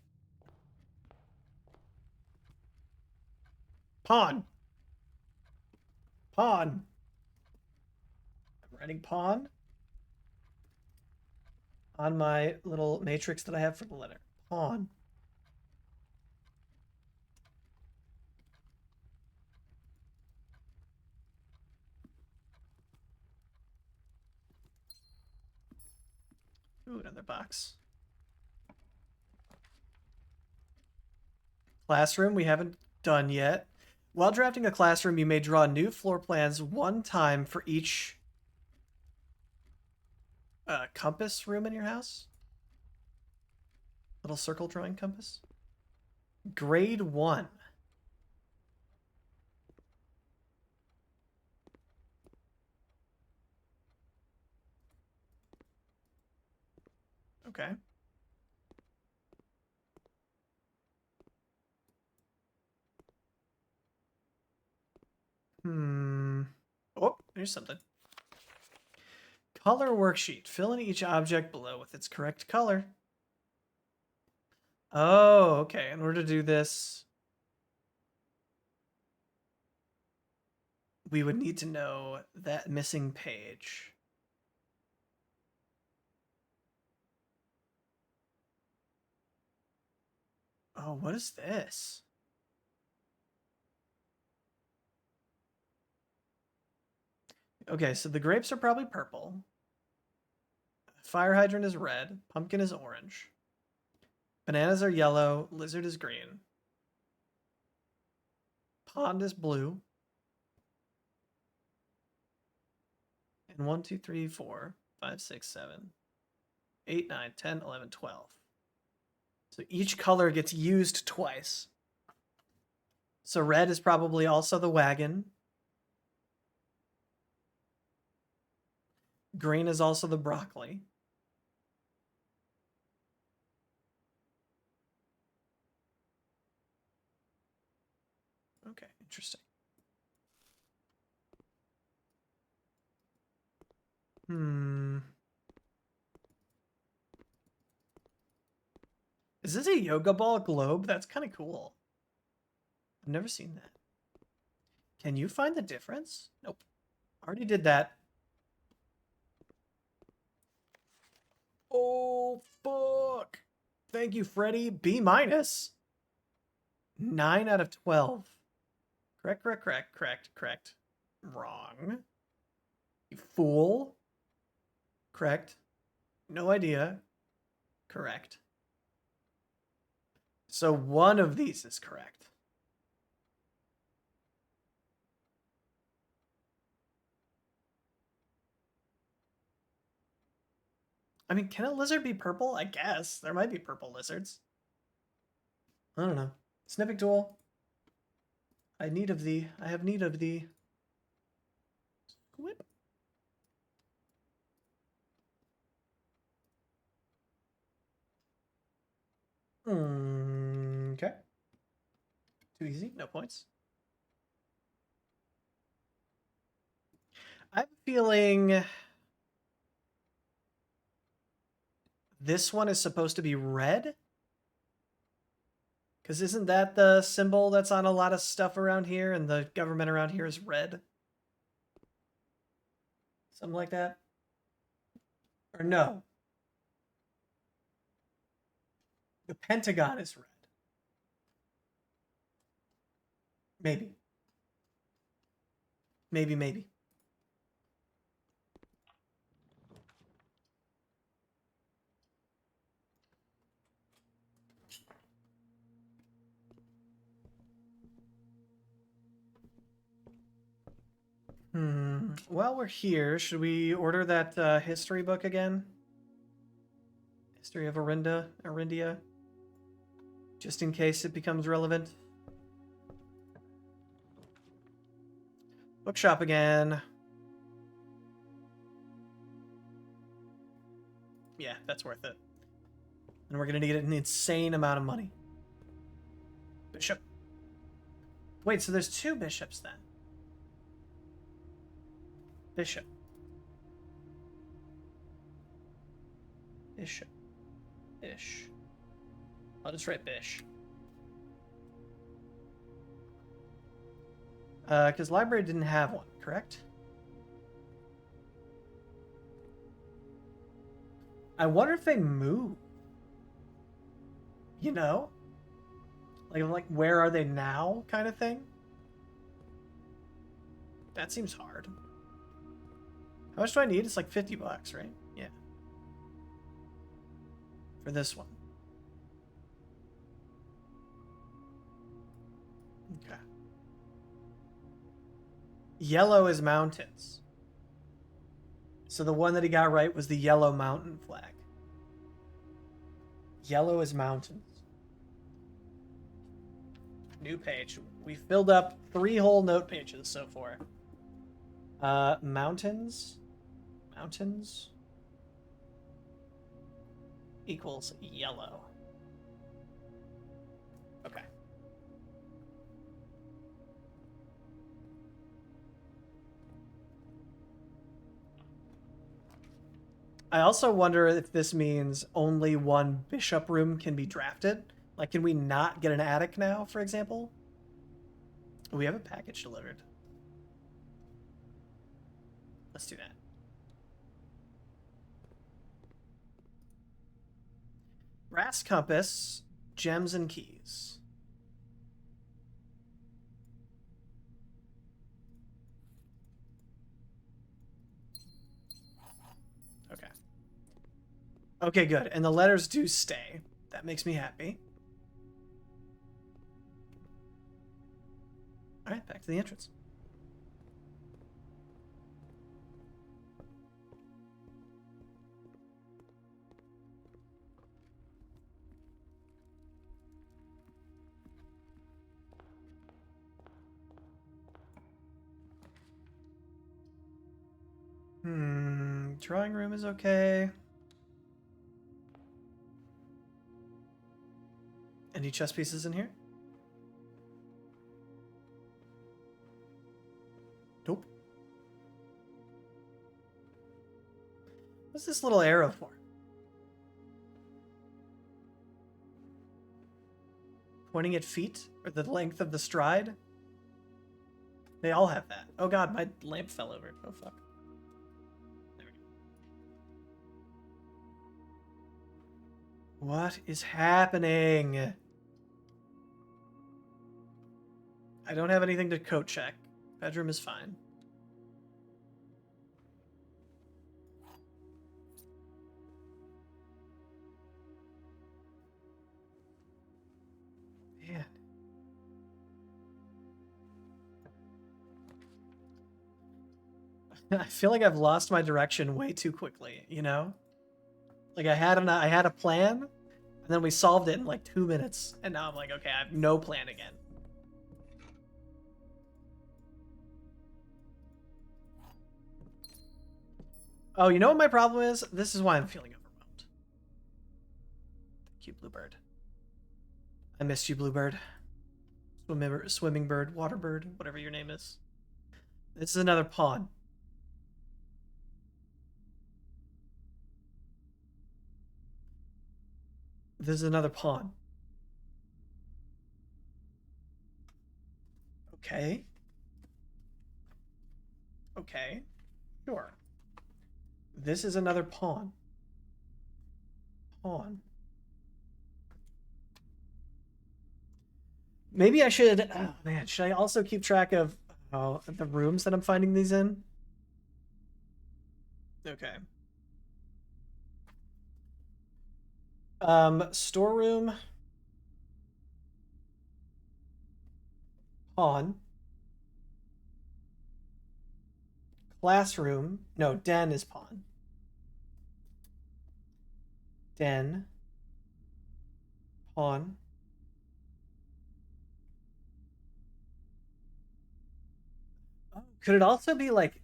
Pawn. Pawn. I'm writing pawn on my little matrix that I have for the letter. Pawn. Ooh, another box. Classroom we haven't done yet. While drafting a classroom, you may draw new floor plans one time for each compass room in your house. Little circle drawing compass. Grade 1. Okay. Oh, here's something. Color worksheet. Fill in each object below with its correct color. Oh, okay. In order to do this, we would need to know that missing page. Oh, what is this? Okay, so the grapes are probably purple. Fire hydrant is red. Pumpkin is orange. Bananas are yellow. Lizard is green. Pond is blue. And 1, 2, 3, 4, 5, 6, 7, 8, 9, 10, 11, 12. So each color gets used twice. So red is probably also the wagon. Green is also the broccoli. Okay, interesting. Is this a yoga ball globe? That's kind of cool. I've never seen that. Can you find the difference? Nope. Already did that. Oh, fuck. Thank you, Freddy. B minus. 9 out of 12. Correct, correct, correct, correct, correct. Wrong. You fool. Correct. No idea. Correct. So one of these is correct. I mean, can a lizard be purple? I guess. There might be purple lizards. I don't know. Snipping tool. I need of thee. I have need of thee. Whip. Okay. Too easy. No points. I have a feeling this one is supposed to be red. Because isn't that the symbol that's on a lot of stuff around here, and the government around here is red? Something like that? Or no? The Pentagon is red. Maybe. Maybe, maybe. While we're here, should we order that history book again? History of Arindia? Just in case it becomes relevant. Bookshop again. Yeah, that's worth it. And we're gonna need an insane amount of money. Bishop. Wait, so there's 2 bishops then? Bishop. Bishop. Bish. I'll just write Bish. Because library didn't have one, correct? I wonder if they move. You know? Like where are they now kind of thing? That seems hard. How much do I need? It's like 50 bucks, right? Yeah. For this one. Okay. Yellow is mountains. So the one that he got right was the yellow mountain flag. Yellow is mountains. New page. We filled up 3 whole note pages so far. Mountains. Mountains equals yellow. Okay. I also wonder if this means only one bishop room can be drafted. Like, can we not get an attic now, for example? We have a package delivered. Let's do that. Brass compass, gems and keys. Okay. Okay, good. And the letters do stay. That makes me happy. All right, back to the entrance. Drawing room is okay. Any chess pieces in here? Nope. What's this little arrow for? Pointing at feet? Or the length of the stride? They all have that. Oh god, my lamp fell over. Oh fuck. There we go. What is happening? I don't have anything to coat check. Bedroom is fine. Man. I feel like I've lost my direction way too quickly, you know? Like I had a plan, and then we solved it in like 2 minutes, and now I'm like, okay, I have no plan again. Oh, you know what my problem is? This is why I'm feeling overwhelmed. Thank you, Bluebird. I missed you, Bluebird. Swimming bird, water bird, whatever your name is. This is another pawn. This is another pawn. Okay. Okay. Sure. This is another pawn. Pawn. Maybe I should... Oh, man. Should I also keep track of the rooms that I'm finding these in? Okay. Storeroom. Pawn. Classroom. No, den is pawn. Den. Pawn. Oh, could it also be like...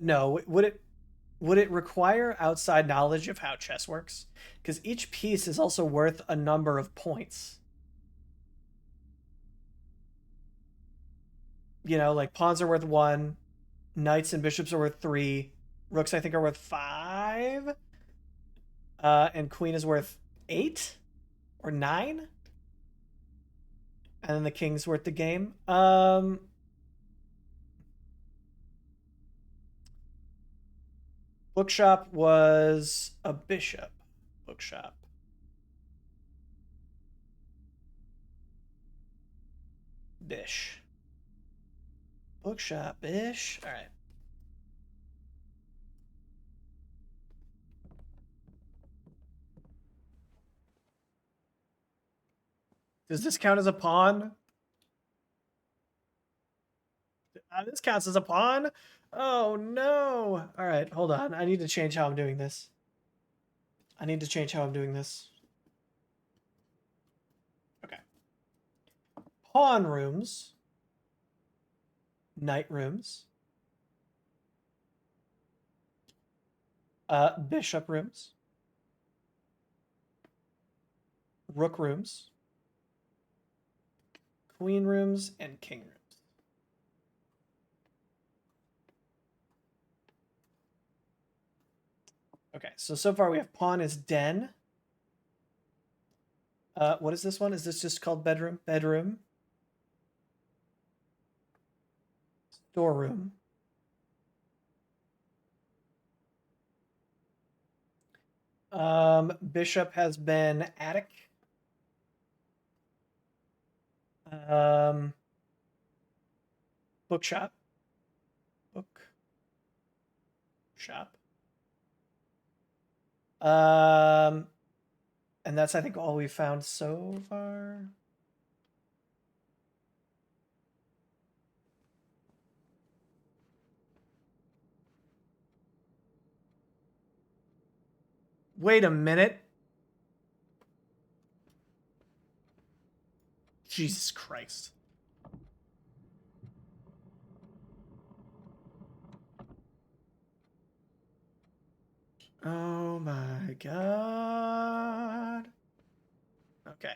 no, would it require outside knowledge of how chess works? Because each piece is also worth a number of points. You know, like pawns are worth 1, knights and bishops are worth 3, rooks I think are worth 5, and queen is worth 8 or 9, and then the king's worth the game. Bookshop was a bishop. Bookshop. Bish. Bookshop, bish. All right. Does this count as a pawn? This counts as a pawn? Oh, no. All right, hold on. I need to change how I'm doing this. pawn rooms, knight rooms, bishop rooms, rook rooms, queen rooms, and king rooms. Okay, so far we have pawn is den. What is this one? Is this just called bedroom? Bedroom. Storeroom. Bishop has been attic. Bookshop. Book. Shop. And that's, I think, all we've found so far. Wait a minute. Jesus Christ. Oh my god. Okay.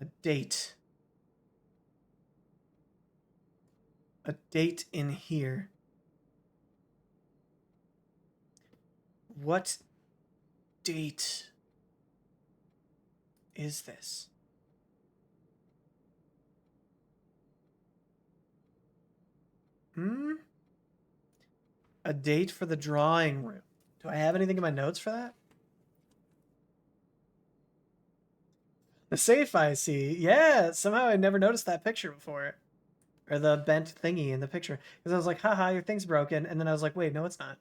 A date. A date in here. What date is this? A date for the drawing room. Do I have anything in my notes for that? The safe I see. Yeah, somehow I never noticed that picture before. Or the bent thingy in the picture. Because I was like, haha, your thing's broken. And then I was like, wait, no, it's not.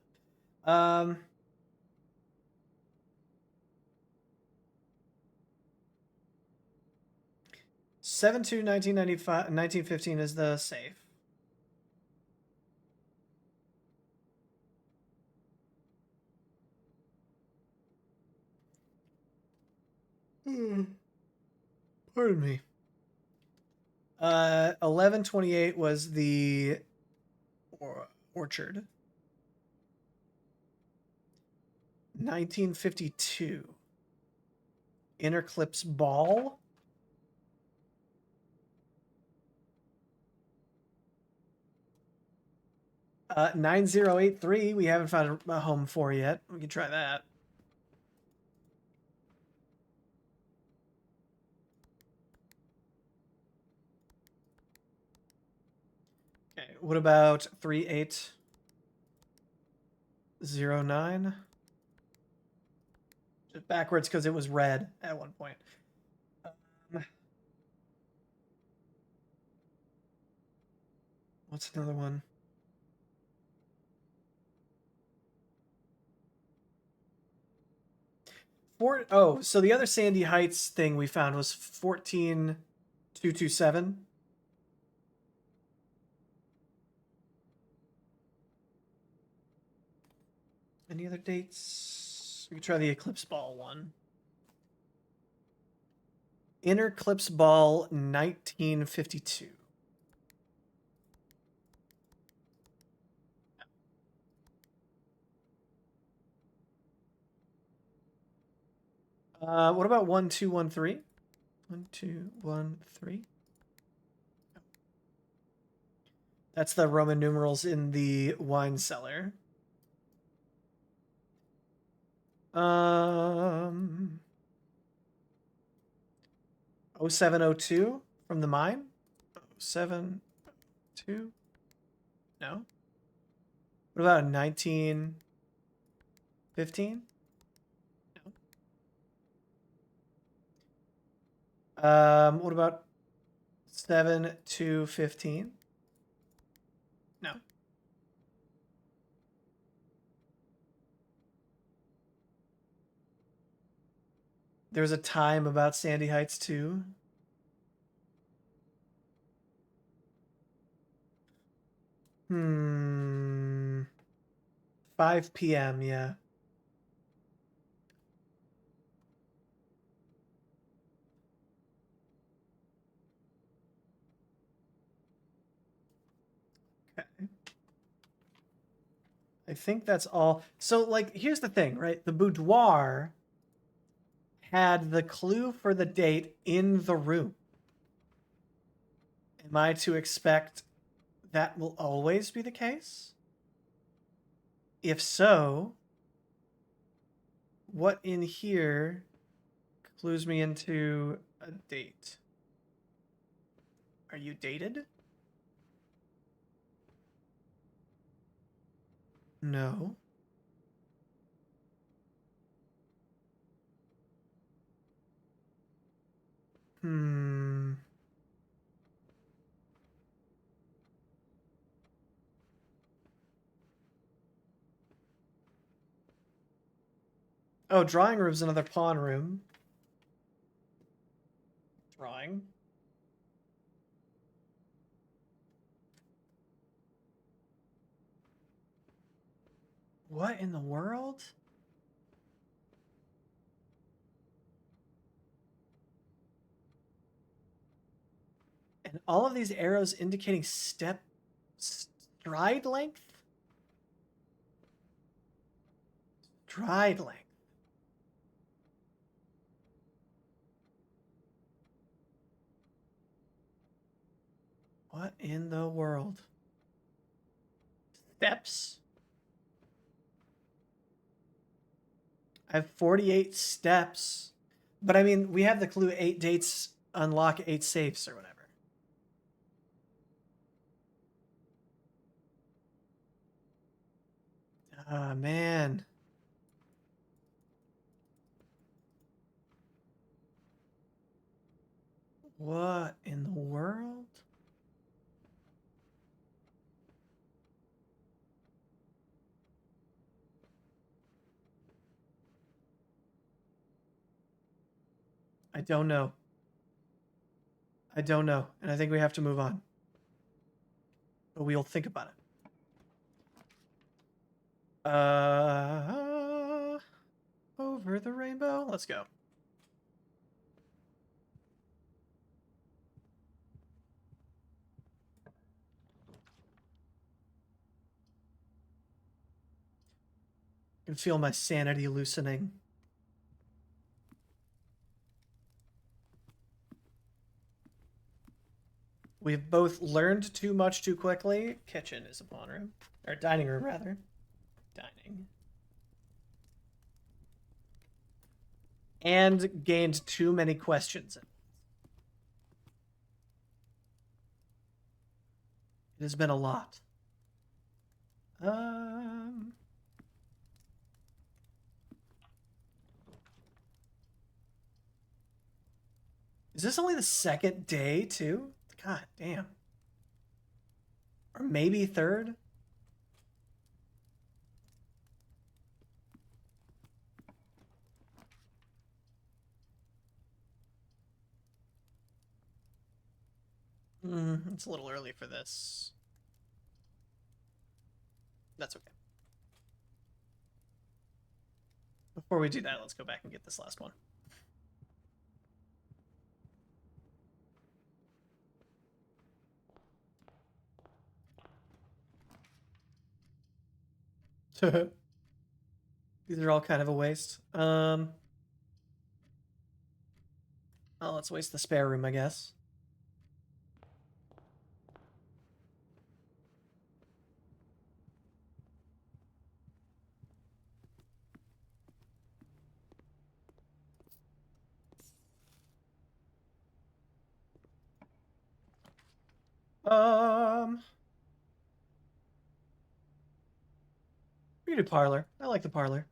7/2/1995, 1915 is the safe. Pardon me. 11/28 was the orchard. 1952. Interclips ball. 9083. We haven't found a home for yet. We can try that. Okay. What about 3809? Just backwards because it was red at one point. What's another one? So the other Sandy Heights thing we found was 14227. Any other dates? We can try the Eclipse Ball one. Interclips Ball 1952. What about 1213? 1213. That's the Roman numerals in the wine cellar. 0702 from the mine. 0702. No. What about 1915? No. What about 7215? No. There was a time about Sandy Heights too. 5 p.m. Yeah. I think that's all. So, like, here's the thing, right? The boudoir had the clue for the date in the room. Am I to expect that will always be the case? If so, what in here clues me into a date? Are you dated? No. Hmm. Oh, drawing room's another pawn room. Drawing. What in the world? And all of these arrows indicating stride length? Stride length. What in the world? Steps? I have 48 steps. But I mean, we have the clue 8 dates unlock 8 safes or whatever. Ah, man. What in the world? I don't know. I don't know. And I think we have to move on. But we'll think about it. Over the rainbow. Let's go. I can feel my sanity loosening. We've both learned too much too quickly. Kitchen is a pawn room. Or dining room, rather. Dining. And gained too many questions. It has been a lot. Is this only the second day, too? God damn. Or maybe third? It's a little early for this. That's okay. Before we do that, let's go back and get this last one. These are all kind of a waste. Oh, let's waste the spare room, I guess. We do parlor. I like the parlor.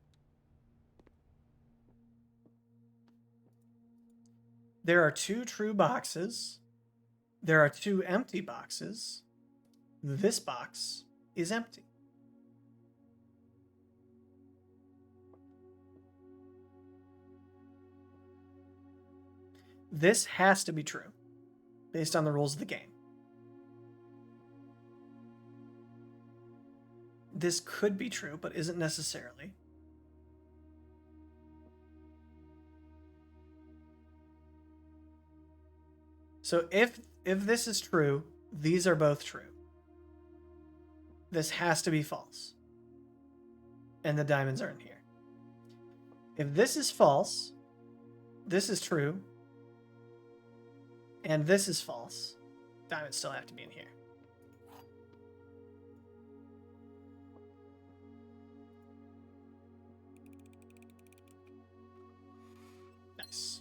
There are 2 true boxes. There are 2 empty boxes. This box is empty. This has to be true, based on the rules of the game. This could be true, but isn't necessarily. So if this is true, these are both true. This has to be false. and the diamonds are in here. If this is false, this is true, and this is false, diamonds still have to be in here. Nice.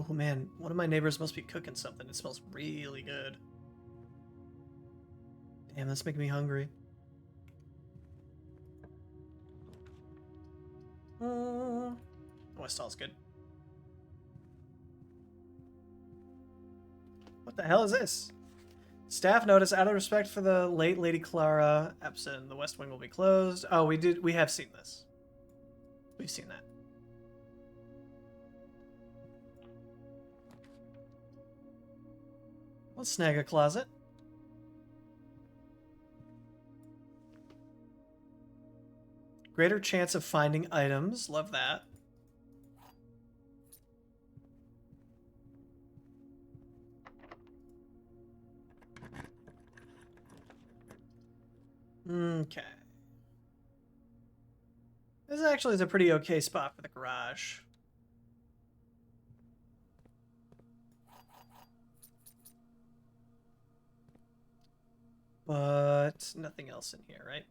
Oh man, one of my neighbors must be cooking something. It smells really good. Damn, that's making me hungry. Westall's good. What the hell is this? Staff notice, out of respect for the late Lady Clara Epson, the West Wing will be closed. Oh, we have seen this. We've seen that. Let's snag a closet. Greater chance of finding items. Love that. Okay. This actually is a pretty okay spot for the garage. But nothing else in here, right?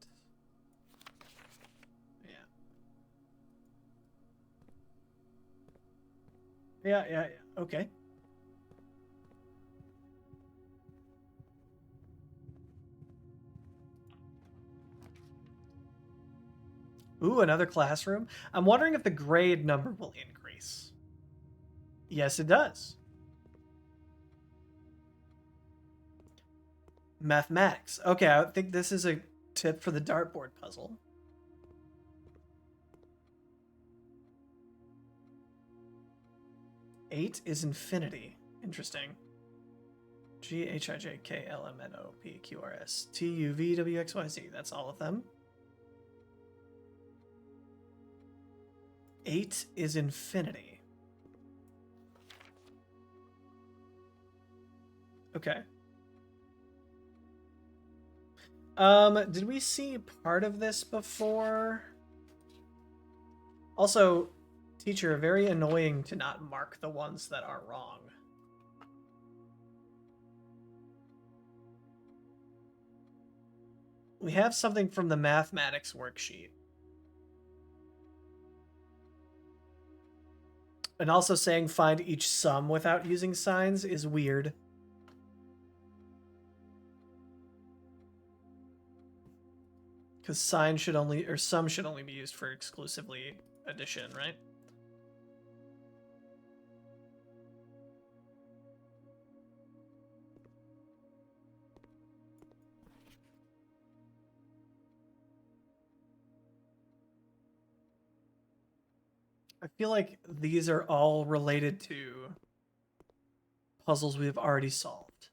Yeah. Okay. Ooh, another classroom. I'm wondering if the grade number will increase. Yes, it does. Mathematics. Okay, I think this is a tip for the dartboard puzzle. Eight is infinity. Interesting. GHIJKLMNOPQRSTUVWXYZ. That's all of them. 8 is infinity. Okay. Did we see part of this before? Also, teacher, very annoying to not mark the ones that are wrong. We have something from the mathematics worksheet. And also saying find each sum without using signs is weird. Because signs should only, or sum should only be used for exclusively addition, right? I feel like these are all related to puzzles we have already solved.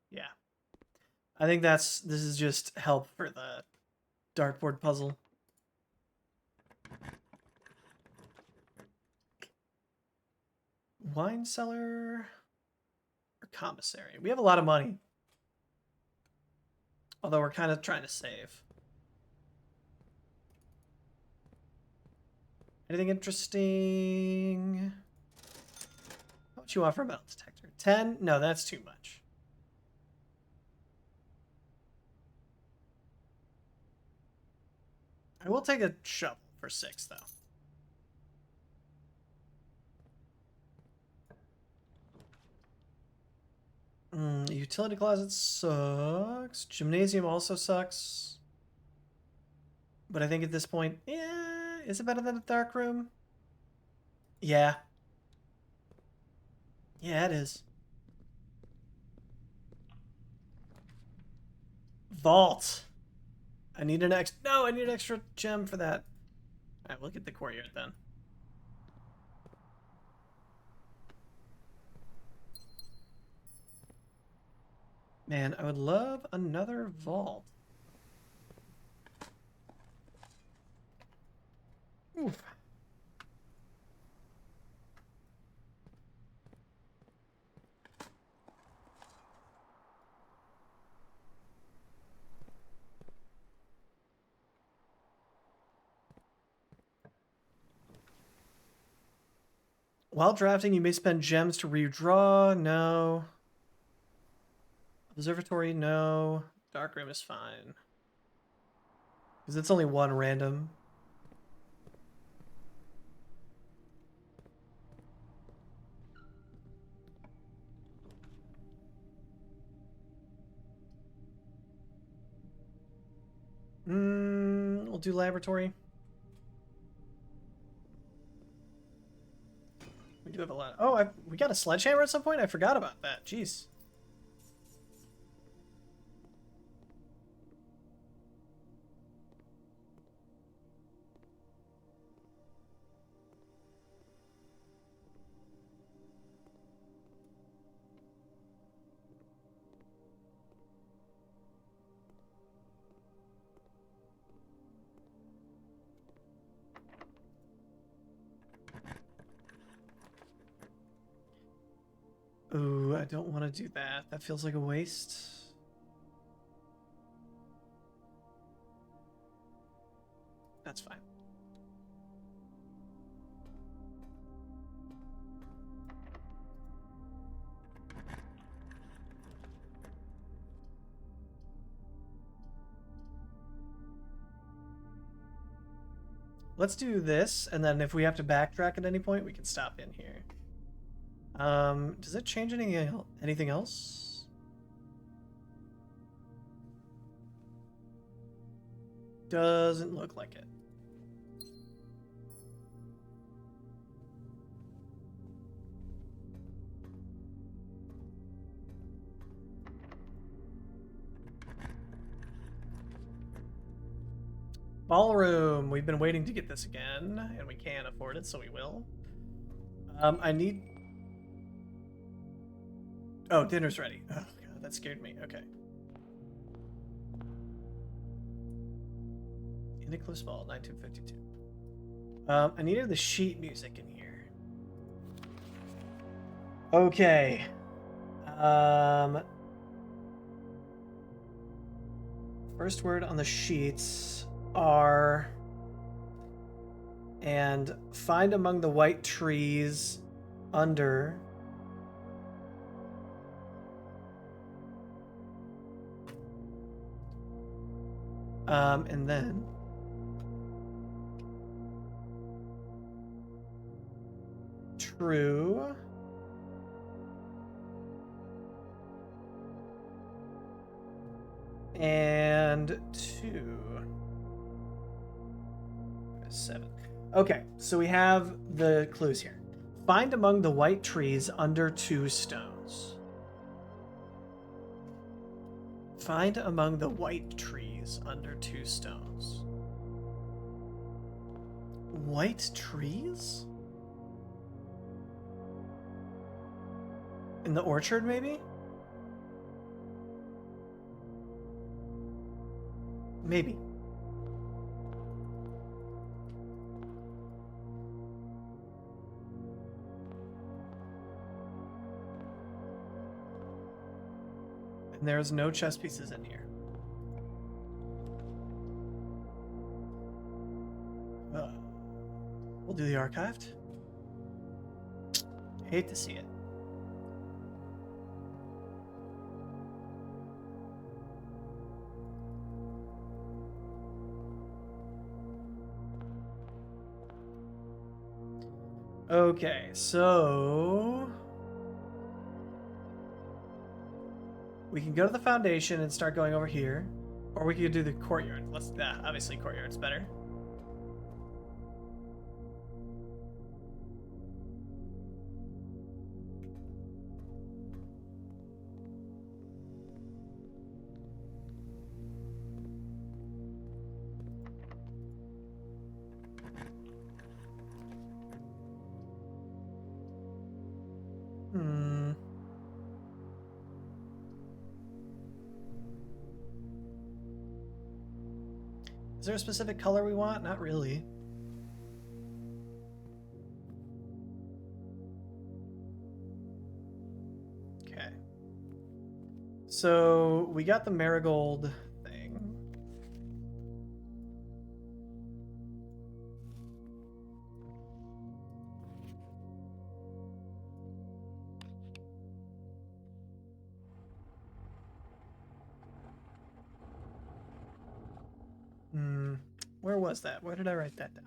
Yeah. I think this is just help for the dartboard puzzle. Wine cellar or commissary? We have a lot of money. Although we're kind of trying to save. Anything interesting? How much you want for a metal detector? 10? No, that's too much. I will take a shovel for 6, though. Utility closet sucks. Gymnasium also sucks. But I think at this point, yeah, is it better than a dark room? Yeah. Yeah, it is. Vault. I need an extra. No, I need an extra gem for that. All right, we'll get the courtyard then. Man, I would love another vault. Oof. While drafting, you may spend gems to redraw. No. Observatory, no. Dark room is fine. Because it's only one random. We'll do laboratory. We do have a lot. Oh, we got a sledgehammer at some point? I forgot about that. Jeez. Ooh, I don't want to do that. That feels like a waste. That's fine. Let's do this, and then if we have to backtrack at any point, we can stop in here. Does it change anything else? Doesn't look like it. Ballroom. We've been waiting to get this again, and we can't afford it, so we will. I need... Oh, dinner's ready. Oh, God, that scared me. Okay. In a close ball, 1952. I needed the sheet music in here. Okay. First word on the sheets are... And find among the white trees under... and then... True. And 2. 7. Okay, so we have the clues here. Find among the white trees under 2 stones. Find among the white trees under 2 stones. White trees? In the orchard, maybe? Maybe. And there's no chess pieces in here. We'll do the archived. Hate to see it. Okay, so we can go to the foundation and start going over here, or we could do the courtyard. Let's obviously courtyard's better. Is there a specific color we want? Not really. Okay. So we got the marigold thing. Where was that? Where did I write that down?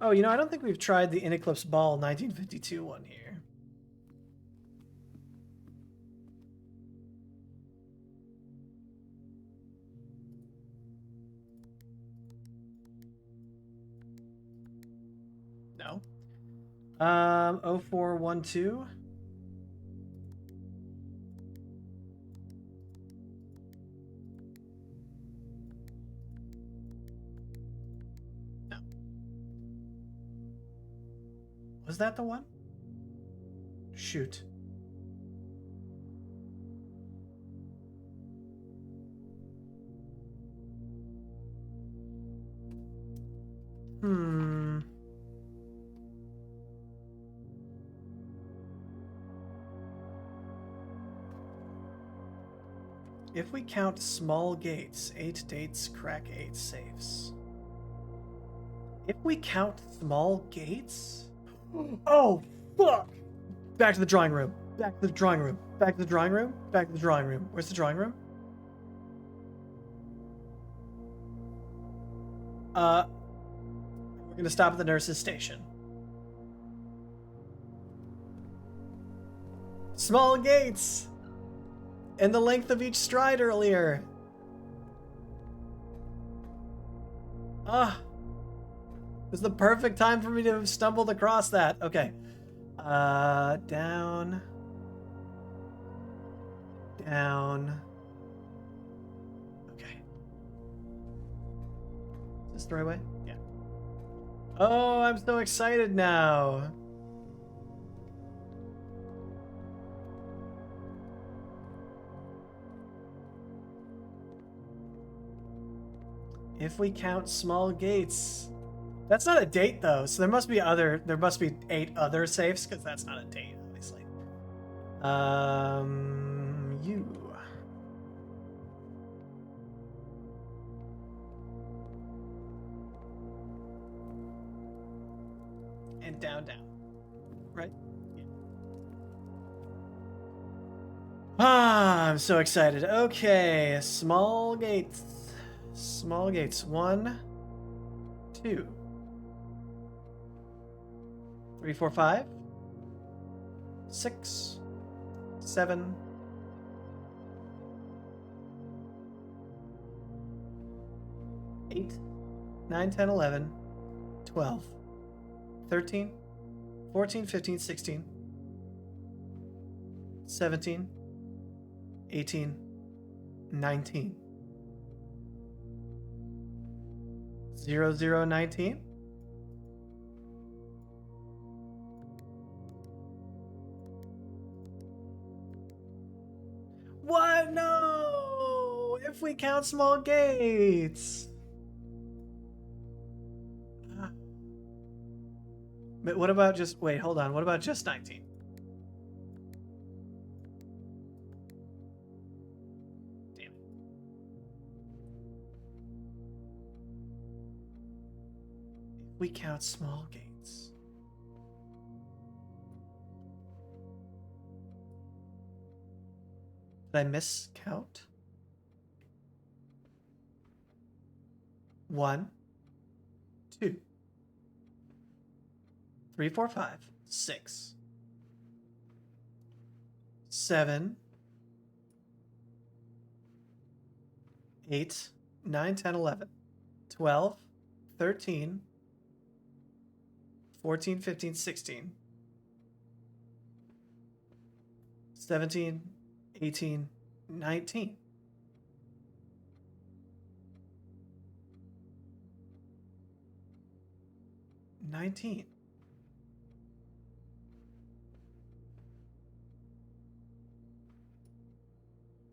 Oh, you know, I don't think we've tried the In Eclipse Ball 1952 one here. No. 0412. No. Was that the one? Shoot. If we count small gates, 8 dates, crack 8 safes. If we count small gates? Oh, fuck! Back to the drawing room. Back to the drawing room. Back to the drawing room. Back to the drawing room. Where's the drawing room? We're gonna stop at the nurse's station. Small gates! And the length of each stride earlier. It was the perfect time for me to have stumbled across that. Okay. Down. Down. Okay. Is this the right way? Yeah. Oh, I'm so excited now. If we count small gates. That's not a date though, so there must be 8 other safes, because that's not a date, obviously. You. And down, down. Right? Yeah. I'm so excited. Okay, small gates. Small gates. 1, 2, 3, 4, 5, 6, 7, 8, 9, 10, 11, 12, 13, 14, 15, 16, 17, 18, 19. 0019. What? No! If we count small gates. But what about just... Wait, hold on. What about just 19? Damn it. If we count small gates. Did I miscount? 1, 2, 3, 4, 5, 6, 7, 8, 9, 10, 11, 12, 13, 14, 15, 16, 17, 18, 19. 19.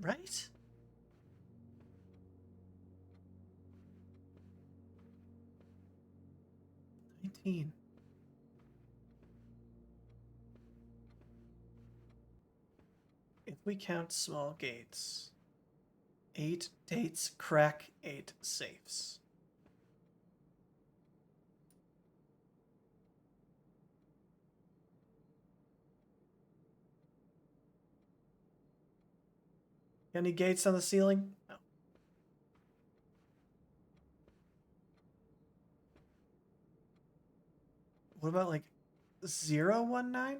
Right? $19. If we count small gates, 8 dates crack 8 safes. Got any gates on the ceiling? No. What about like 019?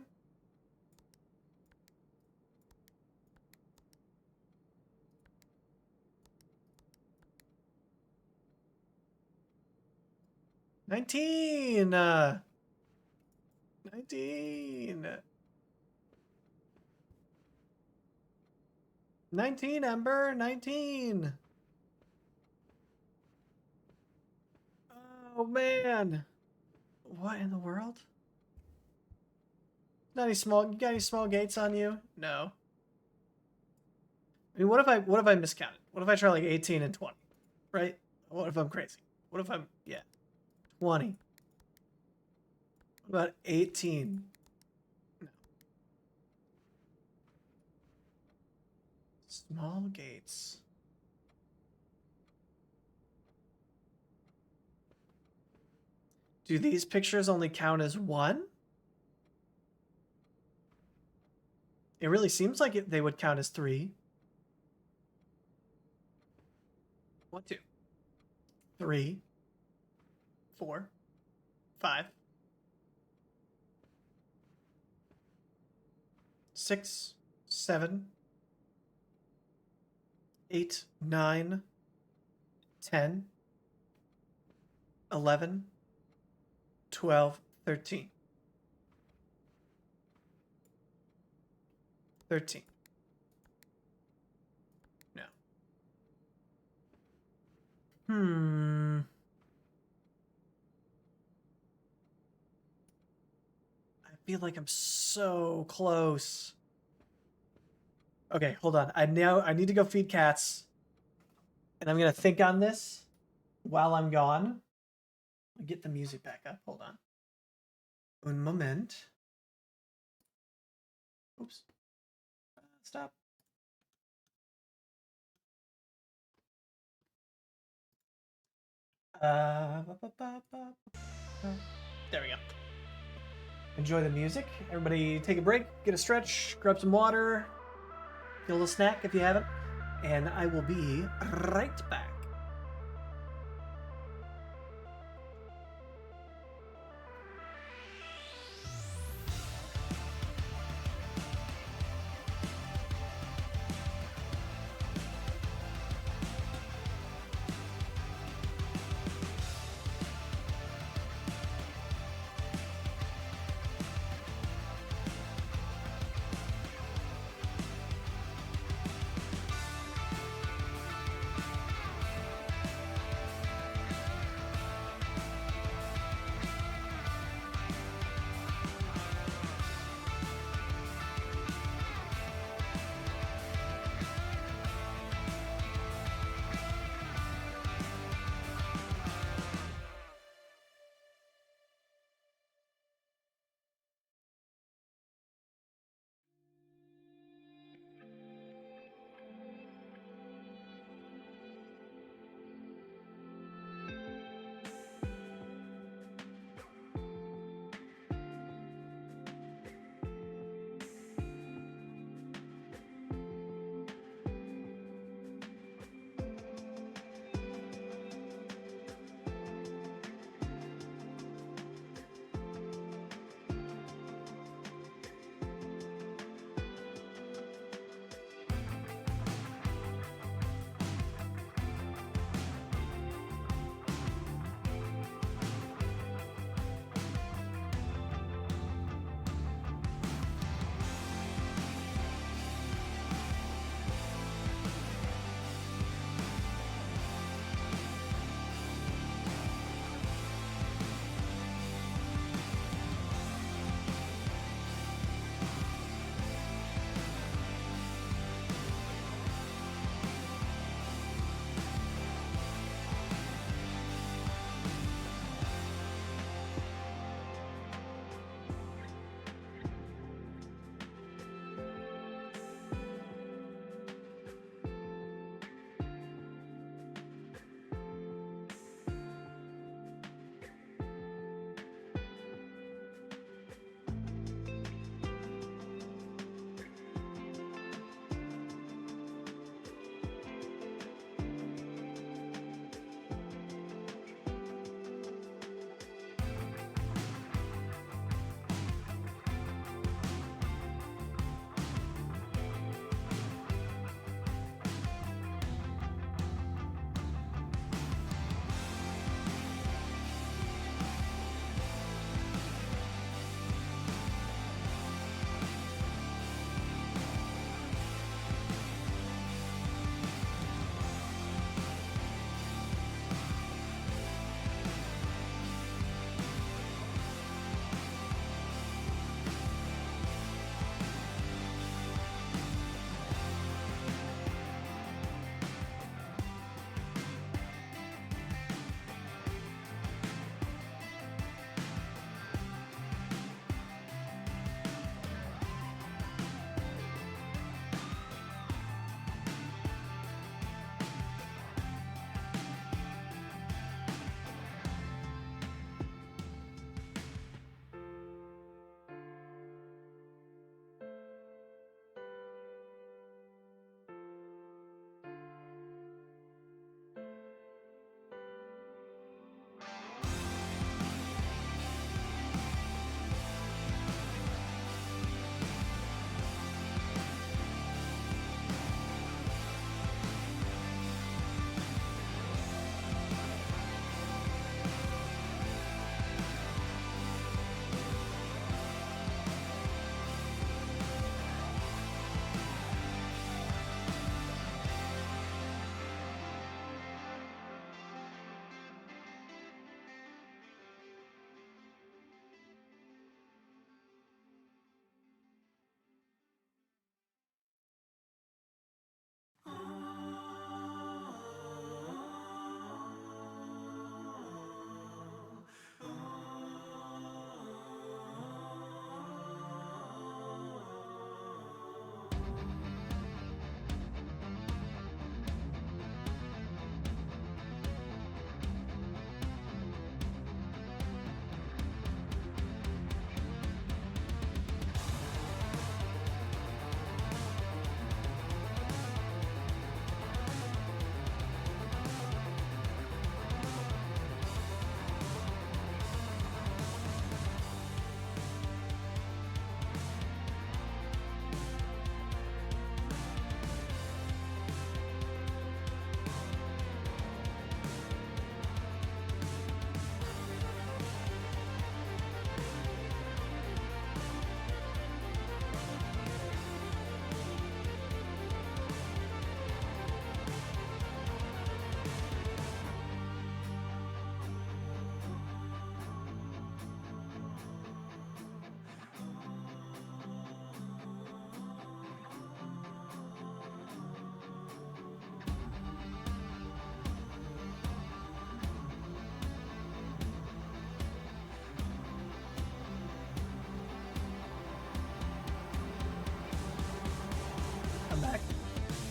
$19. 19. 19, Ember. 19. Oh man. What in the world? Not any small. You got any small gates on you? No. I mean, what if I miscounted? What if I try like 18 and 20? Right? What if I'm crazy? What if I'm 20? What about 18? No. Small gates. Do these pictures only count as one? It really seems like they would count as 3. 1, 2, 3, 4, 5, 6, 7, 8, 9, 10, 11, 12, 13. 13. No. I feel like I'm so close. Okay, hold on. I need to go feed cats. And I'm going to think on this while I'm gone. Get the music back up. Hold on. Un moment. Oops. Stop. There we go. Enjoy the music. Everybody take a break, get a stretch, grab some water, get a little snack if you haven't, and I will be right back.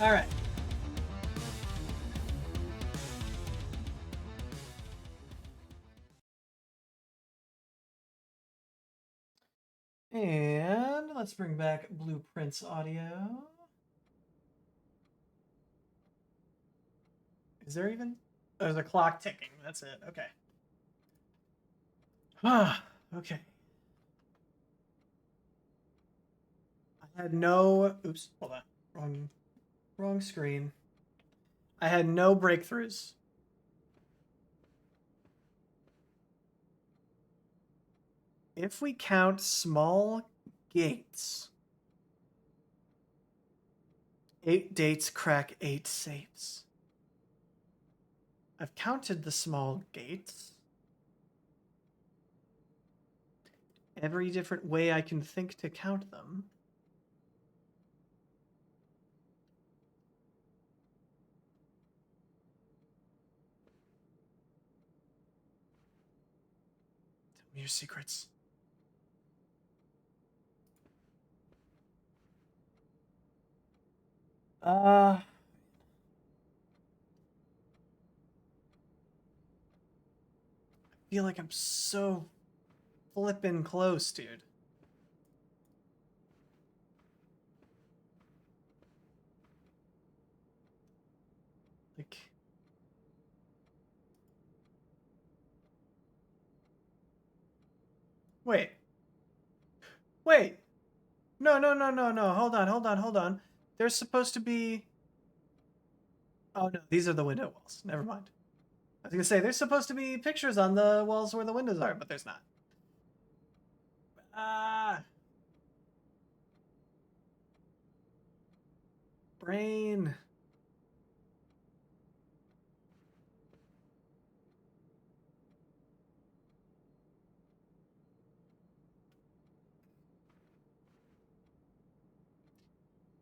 All right. And let's bring back Blueprints audio. Is there even? Oh, there's a clock ticking. That's it. Okay. Ah, okay. I had no. Oops. Hold on. Wrong screen. I had no breakthroughs. If we count small gates, 8 dates crack 8 safes. I've counted the small gates. Every different way I can think to count them. Tell me your secrets. I feel like I'm so flippin' close, dude. Like, wait, wait. No, no, no, no, no. Hold on, hold on, hold on. There's supposed to be. Oh no, these are the window walls. Never mind. I was gonna say there's supposed to be pictures on the walls where the windows are, but there's not. Ah, brain.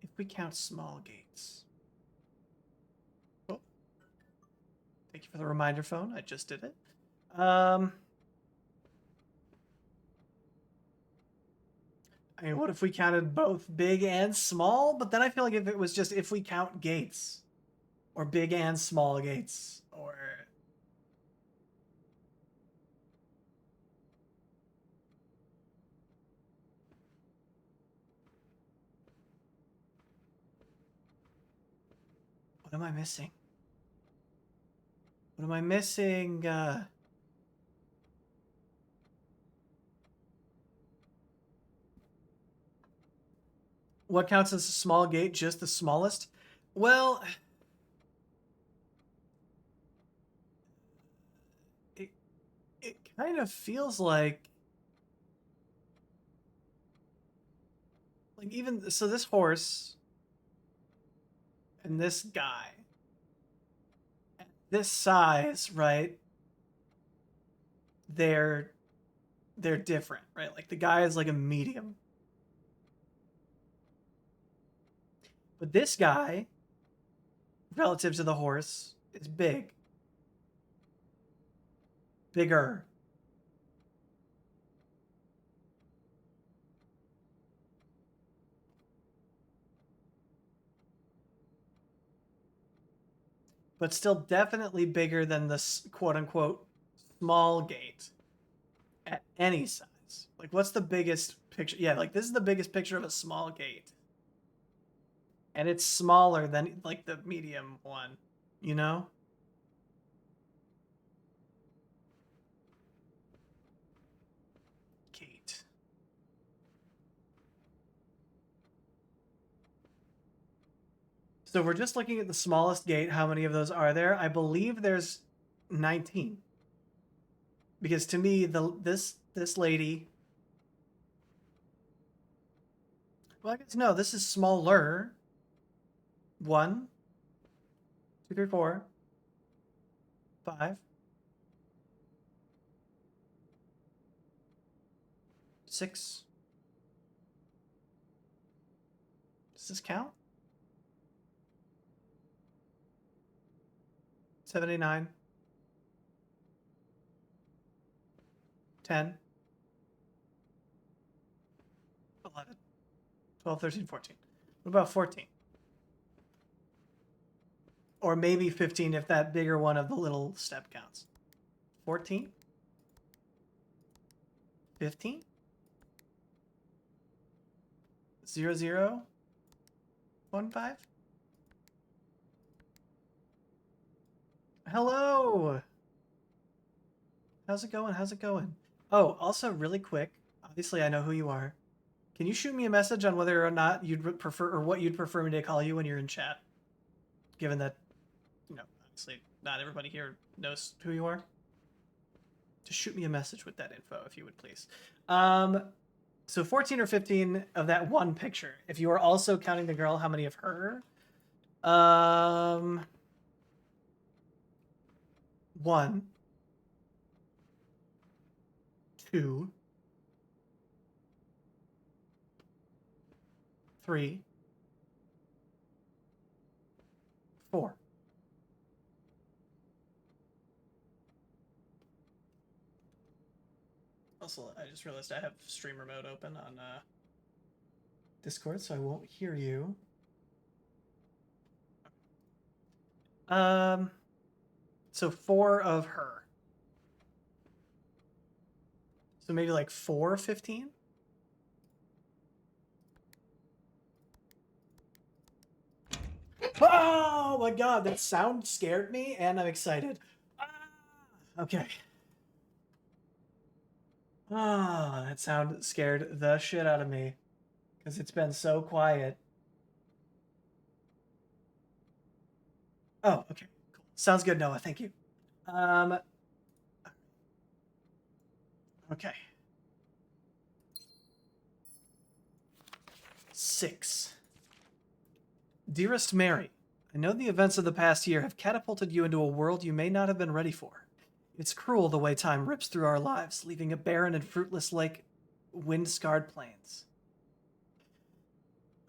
If we count small gates. Oh, thank you for the reminder phone. I just did it. I mean, what if we counted both big and small? But then I feel like if it was just if we count gates, or big and small gates, or what am I missing? What am I missing? What counts as a small gate? Just the smallest? Well, it it kind of feels like even so this horse and this guy at this size, right? They're they're different, right? Like the guy is like a medium. But this guy, relative to the horse, is big. Bigger. But still definitely bigger than the quote unquote small gate at any size. Like, what's the biggest picture? Yeah, like this is the biggest picture of a small gate. And it's smaller than like the medium one, you know? Gate. So we're just looking at the smallest gate. How many of those are there? I believe there's 19. Because to me, this lady. Well, I guess no. This is smaller. One, two, three, four, five, six. Does this count? 79, 10, 11, 12, 13, 14. What about 14? Or maybe 15 if that bigger one of the little step counts. 14? 15? 0, 0, 1, 5? Hello! How's it going? How's it going? Oh, also really quick, obviously I know who you are. Can you shoot me a message on whether or not you'd prefer, or what you'd prefer me to call you when you're in chat? Given that, obviously not everybody here knows who you are. Just shoot me a message with that info if you would please. So 14 or 15 of that one picture. If you are also counting the girl, how many of her? 1, 2, 3, 4. Also, I just realized I have streamer mode open on Discord, so I won't hear you. So 4 of her. So maybe like 4 15? Oh my god, that sound scared me and I'm excited. Okay. Ah, that sound scared the shit out of me because it's been so quiet. Oh, okay. Cool. Sounds good, Noah. Thank you. Okay. 6. Dearest Mary, I know the events of the past year have catapulted you into a world you may not have been ready for. It's cruel the way time rips through our lives, leaving a barren and fruitless lake, wind-scarred plains.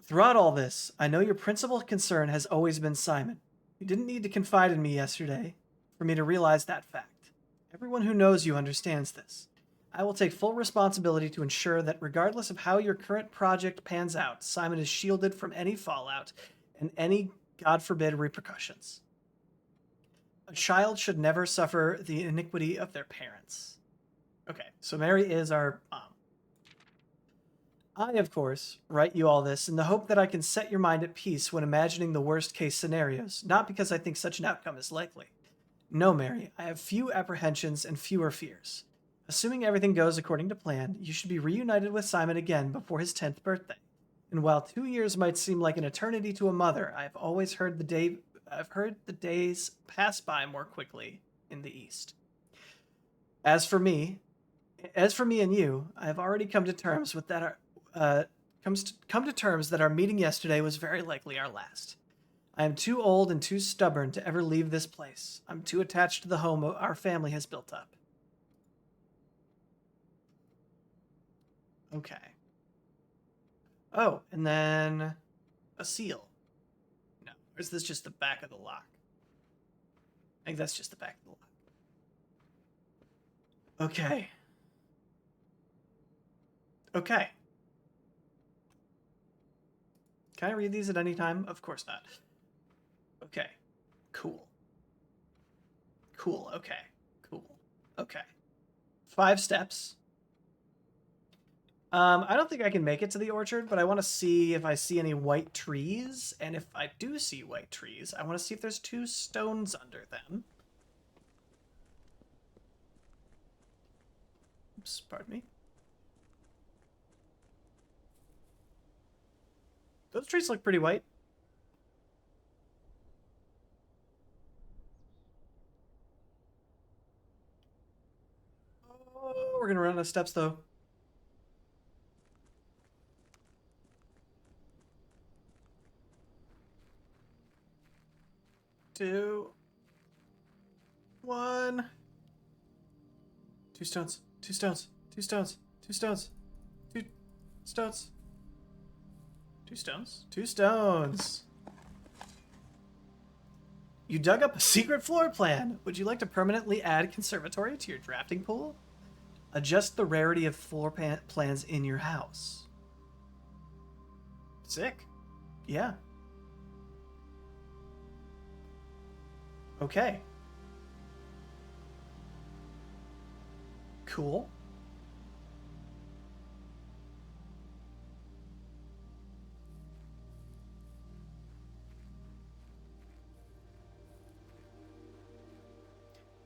Throughout all this, I know your principal concern has always been Simon. You didn't need to confide in me yesterday for me to realize that fact. Everyone who knows you understands this. I will take full responsibility to ensure that regardless of how your current project pans out, Simon is shielded from any fallout and any, God forbid, repercussions. A child should never suffer the iniquity of their parents. Okay, so Mary is our mom. I, of course, write you all this in the hope that I can set your mind at peace when imagining the worst case scenarios, not because I think such an outcome is likely. No, Mary, I have few apprehensions and fewer fears. Assuming everything goes according to plan, you should be reunited with Simon again before his 10th birthday. And while 2 years might seem like an eternity to a mother, I've heard the days pass by more quickly in the East. As for me and you, I have already come to terms with that. Come to terms that our meeting yesterday was very likely our last. I am too old and too stubborn to ever leave this place. I'm too attached to the home our family has built up. Okay. Oh, and then a seal. No, or is this just the back of the lock? I think that's just the back of the lock. Okay. Okay. Can I read these at any time? Of course not. Okay. Cool. Cool. Okay. Cool. Okay. 5 steps. I don't think I can make it to the orchard, but I want to see if I see any white trees. And if I do see white trees, I want to see if there's 2 stones under them. Oops, pardon me. Those trees look pretty white. Oh, we're gonna run out of steps though. 2, 1. 2 stones. 2 stones. 2 stones. 2 stones. 2 stones. 2 stones. 2 stones. You dug up a secret floor plan. Would you like to permanently add conservatory to your drafting pool? Adjust the rarity of floor plans in your house. Sick. Yeah. Okay. Cool.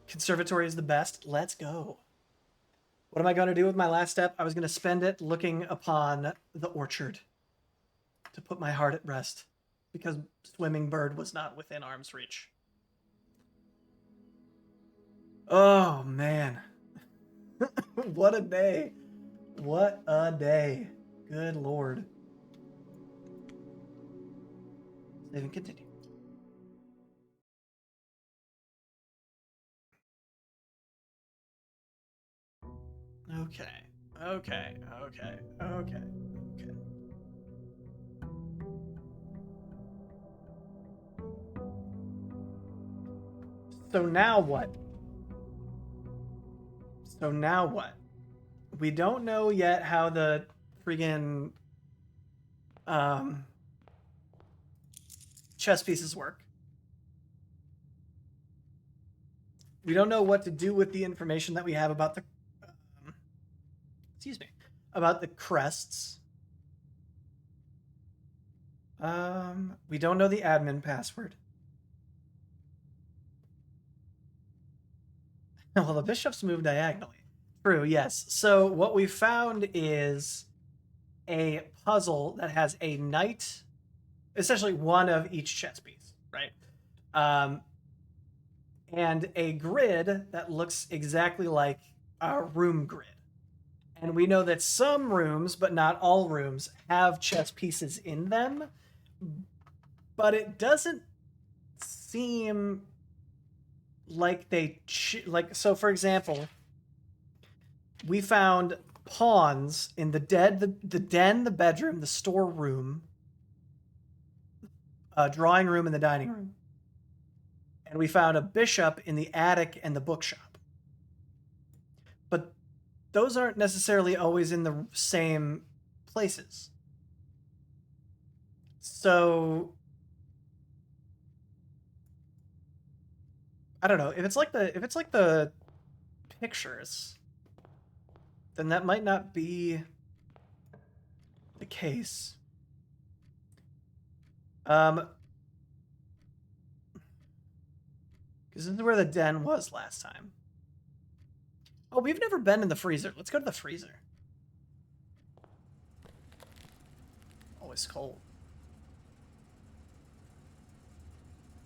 Conservatory is the best. Let's go. What am I going to do with my last step? I was going to spend it looking upon the orchard to put my heart at rest because Swimming Bird was not within arm's reach. Oh, man. What a day. What a day. Good lord. Save and continue. Okay. Okay. Okay. Okay. Okay. So now what? So now what? We don't know yet how the friggin' um, chess pieces work. We don't know what to do with the information that we have about the excuse me, about the crests. We don't know the admin password. Well, the bishops move diagonally. True, yes. So what we found is a puzzle that has a knight, essentially one of each chess piece, right? Um, and a grid that looks exactly like a room grid. And we know that some rooms, but not all rooms, have chess pieces in them. But it doesn't seem like like. So, for example, we found pawns in the den, the bedroom, the storeroom, drawing room, and the dining room, and we found a bishop in the attic and the bookshop. But those aren't necessarily always in the same places. So I don't know if it's like the pictures, then that might not be the case. Because this is where the den was last time. Oh, we've never been in the freezer. Let's go to the freezer. Always cold.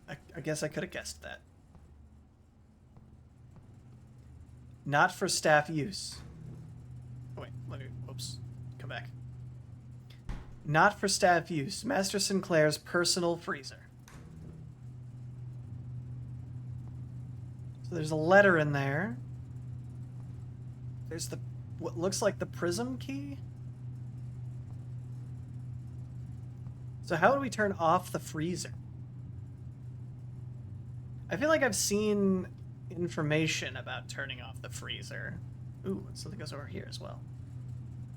I guess I could have guessed that. Not for staff use. Oh, wait, let me. Oops. Come back. Not for staff use. Master Sinclair's personal freezer. So there's a letter in there. There's what looks like the prism key. So how do we turn off the freezer? I feel like I've seen information about turning off the freezer. Ooh, something goes over here as well.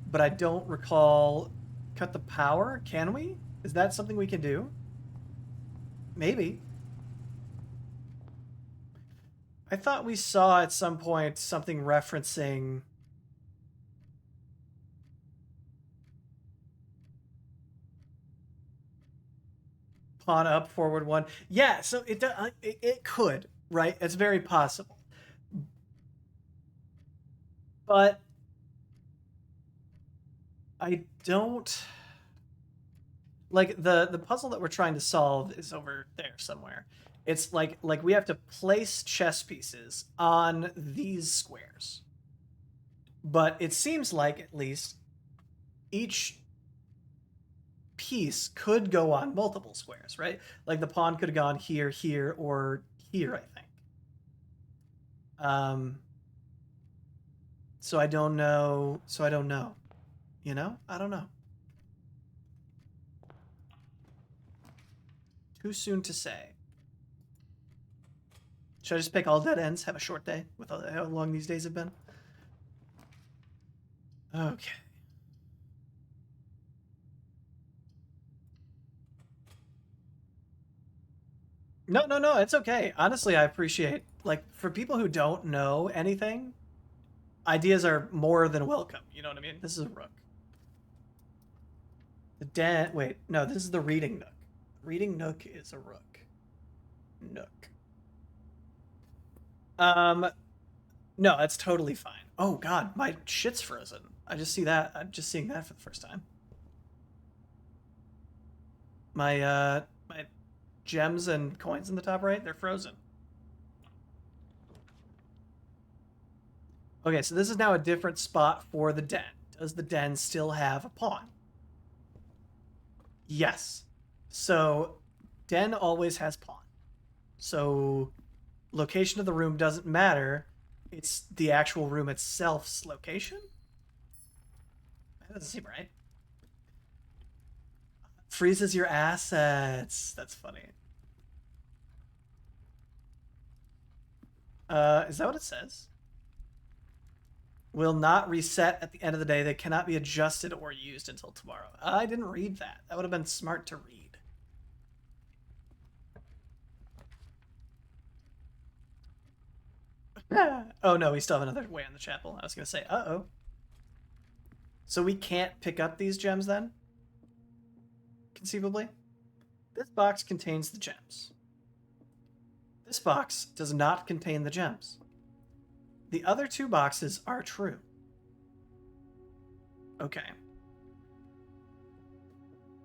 But I don't recall. Cut the power? Can we? Is that something we can do? Maybe. I thought we saw at some point something referencing pawn up, forward one. Yeah, so it could, right? It's very possible. But I don't like the puzzle that we're trying to solve is over there somewhere. It's like we have to place chess pieces on these squares. But it seems like at least each piece could go on multiple squares, right? Like the pawn could have gone here, here, or here, I think. So I don't know. So I don't know. You know? I don't know. Too soon to say. Should I just pick all dead ends? Have a short day with how long these days have been? Okay. No, no, no, it's okay. Honestly, I appreciate, like, for people who don't know anything, ideas are more than welcome. You know what I mean? This is a rook. The den. Wait, no, this is the reading nook. Reading nook is a rook. Nook. Um, no, that's totally fine. Oh God, my shit's frozen. I just see that. I'm just seeing that for the first time. My gems and coins in the top right, they're frozen. Okay, so this is now a different spot for the den. Does the den still have a pawn? Yes. So den always has pawn. So location of the room doesn't matter. It's the actual room itself's location? That doesn't seem right. Freezes your assets. That's funny. Is that what it says? Will not reset at the end of the day. They cannot be adjusted or used until tomorrow. I didn't read that. That would have been smart to read. Oh no, we still have another way in the chapel. I was gonna say, uh-oh. So we can't pick up these gems then? Conceivably? This box contains the gems. This box does not contain the gems. The other two boxes are true. Okay.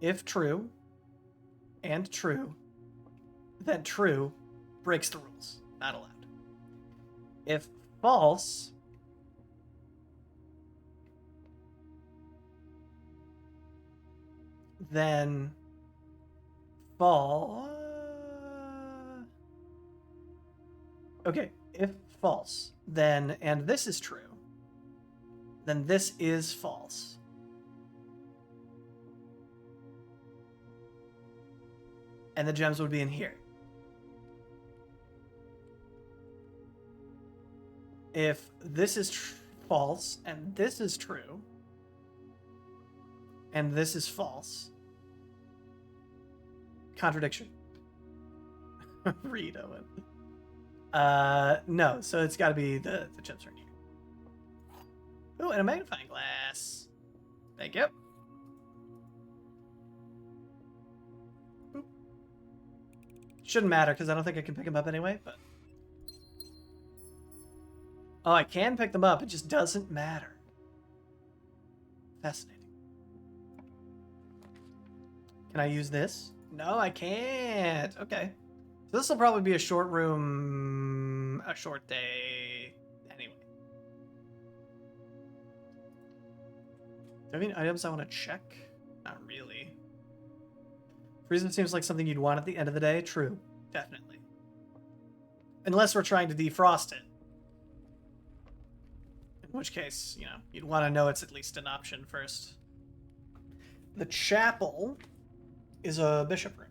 If true and true, then true breaks the rules. Not allowed. If false, then fall. Okay, if false, then, and this is true, then this is false. And the gems would be in here. If this is false and this is true, and this is false, contradiction. Read Owen. No, so it's got to be the gems right here. Oh, and a magnifying glass. Thank you. Boop. Shouldn't matter because I don't think I can pick them up anyway, but. Oh, I can pick them up. It just doesn't matter. Fascinating. Can I use this? No, I can't. Okay. So this will probably be a short room, a short day. Anyway. Do I have any items I want to check? Not really. Freezing seems like something you'd want at the end of the day. True. Definitely. Unless we're trying to defrost it. In which case, you know, you'd want to know it's at least an option first. The chapel is a bishop room.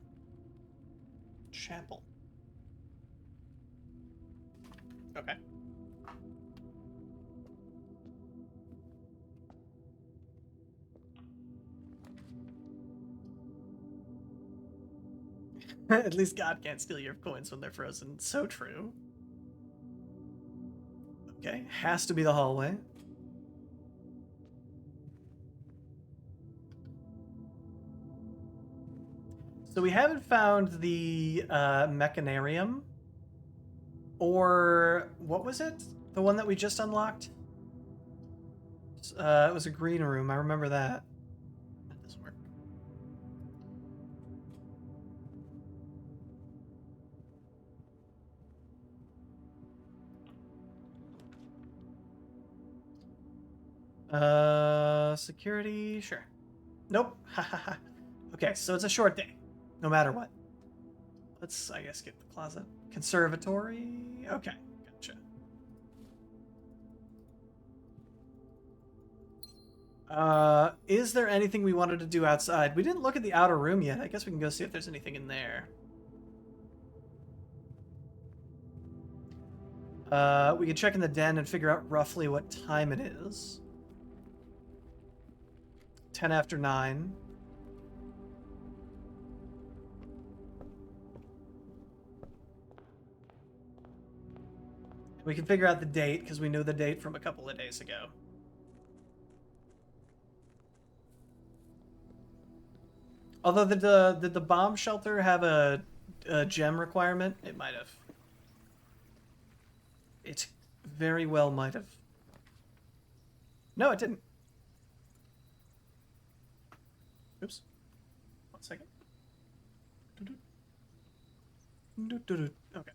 Chapel. Okay. At least God can't steal your coins when they're frozen. So true. Okay, has to be the hallway. So we haven't found the mechanarium. Or what was it? The one that we just unlocked? It was a green room. I remember that. That doesn't work. Security? Sure. Nope. Okay, so it's a short day. No matter what. Let's, I guess, get the closet. Conservatory? Okay, gotcha. Is there anything we wanted to do outside? We didn't look at the outer room yet. I guess we can go see if there's anything in there. We can check in the den and figure out roughly what time it is. 10 after 9. We can figure out the date because we knew the date from a couple of days ago. Although did the bomb shelter have a gem requirement? It might have. It very well might have. No, it didn't. Oops. 1 second. Okay.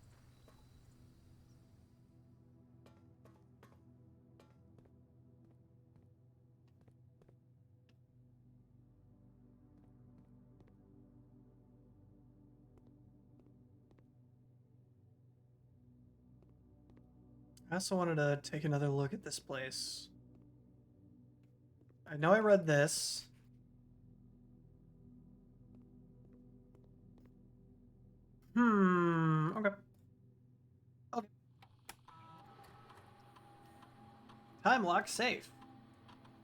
I also wanted to take another look at this place. I know I read this. Okay. Okay. Time lock safe.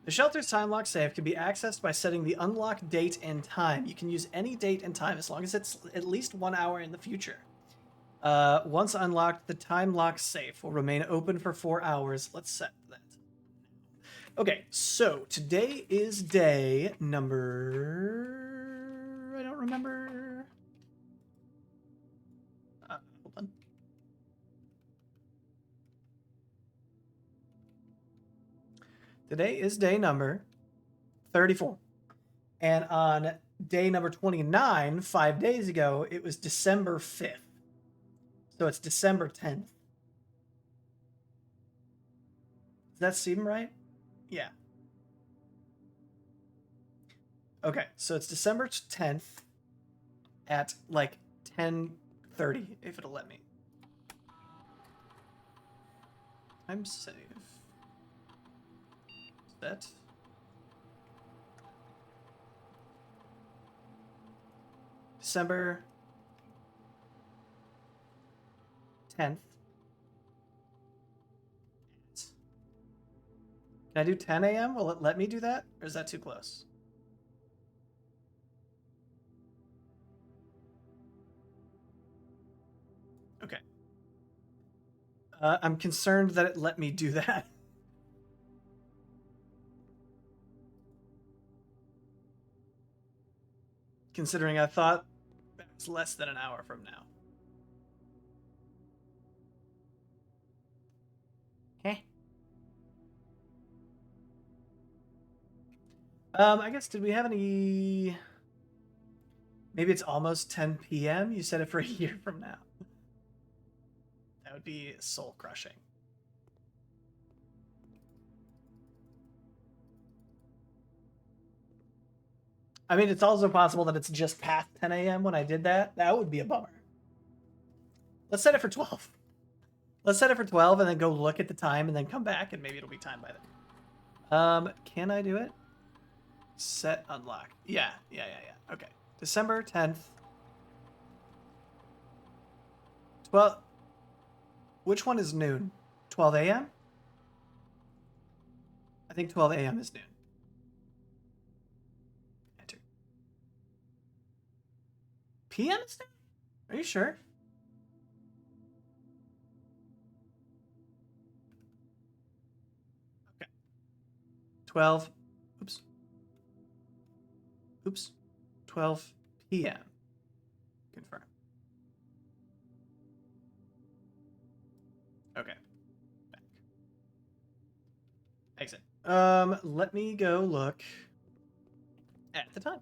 The shelter's time lock safe can be accessed by setting the unlock date and time. You can use any date and time as long as it's at least 1 hour in the future. Once unlocked, the time lock safe will remain open for 4 hours. Let's set that. Okay, so today is day number... I don't remember. Hold on. Today is day number 34. And on day number 29, 5 days ago, it was December 5th. So it's December 10th. Does that seem right? Yeah. Okay, so it's December 10th at like 10:30, if it'll let me. Time save. Set. December 10th. Can I do 10 a.m.? Will it let me do that? Or is that too close? Okay. I'm concerned that it let me do that. Considering I thought that was less than an hour from now. Heh. I guess, did we have any... Maybe it's almost 10 p.m.? You said it for a year from now. That would be soul-crushing. I mean, it's also possible that it's just past 10 a.m. when I did that. That would be a bummer. Let's set it for 12. Let's set it for 12 and then go look at the time and then come back and maybe it'll be time by then. Can I do it? Set unlock. Yeah. Okay. December 10th. Well, which one is noon? 12 a.m.? I think 12 a.m. is noon. Enter. PM is noon? Are you sure? Okay. 12. Oops. 12 p.m. Confirm. Okay. Back. Exit. Let me go look at the time.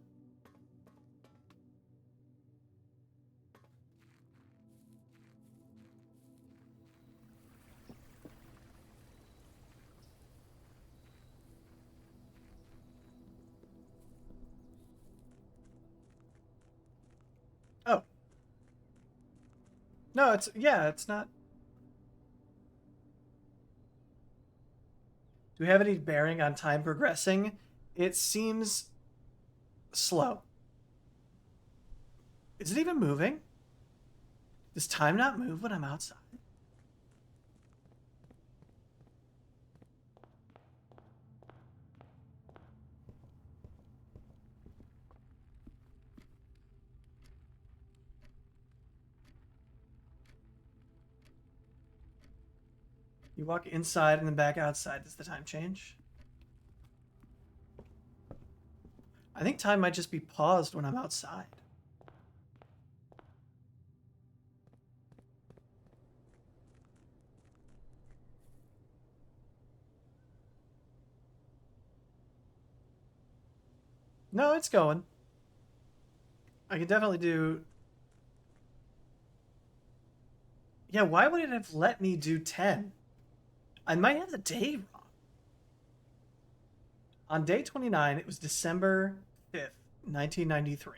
Oh. No, it's not. Do we have any bearing on time progressing? It seems slow. Is it even moving? Does time not move when I'm outside? You walk inside and then back outside. Does the time change? I think time might just be paused when I'm outside. No, it's going. I can definitely do... Yeah, why would it have let me do 10? I might have the day wrong. On day 29, it was December 5th, 1993.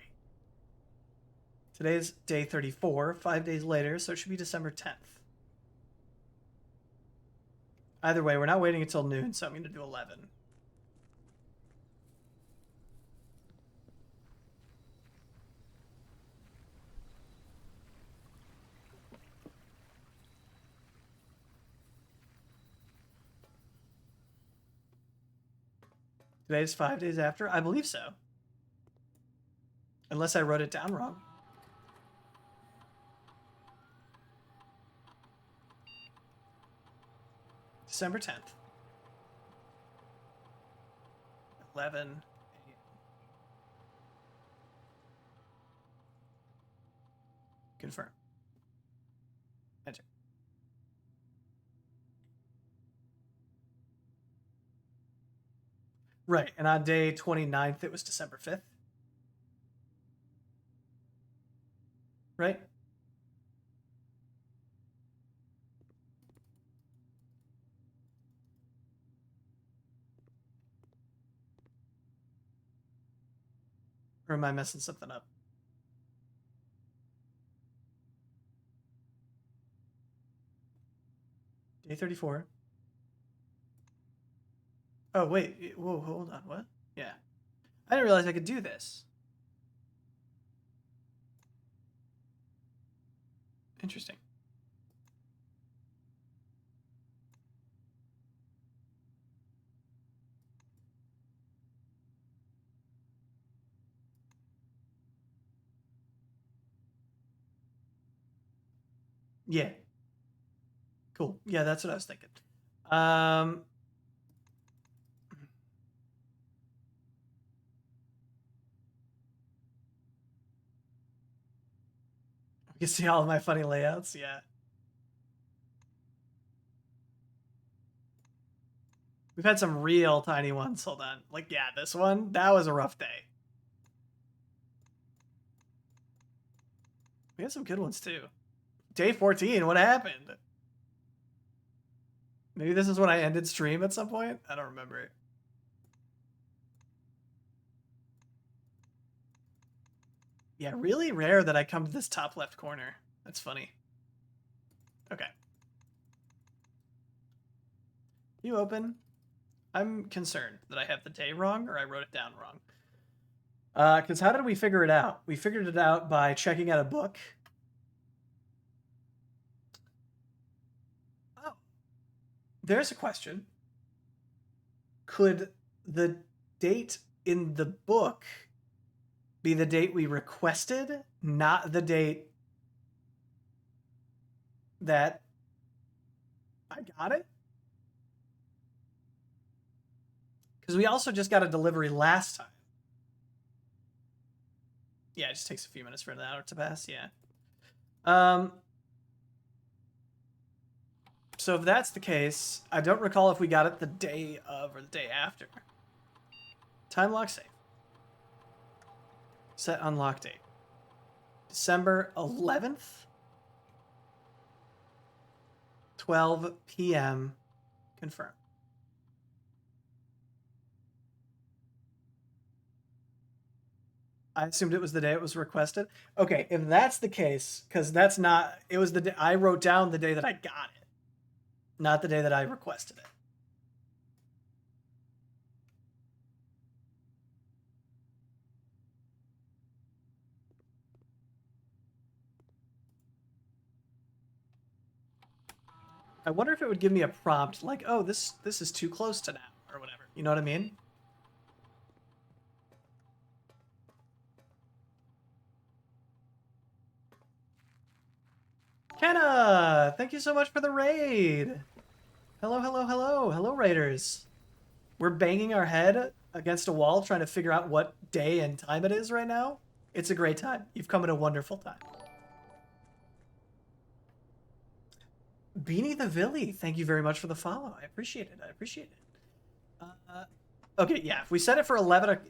Today is day 34, 5 days later, so it should be December 10th. Either way, we're not waiting until noon, so I'm going to do 11. Today is 5 days after? I believe so. Unless I wrote it down wrong. December 10th. 11 a.m. Confirm. Enter. Right, and on day 29th, it was December 5th. Right? Or am I messing something up? Day 34. Oh, wait. Whoa, hold on. What? Yeah. I didn't realize I could do this. Interesting. Yeah. Cool. Yeah, that's what I was thinking. You see all of my funny layouts? Yeah. We've had some real tiny ones. Hold on. Like, yeah, this one, that was a rough day. We had some good ones too. Day 14, what happened? Maybe this is when I ended stream at some point? I don't remember. Yeah, really rare that I come to this top left corner. That's funny. Okay. You open. I'm concerned that I have the day wrong or I wrote it down wrong. Because how did we figure it out? We figured it out by checking out a book. Oh. There's a question. Could the date in the book be the date we requested, not the date that I got it? Because we also just got a delivery last time. Yeah, it just takes a few minutes for an hour to pass. Yeah. So if that's the case, I don't recall if we got it the day of or the day after. Time lock save. Set unlock date. December 11th, 12 p.m. Confirm. I assumed it was the day it was requested. Okay, if that's the case, because that's not, it was the day I wrote down the day that I got it, not the day that I requested it. I wonder if it would give me a prompt like, oh, this is too close to now, or whatever. You know what I mean? Kenna, thank you so much for the raid. Hello, hello, hello. Hello, Raiders. We're banging our head against a wall trying to figure out what day and time it is right now. It's a great time. You've come at a wonderful time. Beanie the Villy, thank you very much for the follow. I appreciate it. I appreciate it. Okay, yeah. If we set it for 11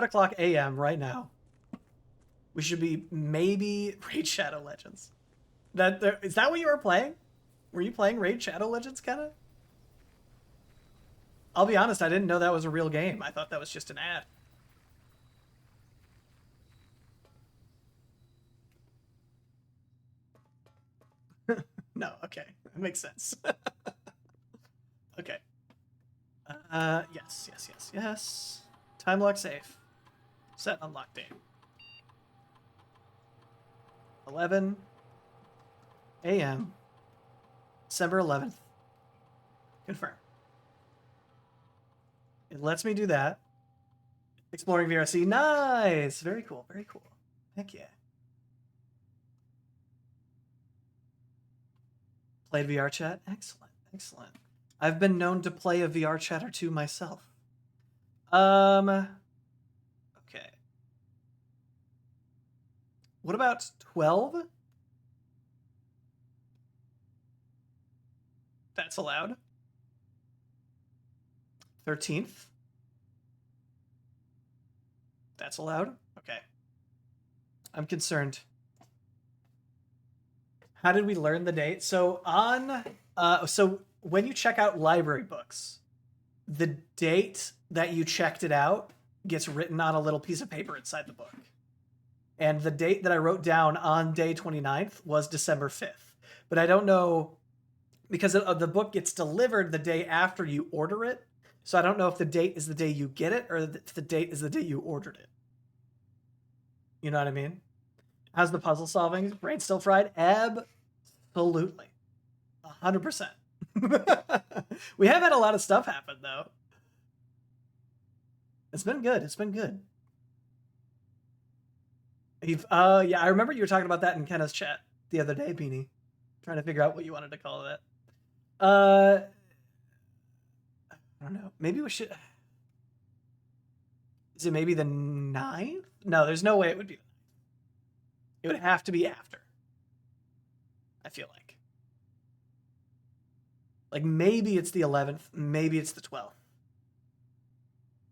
o'clock a.m. right now, we should be maybe Raid Shadow Legends. Is that what you were playing? Were you playing Raid Shadow Legends, kind of? I'll be honest, I didn't know that was a real game. I thought that was just an ad. No, okay. That makes sense. Okay. Yes, yes, yes, yes. Time lock safe. Set unlock date. 11 a.m. December 11th. Confirm. It lets me do that. Exploring VRC. Nice! Very cool, very cool. Heck yeah. Played VR chat? Excellent, excellent. I've been known to play a VR chat or two myself. Okay. What about 12? That's allowed. 13th. That's allowed. Okay. I'm concerned. How did we learn the date? So so when you check out library books, the date that you checked it out gets written on a little piece of paper inside the book. And the date that I wrote down on day 29th was December 5th. But I don't know because the book gets delivered the day after you order it. So I don't know if the date is the day you get it or if the date is the day you ordered it. You know what I mean? How's the puzzle solving? Brain still fried? Absolutely. 100%. We have had a lot of stuff happen, though. It's been good. It's been good. Yeah, I remember you were talking about that in Kenna's chat the other day, Beanie. Trying to figure out what you wanted to call that. I don't know. Maybe we should. Is it maybe the 9th? No, there's no way it would be. It would have to be after. I feel like. Like maybe it's the 11th, maybe it's the 12th.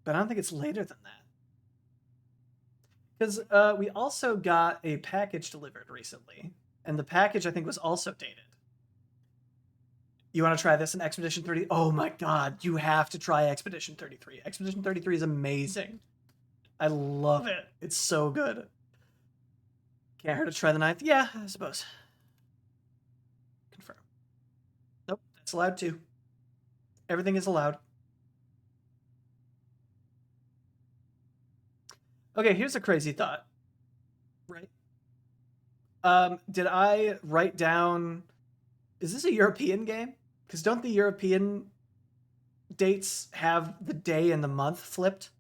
But I don't think it's later than that. Because we also got a package delivered recently, and the package I think was also dated. You want to try this in Expedition 30? Oh my god, you have to try Expedition 33. Expedition 33 is amazing. I love it. It's so good. Can't hurt to try the 9th? Yeah, I suppose. Confirm. Nope, that's allowed too. Everything is allowed. Okay, here's a crazy thought. Right. Did I write down? Is this a European game? Because don't the European dates have the day and the month flipped?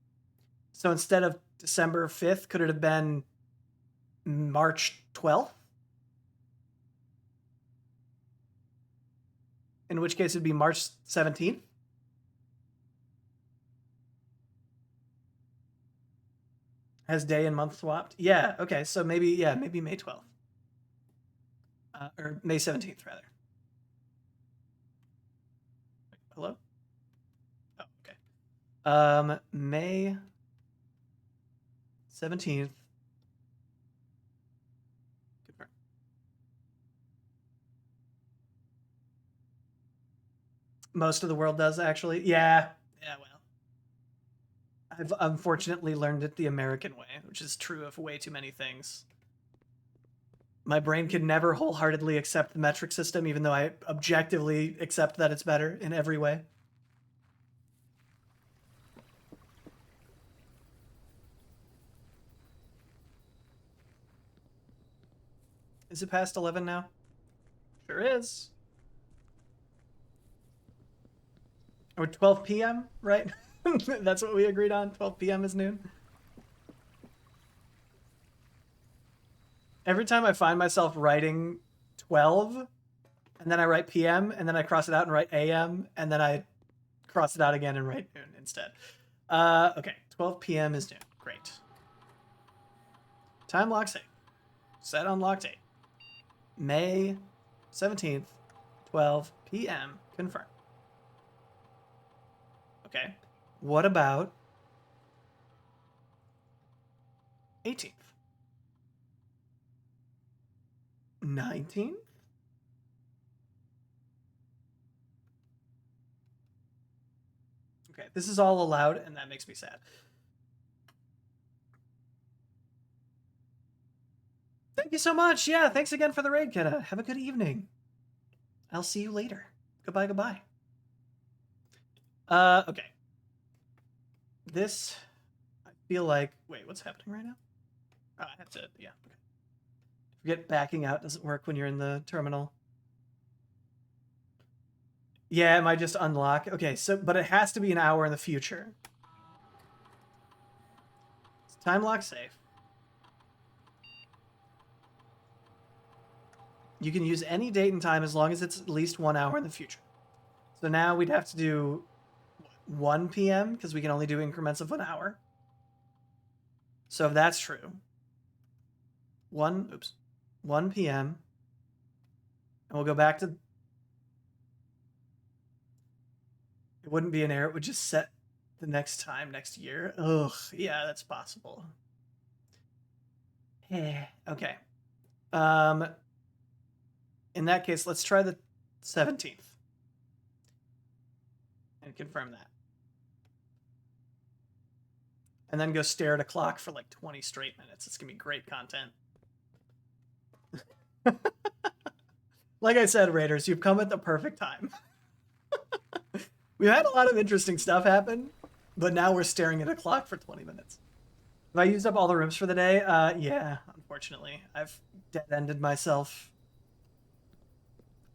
So instead of December 5th, could it have been March 12th? In which case it'd be March 17th? Has day and month swapped? Yeah, okay, so maybe May 12th. Or May 17th, rather. Hello? Oh, okay. May 17th. Confirm. Most of the world does, actually. Yeah. Yeah, well. I've unfortunately learned it the American way, which is true of way too many things. My brain can never wholeheartedly accept the metric system, even though I objectively accept that it's better in every way. Is it past 11 now? Sure is. Or 12 p.m., right? That's what we agreed on. 12 p.m. is noon. Every time I find myself writing 12, and then I write PM, and then I cross it out and write AM, and then I cross it out again and write noon instead. Okay, 12 PM is noon. Great. Time lock safe. Set on lock date. May 17th, 12 PM. Confirm. Okay. What about 18th? 19th? Okay, this is all allowed, and that makes me sad. Thank you so much. Yeah, thanks again for the raid, Kenna. Have a good evening. I'll see you later. Goodbye, goodbye. Okay. This, I feel like, wait, what's happening right now? Oh, I have to, yeah, okay. Forget backing out doesn't work when you're in the terminal. Yeah, it might just unlock. Okay, so, but it has to be an hour in the future. It's time lock safe. You can use any date and time as long as it's at least 1 hour in the future. So now we'd have to do 1 PM because we can only do increments of 1 hour. So if that's true, 1 PM, and we'll go back to, it wouldn't be an error, it would just set the next time next year. Ugh, yeah, that's possible. Okay. In that case, let's try the 17th and confirm that. And then go stare at a clock for like 20 straight minutes. It's gonna be great content. Like I said, Raiders, you've come at the perfect time. We've had a lot of interesting stuff happen, but now we're staring at a clock for 20 minutes. Have I used up all the rooms for the day? Yeah, unfortunately. I've dead-ended myself.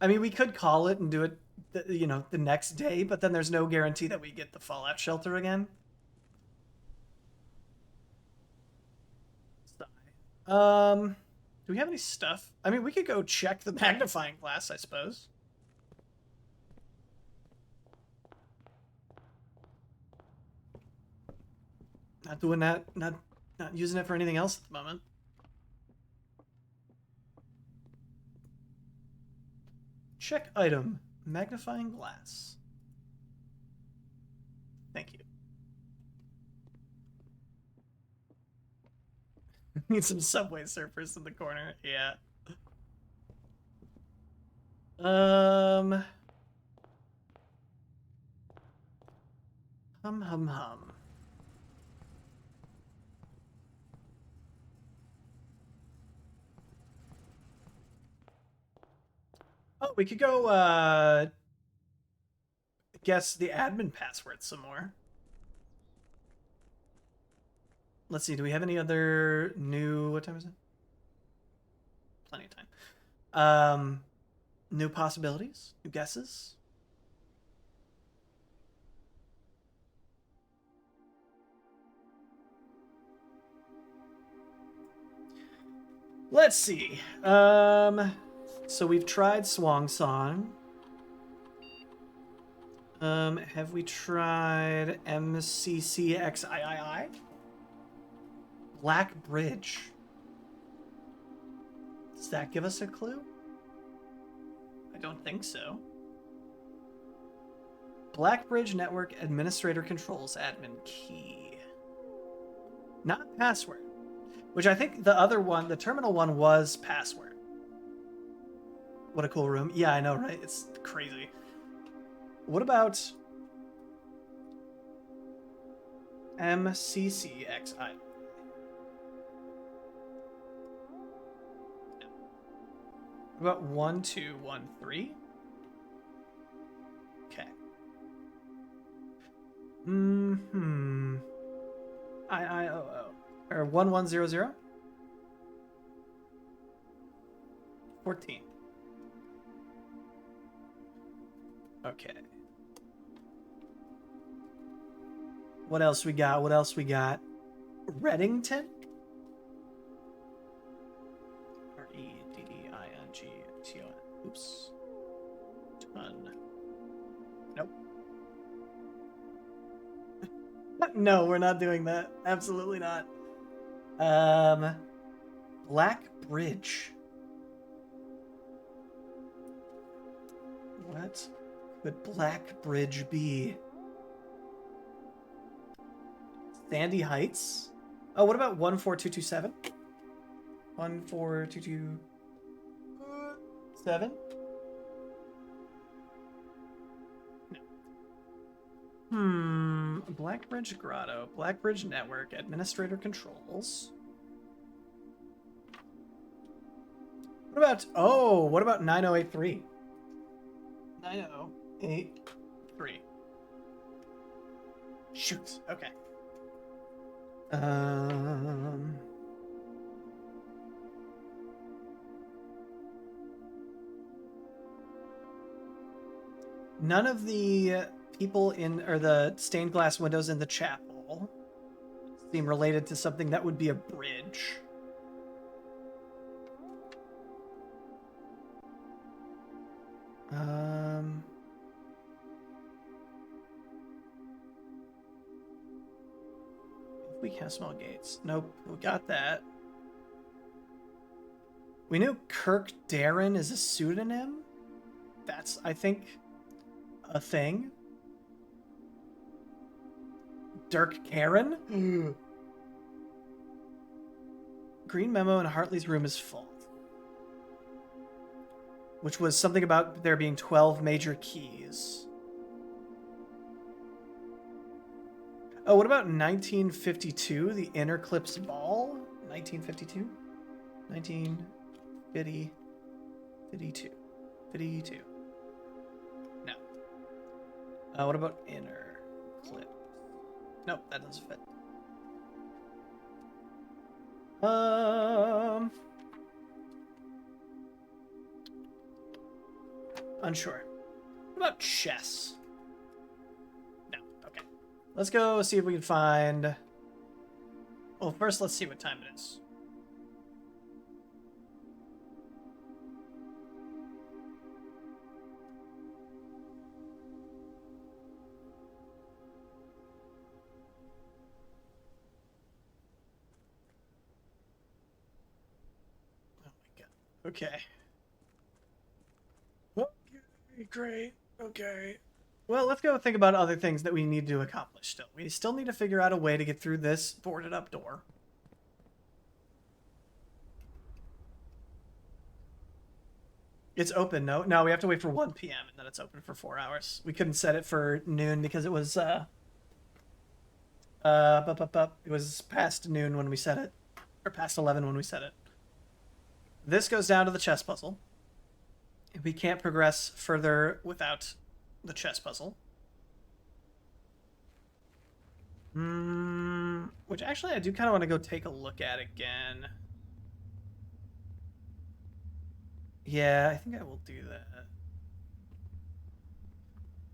I mean, we could call it and do it, the next day, but then there's no guarantee that we get the Fallout shelter again. Do we have any stuff? I mean, we could go check the magnifying glass, I suppose. Not doing that. Not using it for anything else at the moment. Check item. Magnifying glass. Thank you. Need some Subway Surfers in the corner. Yeah. Hum. Oh, we could go, guess the admin password some more. Let's see, do we have any other new, what time is it? Plenty of time. New possibilities? New guesses? Let's see. So we've tried Swang Song. Have we tried MCCXIII? Black Bridge. Does that give us a clue? I don't think so. Black Bridge Network Administrator Controls Admin Key. Not password. Which I think the other one, the terminal one, was password. What a cool room. Yeah, I know, right? It's crazy. What about MCCXI? What about 1213? Okay. IIOO. Or 1100? 14. Okay. What else we got? Reddington? Reddington. Oops. No, we're not doing that. Absolutely not. Black Bridge. What could Black Bridge be? Sandy Heights? Oh, what about 14227? 14227? No. Blackbridge Grotto. Blackbridge Network. Administrator controls. What about 9083? 9083. Shoot. Okay. None of the people or the stained glass windows in the chapel seem related to something that would be a bridge. If we cast small gates. Nope, we got that. We knew Kirk Darren is a pseudonym. That's, I think, a thing. Dirk Karen? Green memo in Hartley's room is full. Which was something about there being 12 major keys. Oh, what about 1952? The Interclips Ball? 1952? 1952. 52. No. What about Interclips? Nope, that doesn't fit. Unsure. What about chess? No. Okay. Let's go see if we can find... Well, first let's see what time it is. Oh my god. Okay. Okay, great. Okay. Well, let's go think about other things that we need to accomplish still. We still need to figure out a way to get through this boarded up door. It's open, no? No, we have to wait for 1 p.m. and then it's open for 4 hours. We couldn't set it for noon because it was, it was past noon when we set it. Or past 11 when we set it. This goes down to the chess puzzle. We can't progress further without the chess puzzle. Which actually I do kind of want to go take a look at again. Yeah, I think I will do that.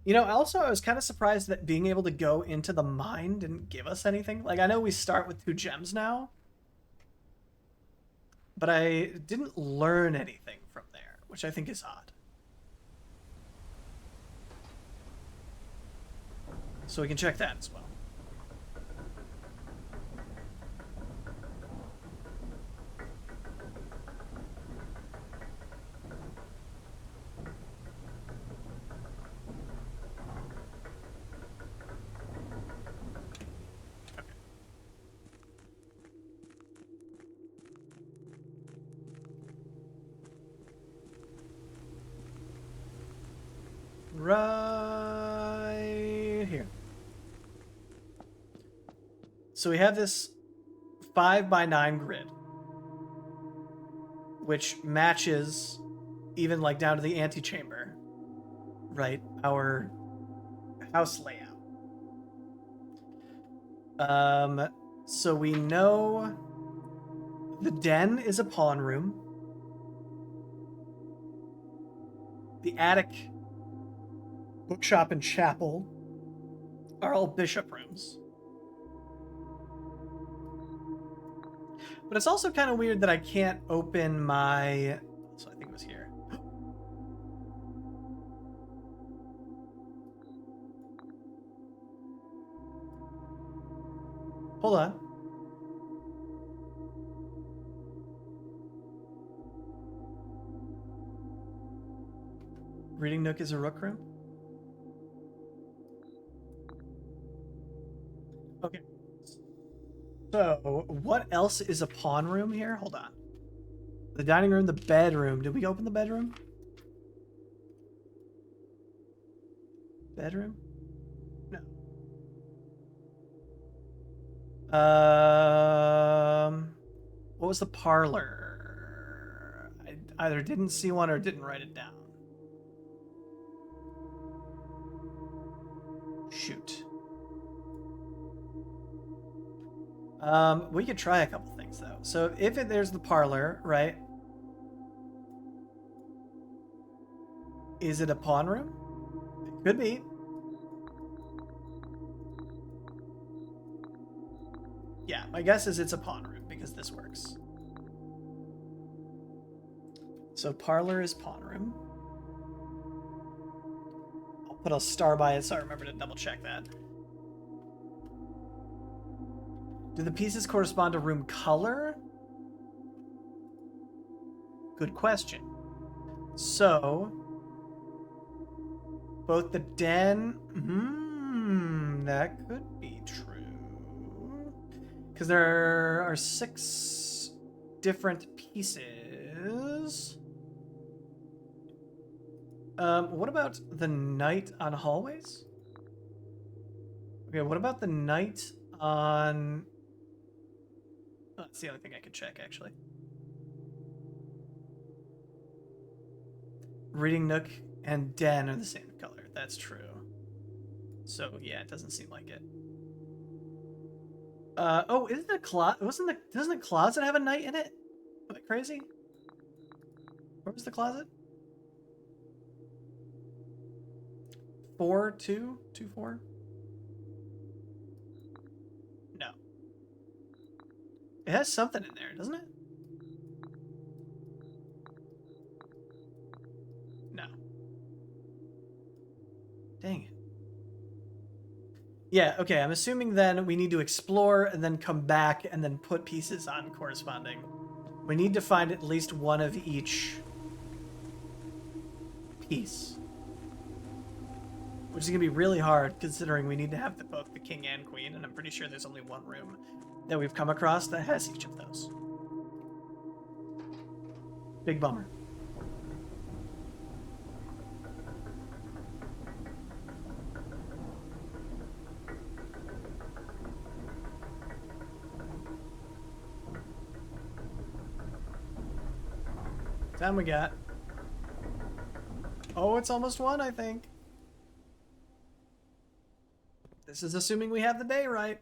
You know, also I was kind of surprised that being able to go into the mine didn't give us anything. Like, I know we start with 2 gems now, but I didn't learn anything from there, which I think is odd. So we can check that as well. Right here. So we have this 5x9 grid, which matches even like down to the antechamber, right? Our house layout. So we know the den is a pawn room. The attic, bookshop, and chapel are all bishop rooms. But it's also kind of weird that I can't open my... So I think it was here. on. Reading nook is a rook room? Okay. So, what else is a pawn room here? Hold on. The dining room, the bedroom. Did we open the bedroom? Bedroom? No. What was the parlor? I either didn't see one or didn't write it down. Shoot. We could try a couple things though. So if there's the parlor, right? Is it a pawn room? It could be. Yeah, my guess is it's a pawn room because this works. So parlor is pawn room. I'll put a star by it so I remember to double check that. Do the pieces correspond to room color? Good question. So, both the den... that could be true. Because there are 6 different pieces. What about the night on hallways? Okay, what about the night on... Oh, that's the only thing I could check, actually. Reading nook and den are the same color. That's true. So, yeah, it doesn't seem like it. Oh, isn't the closet... Doesn't the closet have a night in it? Am I crazy? Where was the closet? 4, 2? 2, 4? No. It has something in there, doesn't it? No. Dang it. Yeah, okay, I'm assuming then we need to explore and then come back and then put pieces on corresponding. We need to find at least one of each piece. Which is going to be really hard considering we need to have both the king and queen, and I'm pretty sure there's only one room that we've come across that has each of those. Big bummer. Time we got. Oh, it's almost 1, I think. This is assuming we have the day right.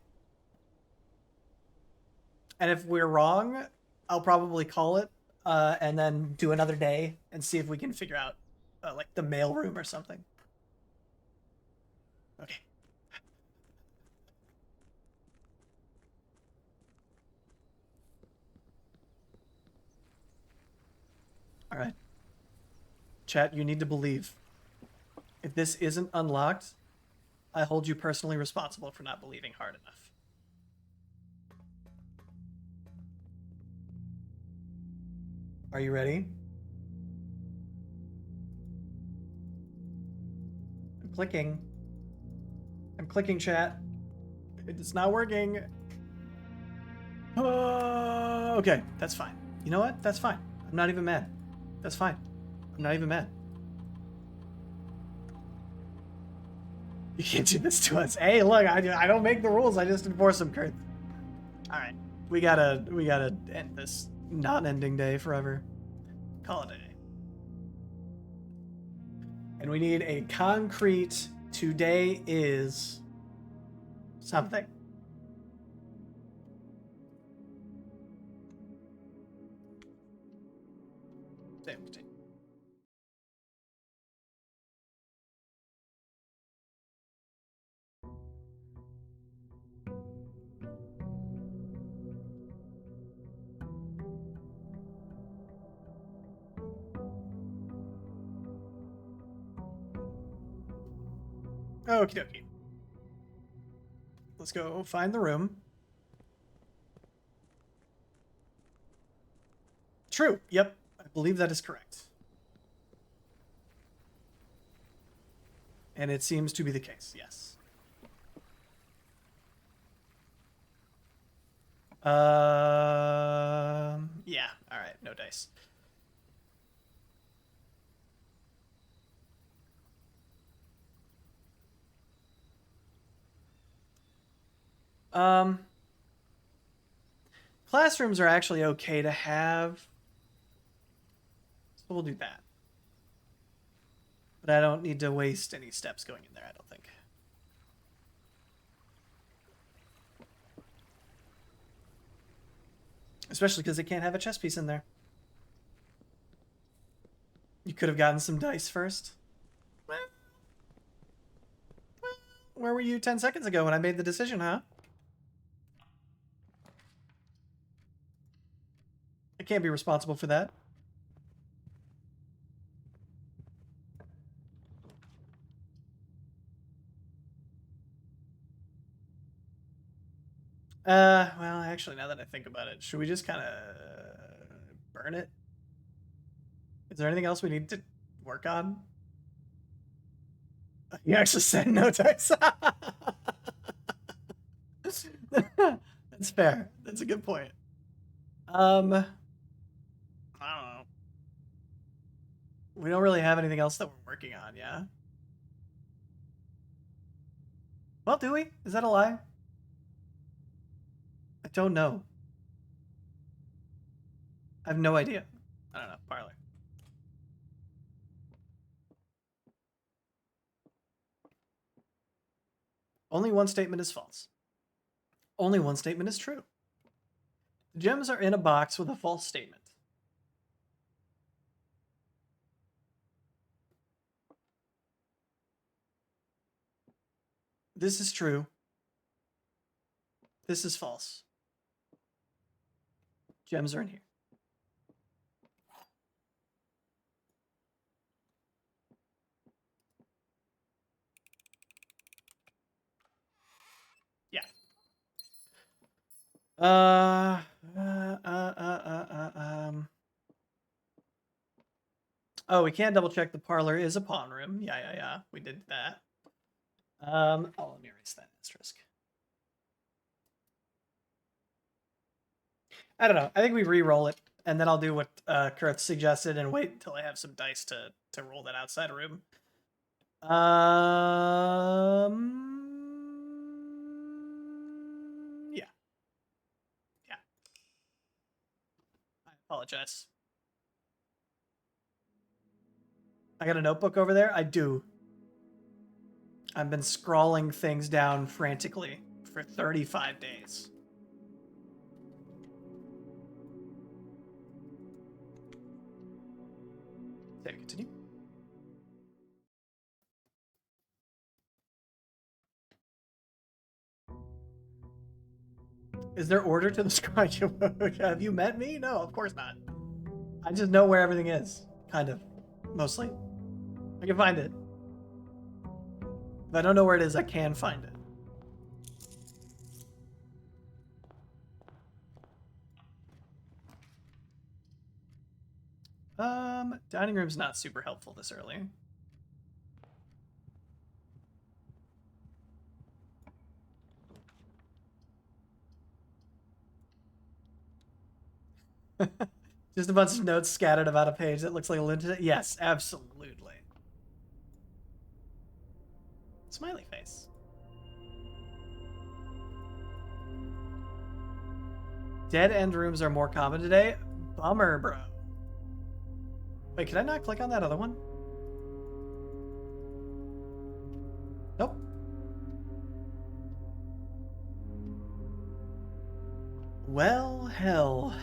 And if we're wrong, I'll probably call it and then do another day and see if we can figure out like the mail room or something. Okay. All right. Chat, you need to believe. If this isn't unlocked, I hold you personally responsible for not believing hard enough. Are you ready? I'm clicking. I'm clicking, chat. It's not working. Okay, that's fine. You know what? That's fine. I'm not even mad. That's fine. I'm not even mad. You can't do this to us. Hey, look, I don't make the rules. I just enforce them, Kurt. All right, we gotta end this non-ending day forever. Call it a day. And we need a concrete today is something. Okie dokie. Let's go find the room. True. Yep. I believe that is correct. And it seems to be the case, yes. Yeah. All right. No dice. Um, classrooms are actually okay to have, so we'll do that. But I don't need to waste any steps going in there, I don't think. Especially because they can't have a chess piece in there. You could have gotten some dice first. Where were you 10 seconds ago when I made the decision, huh? I can't be responsible for that. Well, actually, now that I think about it, should we just kind of burn it? Is there anything else we need to work on? You actually said no dice. That's fair. That's a good point. I don't know. We don't really have anything else that we're working on, yeah? Well, do we? Is that a lie? I don't know. I have no idea. I don't know. Parlor. Only one statement is false. Only one statement is true. The gems are in a box with a false statement. This is true. This is false. Gems are in here. Yeah. Oh, we can't double check the parlor is a pawn room. Yeah. We did that. Oh, let me erase that asterisk. I don't know. I think we re-roll it, and then I'll do what Kurth suggested and wait until I have some dice to roll that outside room. Yeah. I apologize. I got a notebook over there. I do. I've been scrawling things down frantically for 35 days. Save, continue. Is there order to the scrawling? Have you met me? No, of course not. I just know where everything is, kind of, mostly. I can find it. If I don't know where it is, I can find it. Dining room's not super helpful this early. Just a bunch of notes scattered about a page that looks like a lint. Yes, absolutely. Smiley face. Dead end rooms are more common today. Bummer, bro. Wait, can I not click on that other one? Nope. Well, hell.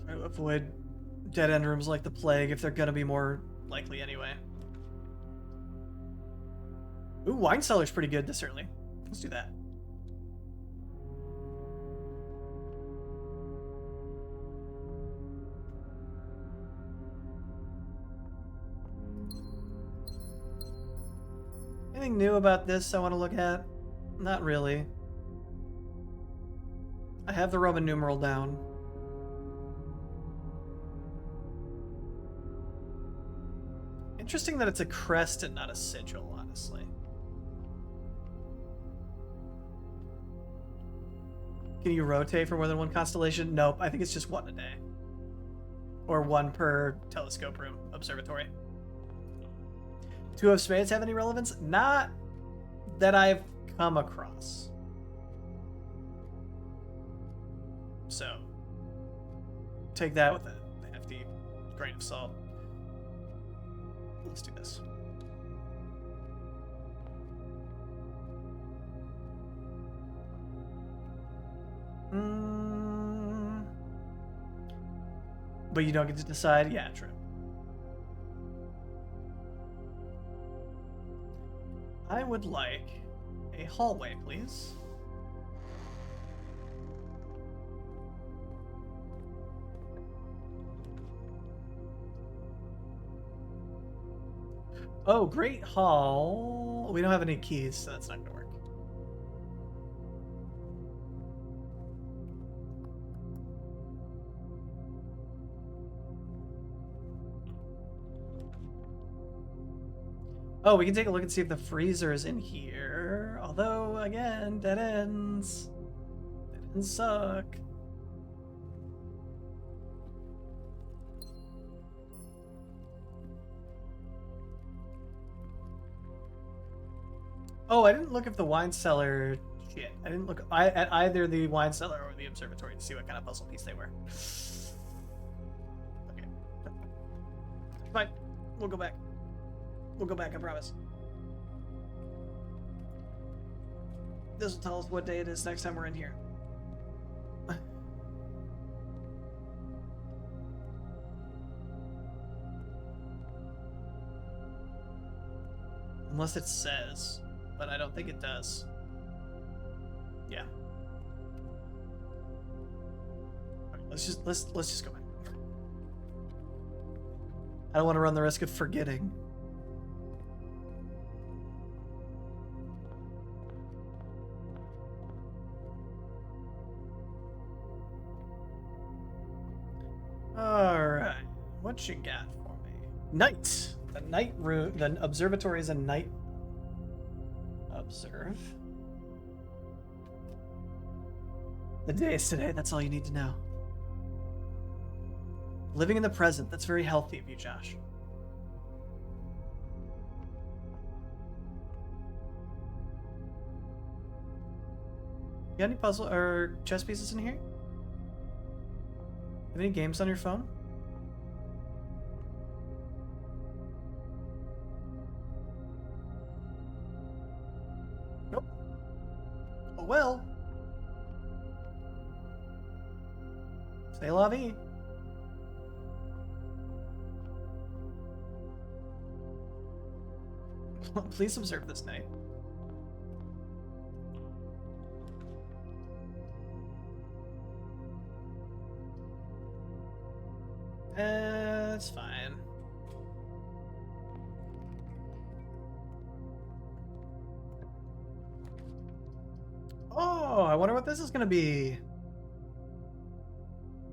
Try to avoid dead end rooms like the plague if they're gonna be more likely anyway. Ooh, wine cellar's pretty good this early. Let's do that. Anything new about this I want to look at? Not really. I have the Roman numeral down. Interesting that it's a crest and not a sigil, honestly. Can you rotate for more than one constellation? Nope, I think it's just one a day. Or one per telescope room, observatory. Two of spades have any relevance? Not that I've come across. So, take that with a hefty grain of salt. Let's do this. But you don't get to decide? Yeah, true. I would like a hallway, please. Oh, Great Hall. We don't have any keys, so that's not going to work. Oh, we can take a look and see if the freezer is in here. Although, again, dead ends. Dead ends suck. Oh, I didn't look if the wine cellar... Shit. I didn't look at either the wine cellar or the observatory to see what kind of puzzle piece they were. Okay. Fine. We'll go back. We'll go back, I promise. This will tell us what day it is next time we're in here. Unless it says, but I don't think it does. Yeah. Okay, let's just go back. I don't want to run the risk of forgetting. Alright. What you got for me? Night! The night room, the observatory is a night. Observe. The day is today, that's all you need to know. Living in the present, that's very healthy of you, Josh. You got any puzzle or chess pieces in here? Have any games on your phone? Nope. Oh well. C'est la vie. Please observe this night. It's fine. Oh, I wonder what this is going to be.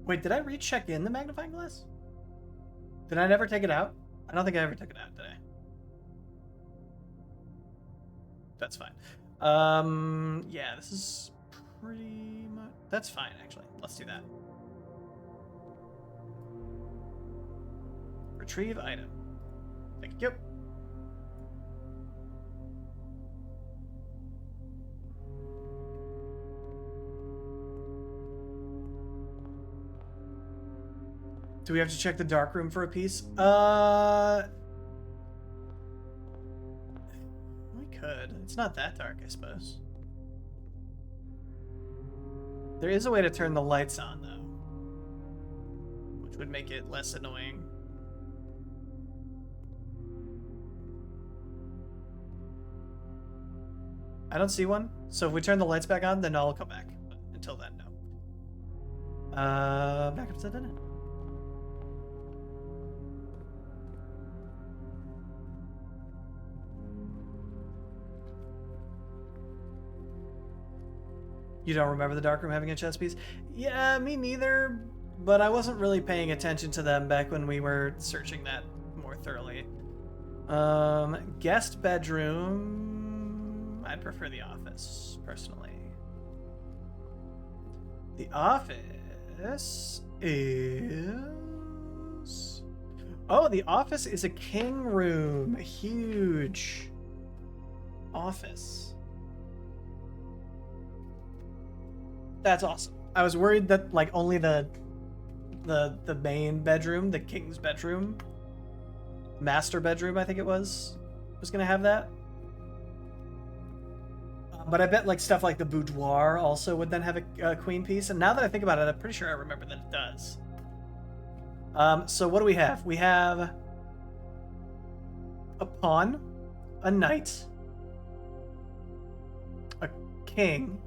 Wait, did I recheck in the magnifying glass? Did I never take it out? I don't think I ever took it out, did I? That's fine. Yeah, this is pretty much... That's fine, actually. Let's do that. Retrieve item. Thank you. Do we have to check the dark room for a piece? We could. It's not that dark, I suppose. There is a way to turn the lights on, though, which would make it less annoying. I don't see one, so if we turn the lights back on, then I'll come back. But until then, no. Back up to the dinner. You don't remember the dark room having a chess piece? Yeah, me neither. But I wasn't really paying attention to them back when we were searching that more thoroughly. Guest bedroom. I'd prefer the office, personally. The office is... Oh, the office is a king room. A huge office. That's awesome. I was worried that like only the main bedroom, the king's bedroom, master bedroom, I think it was gonna have that. But I bet like stuff like the boudoir also would then have a queen piece. And now that I think about it, I'm pretty sure I remember that it does. So what do we have? We have a pawn, a knight, a king,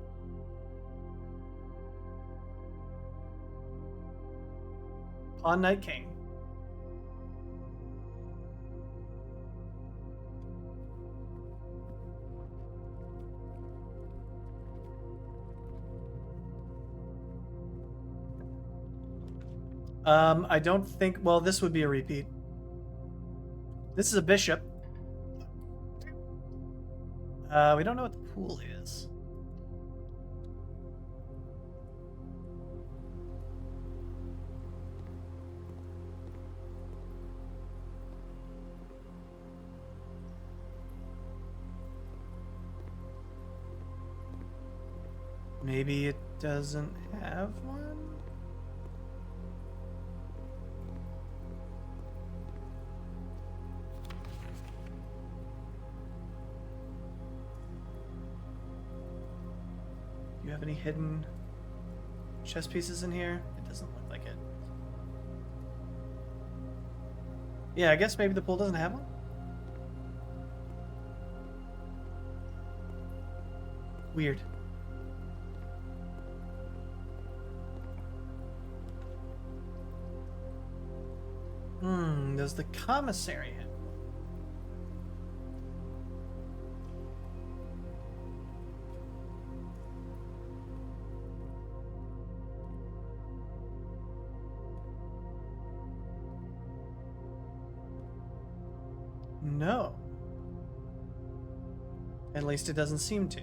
pawn, knight, king. I don't think... Well, this would be a repeat. This is a bishop. We don't know what the pool is. Maybe it doesn't have one? Do you have any hidden chess pieces in here? It doesn't look like it. Yeah, I guess maybe the pool doesn't have one? Weird. Does the commissary have one? No. At least it doesn't seem to.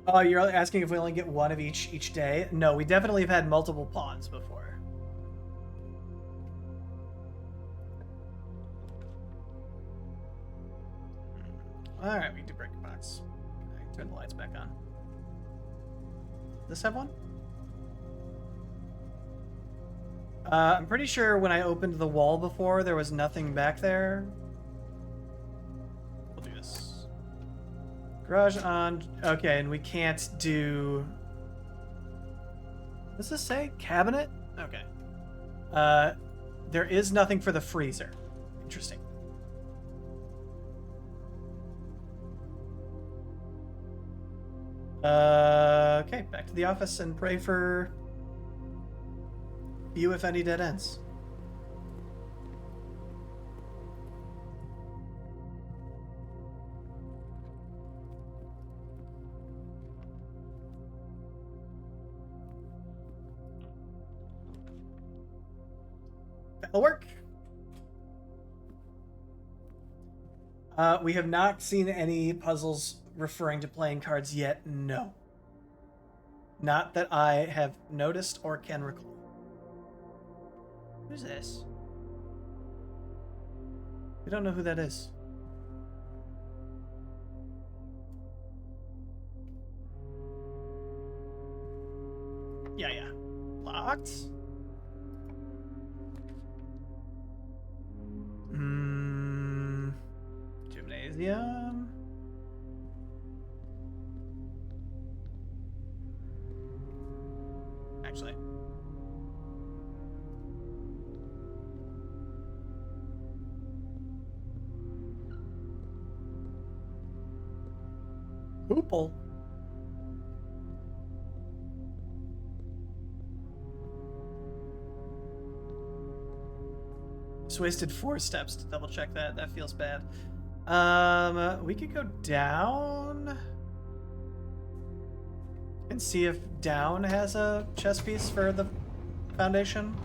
Oh, you're asking if we only get one of each day? No, we definitely have had multiple pawns before. Alright, we need to break a box. Okay, turn the lights back on. Does this have one? I'm pretty sure when I opened the wall before, there was nothing back there. We'll do this. Garage on. Okay, and we can't do... What does this say? Cabinet? Okay. There is nothing for the freezer. Interesting. Okay, back to the office and pray for you if any dead ends. That'll work. We have not seen any puzzles referring to playing cards yet. No. Not that I have noticed or can recall. Who's this? We don't know who that is. Yeah. Locked? Gymnasium? Actually. Hoople. Just wasted 4 steps to double check that. That feels bad. We could go down. and see if down has a chess piece for the foundation?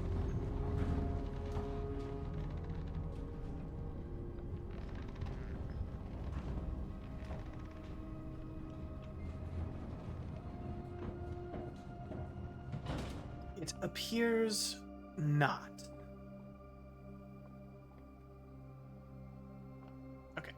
It appears not. Okay.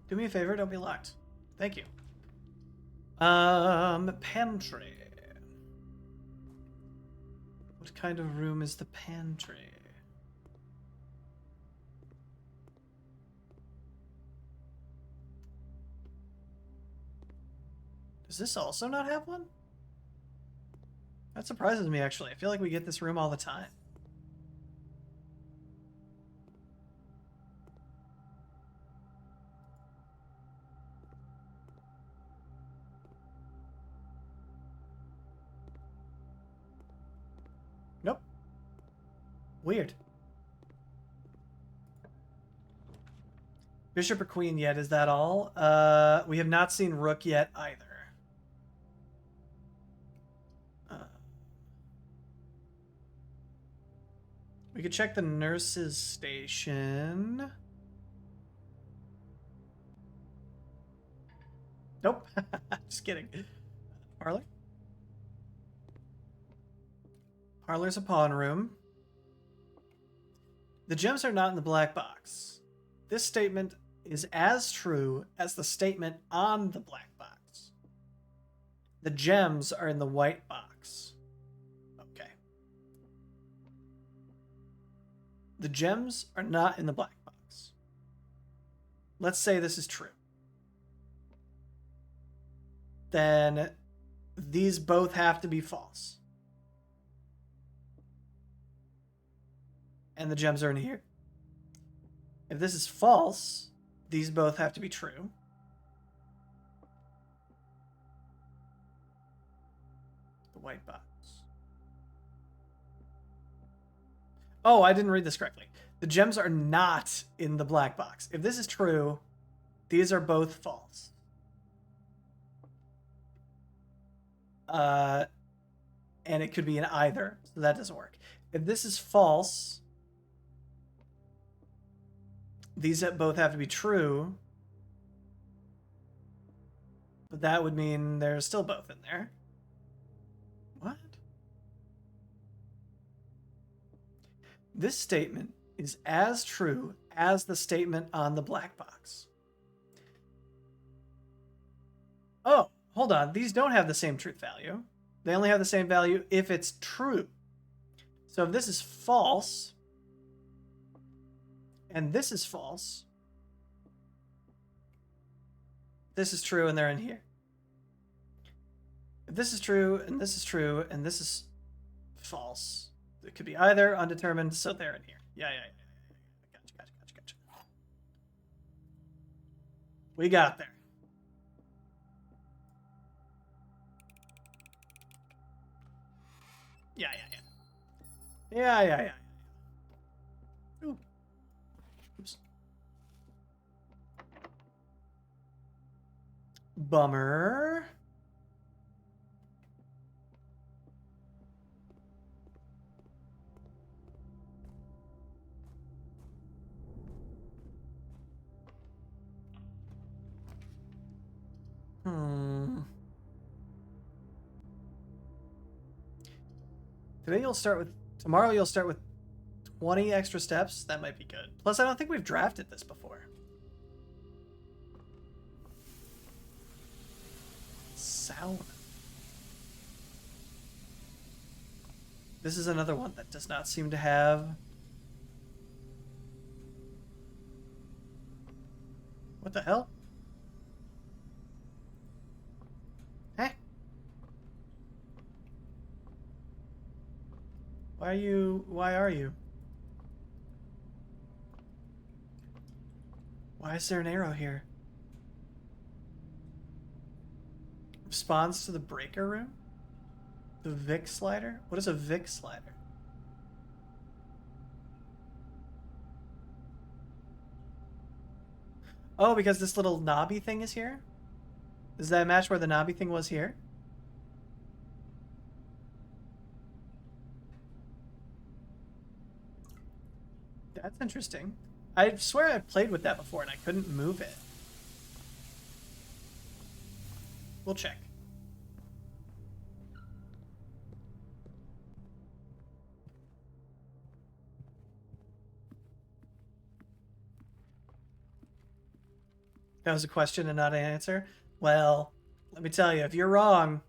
Do me a favor, don't be locked. Thank you. Pantry. What kind of room is the pantry? Does this also not have one? That surprises me, actually. I feel like we get this room all the time. Nope. Weird. Bishop or queen yet, is that all? We have not seen rook yet either. We could check the nurse's station. Nope. Just kidding. Parlor? Parlor's a pawn room. The gems are not in the black box. This statement is as true as the statement on the black box. The gems are in the white box. Okay. The gems are not in the black box. Let's say this is true. Then these both have to be false. And the gems are in here. If this is false, these both have to be true. The white box. Oh, I didn't read this correctly. The gems are not in the black box. If this is true, these are both false. And it could be in either, so that doesn't work. If this is false, these both have to be true. But that would mean there's still both in there. What? This statement is as true as the statement on the black box. Oh, hold on. These don't have the same truth value. They only have the same value if it's true. So if this is false, and this is false, this is true, and they're in here. If this is true, and this is true, and this is false, it could be either, undetermined, so they're in here. Yeah. Gotcha. We got there. Yeah. Ooh. Oops. Bummer. Tomorrow you'll start with 20 extra steps. That might be good. Plus, I don't think we've drafted this before. Sauna. This is another one that does not seem to have... What the hell? Hey? Why are you? Why is there an arrow here? Responds to the breaker room? The Vic slider? What is a Vic slider? Oh, because this little knobby thing is here? Is that a match where the knobby thing was here? That's interesting. I swear I played with that before and I couldn't move it. We'll check. That was a question and not an answer? Well, let me tell you, if you're wrong,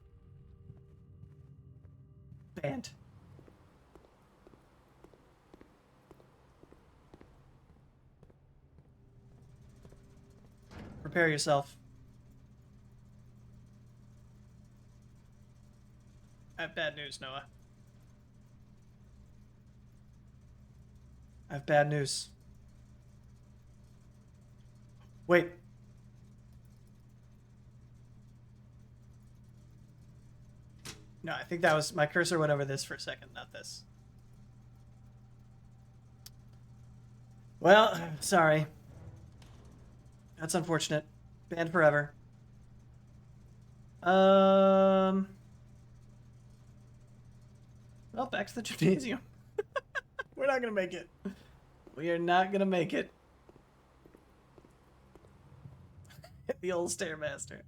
banned. Prepare yourself. I have bad news, Noah. I have bad news. Wait. No, I think that was my cursor went over this for a second, not this. Well, sorry. That's unfortunate. Banned forever. Well, back to the gymnasium. We're not gonna make it. We are not gonna make it. The old Stairmaster.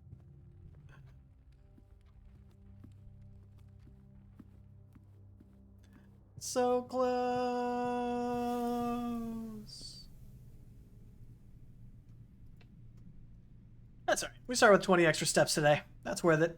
So close. That's alright. We start with 20 extra steps today. That's worth it.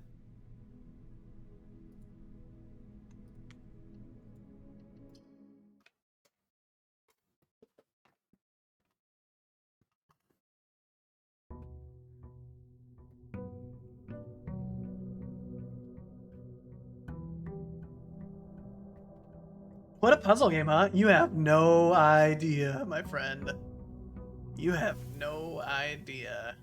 What a puzzle game, huh? You have no idea, my friend. You have no idea.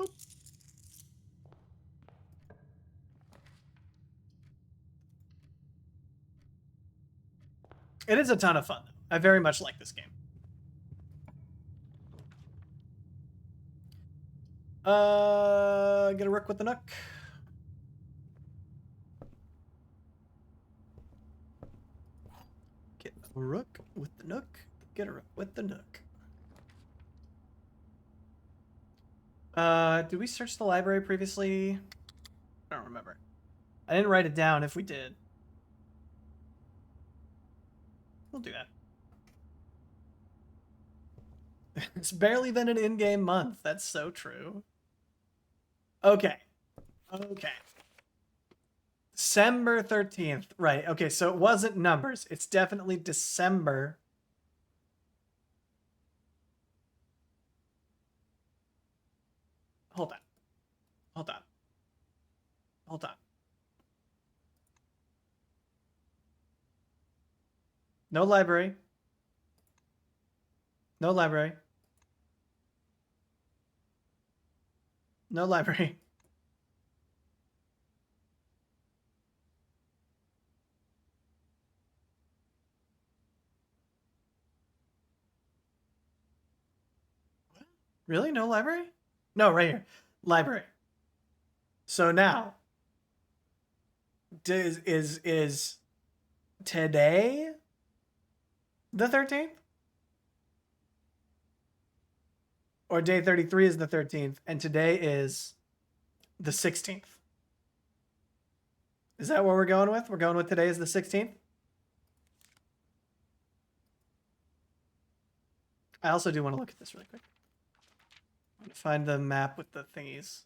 Oop. It is a ton of fun, though. I very much like this game. Get a rook with the nook. Get a rook with the nook. Get a rook with the nook. Did we search the library previously? I don't remember. I didn't write it down if we did. We'll do that. It's barely been an in-game month. That's so true. Okay. Okay. December 13th. Right. Okay, so it wasn't numbers. It's definitely December. Hold on. Hold on. Hold on. No library. No library. No library. Really? No library? No, right here. Library. So now, is today the 13th? Or day 33 is the 13th, and today is the 16th. Is that what we're going with? We're going with today is the 16th? I also do want to look at this really quick. Find the map with the thingies.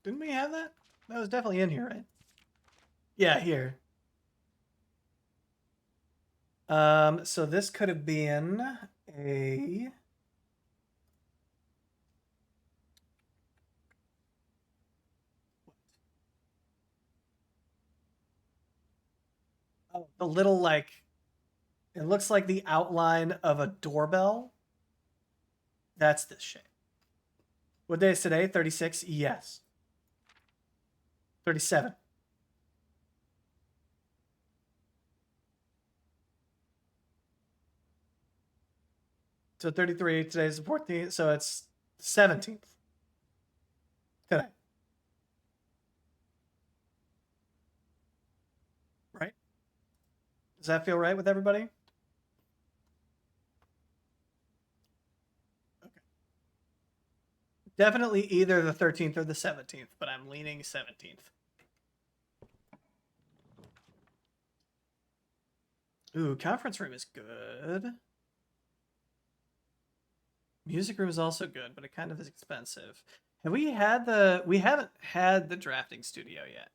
Didn't we have that? That was definitely in here, right? Yeah, here. So this could have been a... Oh, the little, like... It looks like the outline of a doorbell. That's this shape. What day is today? 36? Yes. 37. So 33, today's the 14th, so it's 17th today, right? Does that feel right with everybody? Okay. Definitely either the 13th or the 17th, but I'm leaning 17th. Ooh, conference room is good. Music room is also good, but it kind of is expensive. Have we had the we haven't had the drafting studio yet.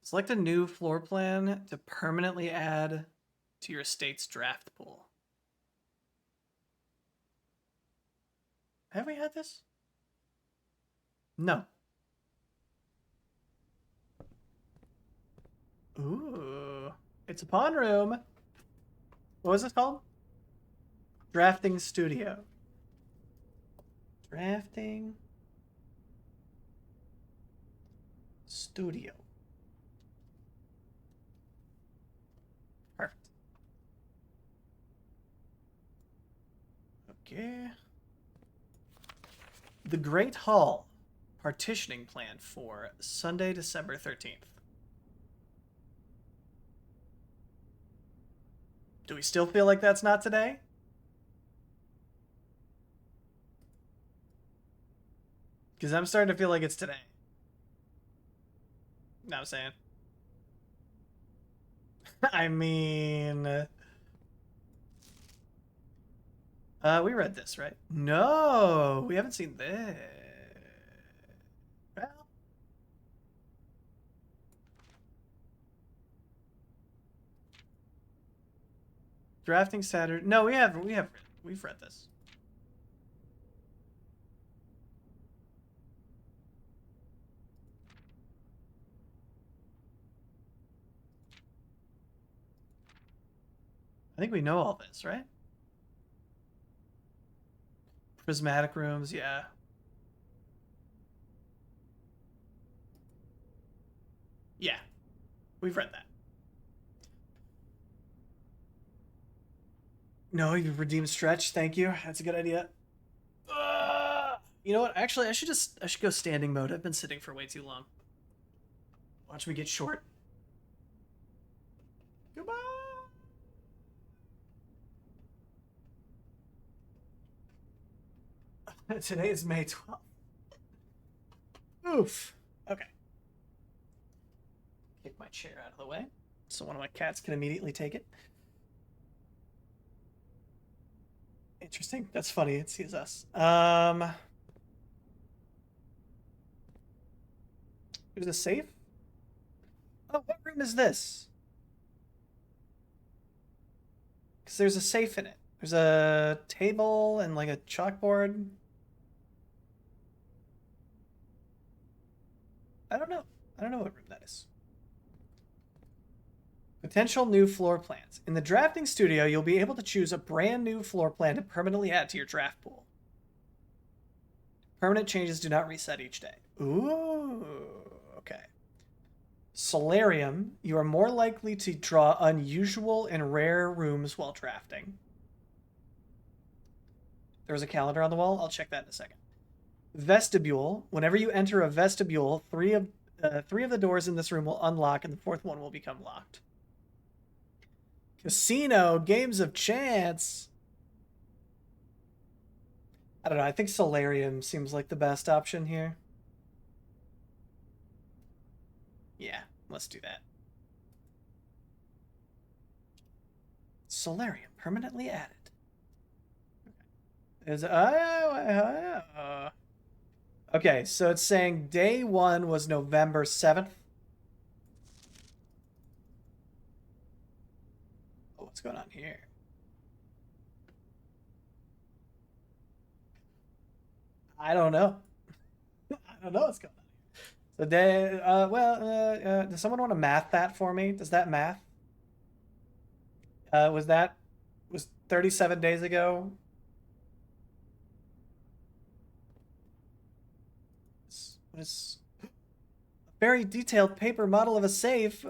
Select a new floor plan to permanently add to your estate's draft pool. Have we had this? No. Ooh. It's a pawn room. What was this called? Drafting studio. Drafting studio. Perfect. Okay. The Great Hall. Partitioning plan for Sunday, December 13th. Do we still feel like that's not today? Because I'm starting to feel like it's today. No, I'm saying. I mean, we read this, right? No, we haven't seen this. Well, drafting Saturday. No, we've read this. I think we know all this, right? Prismatic rooms, yeah. Yeah, we've read that. No, you've redeemed stretch. Thank you. That's a good idea. You know what? Actually, I should go standing mode. I've been sitting for way too long. Watch me get short. Goodbye. Today is May 12th. Oof. Okay. Kick my chair out of the way so one of my cats can immediately take it. Interesting. That's funny. It sees us. There's a safe. Oh, what room is this? Because there's a safe in it. There's a table and like a chalkboard. I don't know. I don't know what room that is. Potential new floor plans. In the drafting studio, you'll be able to choose a brand new floor plan to permanently add to your draft pool. Permanent changes do not reset each day. Ooh, okay. Solarium, you are more likely to draw unusual and rare rooms while drafting. There's a calendar on the wall. I'll check that in a second. Vestibule, whenever you enter a vestibule, three of the doors in this room will unlock and the fourth one will become locked. Casino, games of chance. I don't know. I think Solarium seems like the best option here. Yeah, let's do that. Solarium permanently added. Is okay, so it's saying day one was November 7th. Oh, what's going on here? I don't know. I don't know what's going on here. So day, does someone want to math that for me? Does that math? Was 37 days ago? What is a very detailed paper model of a safe?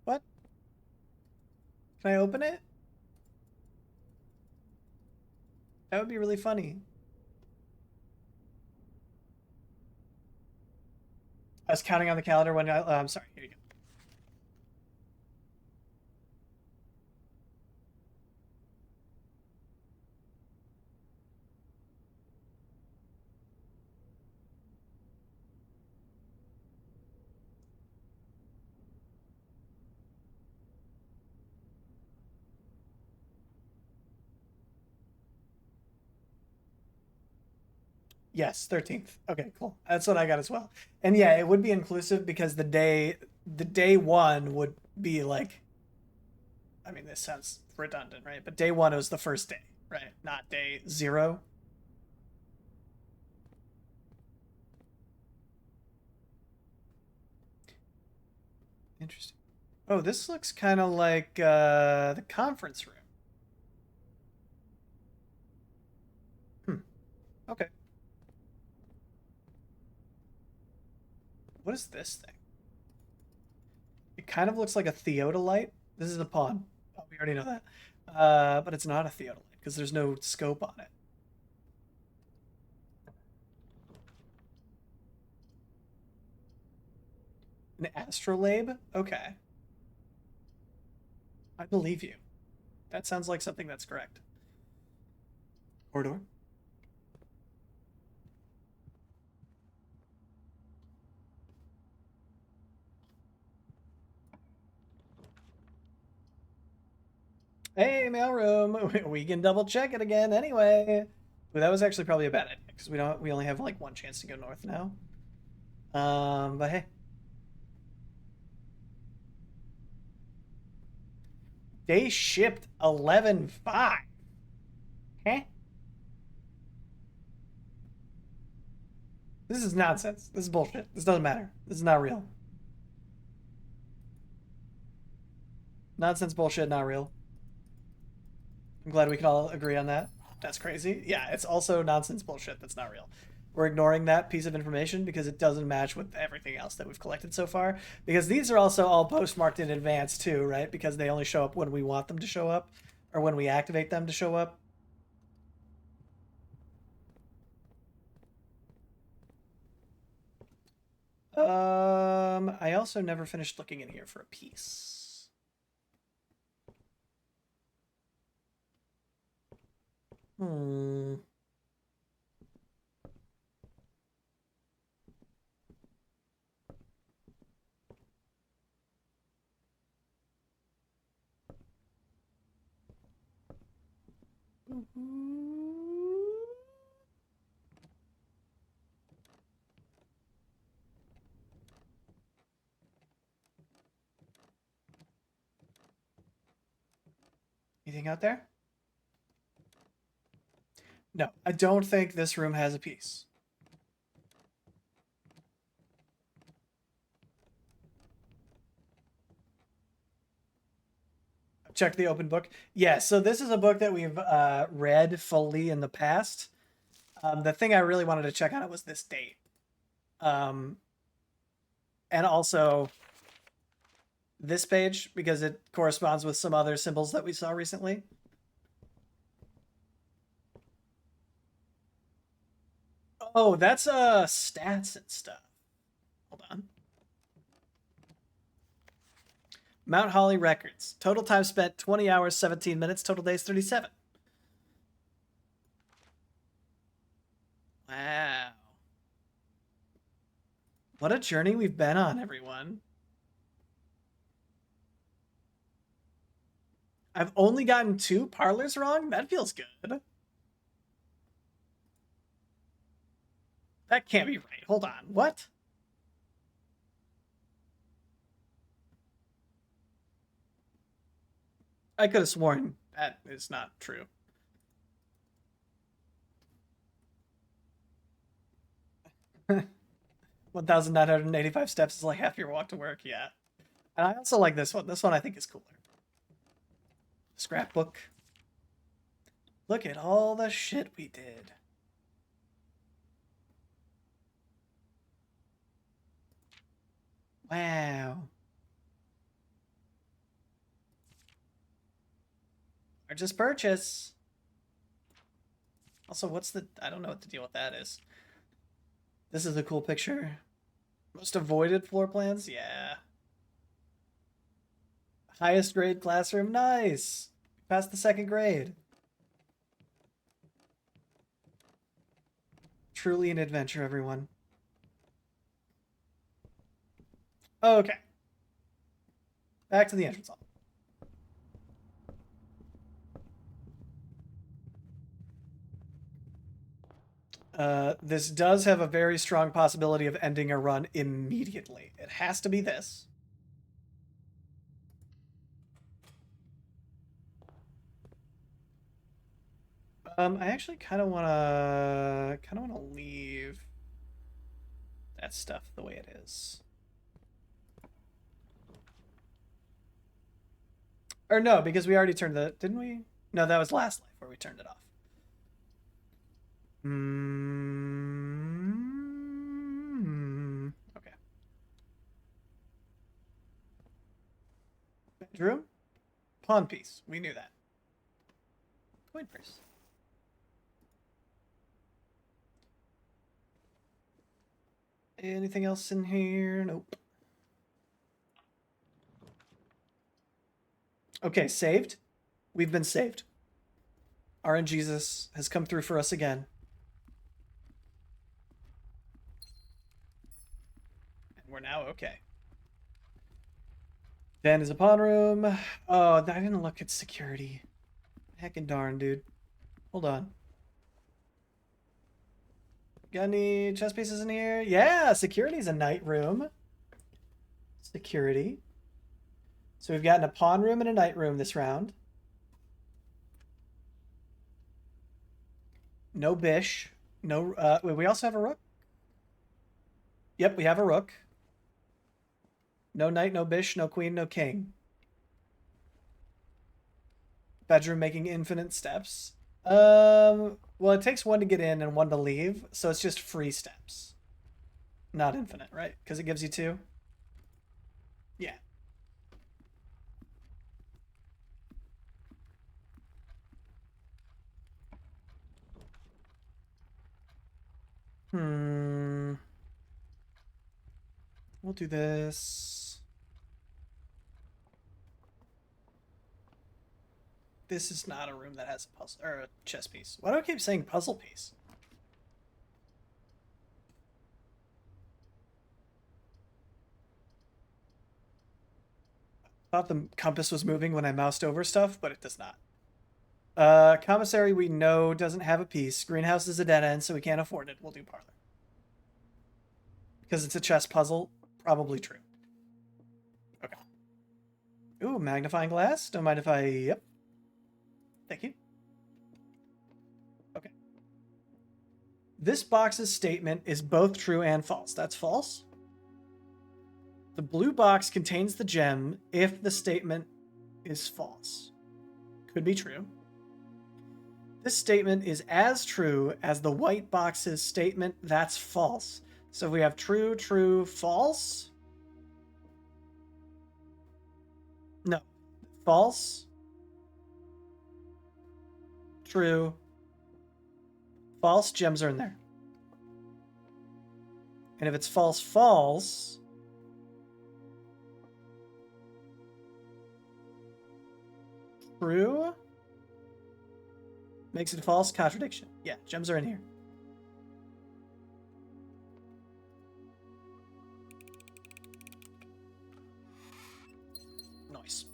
What? Can I open it? That would be really funny. I was counting on the calendar when I'm sorry. Here you go. Yes, 13th. Okay, cool. That's what I got as well. And yeah, it would be inclusive because the day one would be like, I mean, this sounds redundant, right? But day one was the first day, right? Not day zero. Interesting. Oh, this looks kind of like the conference room. Hmm. Okay. What is this thing? It kind of looks like a theodolite. This is a pawn. Oh, we already know that. But it's not a theodolite because there's no scope on it. An astrolabe? Okay. I believe you. That sounds like something that's correct. Corridor? Hey, mailroom. We can double check it again anyway. But that was actually probably a bad idea because we only have like one chance to go north now. But hey, they shipped 11.5. Huh? This is nonsense. This is bullshit. This doesn't matter. This is not real. Nonsense bullshit, not real. I'm glad we can all agree on that. That's crazy. Yeah, it's also nonsense bullshit that's not real. We're ignoring that piece of information because it doesn't match with everything else that we've collected so far. Because these are also all postmarked in advance too, right? Because they only show up when we want them to show up or when we activate them to show up. I also never finished looking in here for a piece. Hmm. Anything out there? No, I don't think this room has a piece. Check the open book. Yeah, so this is a book that we've read fully in the past. The thing I really wanted to check on it was this date. Um, and also this page because it corresponds with some other symbols that we saw recently. Oh, that's stats and stuff. Hold on. Mount Holly records. Total time spent 20 hours, 17 minutes. Total days 37. Wow. What a journey we've been on, everyone. I've only gotten 2 parlors wrong? That feels good. That can't be right. Hold on. What? I could have sworn that is not true. 1,985 steps is like half your walk to work. Yeah. And I also like this one. This one I think is cooler. Scrapbook. Look at all the shit we did. Wow. Or just purchase. Also, what's the... I don't know what the deal with that is. This is a cool picture. Most avoided floor plans? Yeah. Highest grade classroom? Nice. Passed the second grade. Truly an adventure, everyone. Okay. Back to the entrance hall. This does have a very strong possibility of ending a run immediately. It has to be this. I actually kind of want to leave that stuff the way it is. Or no, because we already turned the... Didn't we? No, that was last life where we turned it off. Okay. Bedroom? Pawn piece. We knew that. Coin purse. Anything else in here? Nope. Okay, saved. We've been saved. RNGesus has come through for us again. And we're now okay. Den is a pawn room. Oh, I didn't look at security. Heckin' darn, dude. Hold on. Got any chess pieces in here? Yeah, security's a night room. Security. So we've gotten a pawn room and a night room this round. No bish. No. We also have a rook. Yep, we have a rook. No knight, no bish, no queen, no king. Bedroom making infinite steps. Well, it takes one to get in and one to leave, so it's just free steps. Not infinite, right? Because it gives you two? Yeah. We'll do this. This is not a room that has a puzzle or a chess piece. Why do I keep saying puzzle piece? Thought the compass was moving when I moused over stuff, but it does not. Commissary we know doesn't have a piece. Greenhouse is a dead end, so we can't afford it. We'll do parlor. Because it's a chess puzzle, probably true. Okay. Ooh, magnifying glass. Don't mind if I... Yep. Thank you. Okay. This box's statement is both true and false. That's false. The blue box contains the gem if the statement is false. Could be true. This statement is as true as the white box's statement. That's false. So we have true, true, false. No. False. True. False. Gems are in there. And if it's false, false. True. Makes it false. Contradiction. Yeah, gems are in here. Nice.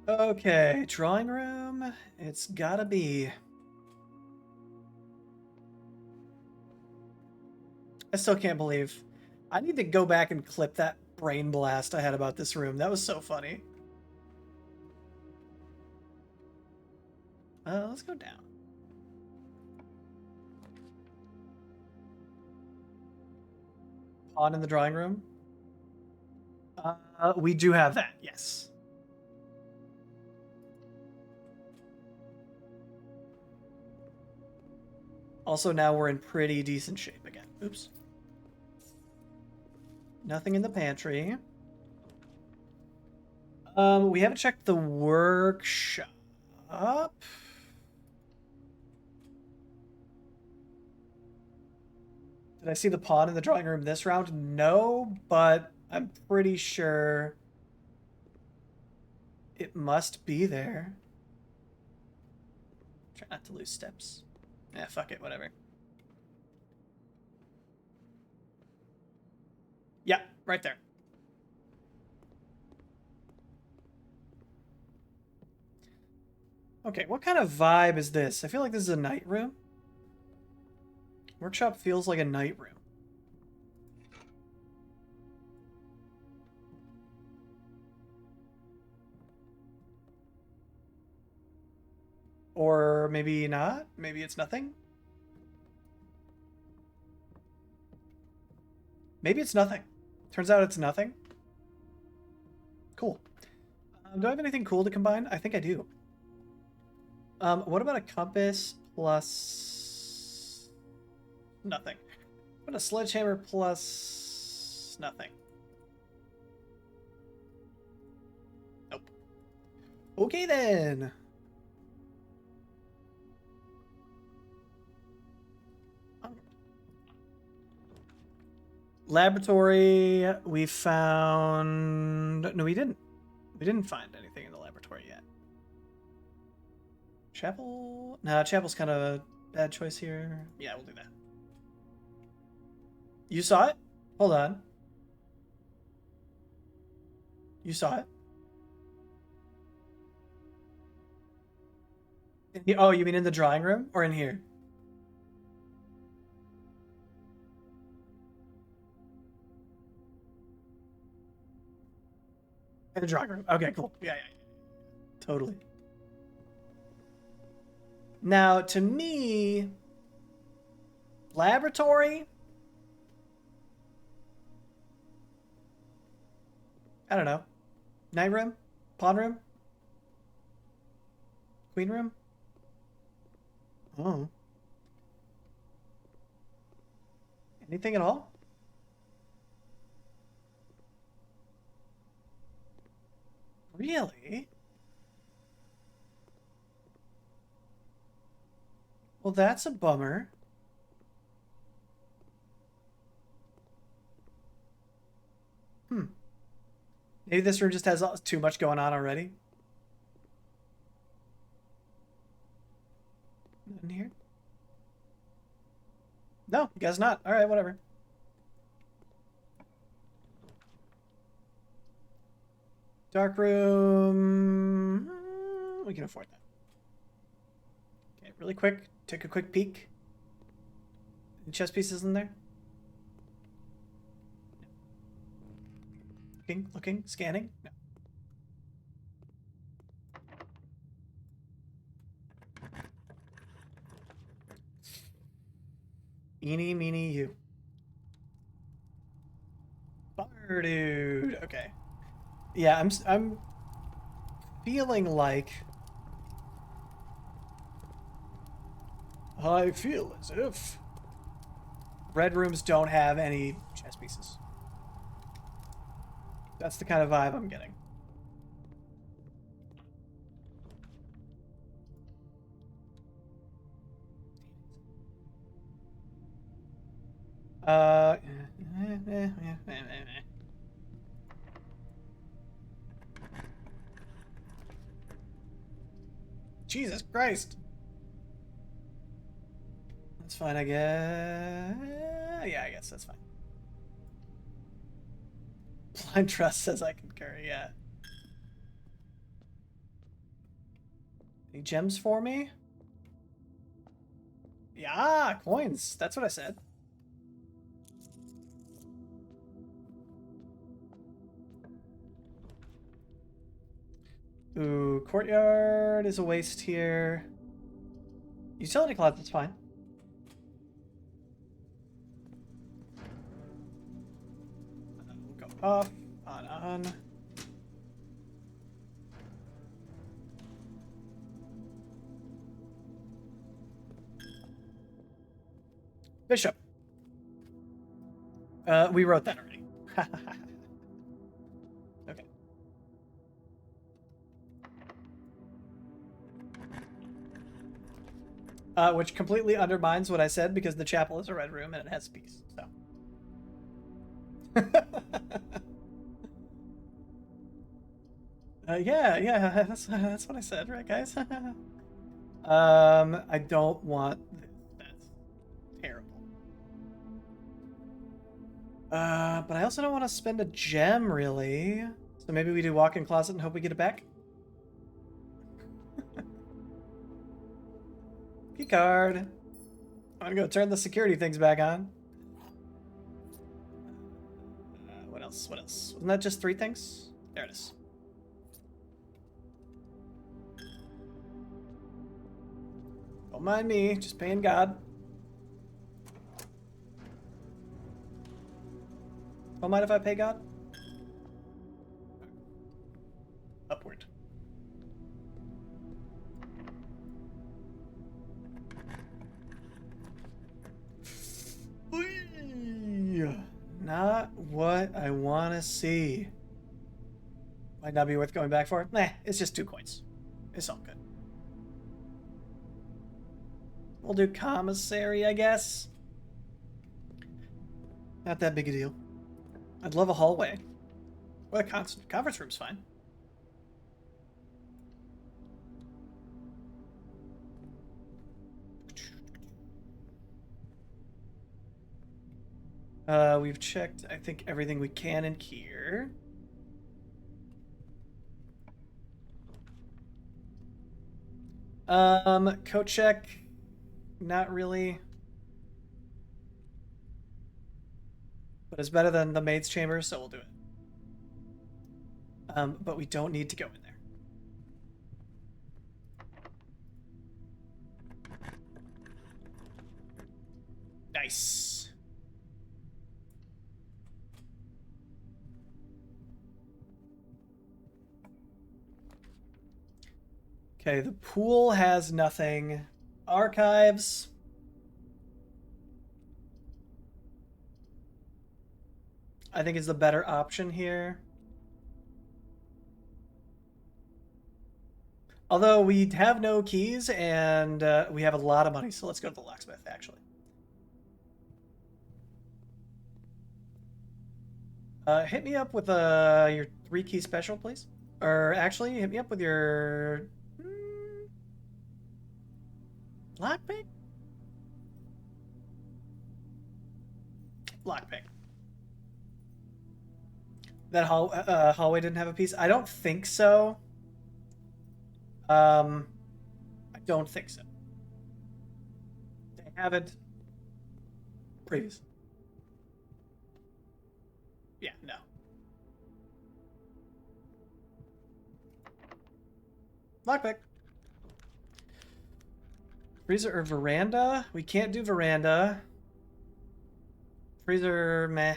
Okay, drawing room. It's gotta be. I still can't believe. I need to go back and clip that brain blast I had about this room. That was so funny. Let's go down. Pawn in the drawing room. We do have that, yes. Also, now we're in pretty decent shape again. Oops. Nothing in the pantry. We haven't checked the workshop. Did I see the pawn in the drawing room this round? No, but I'm pretty sure it must be there. Try not to lose steps. Yeah, fuck it, whatever. Yeah, right there. Okay, what kind of vibe is this? I feel like this is a night room. Workshop feels like a night room. Or maybe not. Maybe it's nothing. Maybe it's nothing. Turns out it's nothing. Cool. Do I have anything cool to combine? I think I do. What about a compass plus nothing? What a sledgehammer plus nothing? Nope. Okay then. Laboratory, we found... No, we didn't. We didn't find anything in the laboratory yet. Chapel? Nah, chapel's kind of a bad choice here. Yeah, we'll do that. You saw it? Hold on. You saw it? Oh, you mean in the drawing room or in here? In the drawing room. Okay, cool. Yeah. Totally. Now, to me, laboratory, I don't know. Night room? Pawn room? Queen room? Oh. Anything at all? Really? Well, that's a bummer. Maybe this room just has too much going on already. In here? No, guess not. All right, whatever. Dark room. We can afford that. Okay, really quick. Take a quick peek. Any chess pieces in there? Looking, scanning. No. Eeny, meeny, you. Bar dude. Okay. Yeah, I'm feeling like I feel as if red rooms don't have any chess pieces. That's the kind of vibe I'm getting. Uh, Jesus Christ. That's fine, I guess. Yeah, I guess that's fine. Blind Trust says I concur, yeah. Any gems for me? Yeah, coins. That's what I said. Ooh, courtyard is a waste here. Utility closet's fine. We'll go off, on. Bishop. We wrote that already. Okay. Which completely undermines what I said because the chapel is a red room and it has peace. So. Yeah, that's what I said, right, guys? I don't want this. That's terrible. But I also don't want to spend a gem, really. So maybe we do walk-in closet and hope we get it back. Key card. I'm gonna go turn the security things back on. What else? What else? Wasn't that just 3 things? There it is. Don't mind me, just paying God. Don't mind if I pay God? Upward. Not what I want to see. Might not be worth going back for. Nah, it's just 2 coins. It's all good. We'll do commissary, I guess. Not that big a deal. I'd love a hallway. Well, a conference room's fine. We've checked, I think, everything we can in here. Coat check. Not really. But it's better than the maid's chamber, so we'll do it. But we don't need to go in there. Nice. Okay, the pool has nothing. Archives. I think is the better option here. Although we have no keys and we have a lot of money, so let's go to the locksmith, actually. Hit me up with your 3-key special, please. Or actually, hit me up with your lockpick. Lockpick. That hallway didn't have a piece. I don't think so. I don't think so. They haven't previously. Yeah, no. Lockpick. Freezer or veranda? We can't do veranda. Freezer, meh.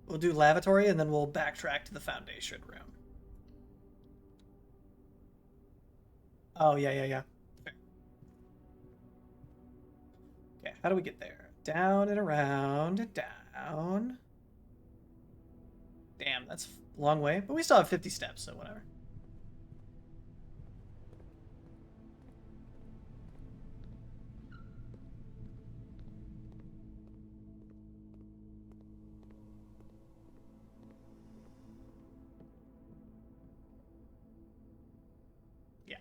We'll do lavatory and then we'll backtrack to the foundation room. Oh, yeah. Fair. Okay, how do we get there? Down and around and down. Damn, that's a long way. But we still have 50 steps, so whatever. Yeah.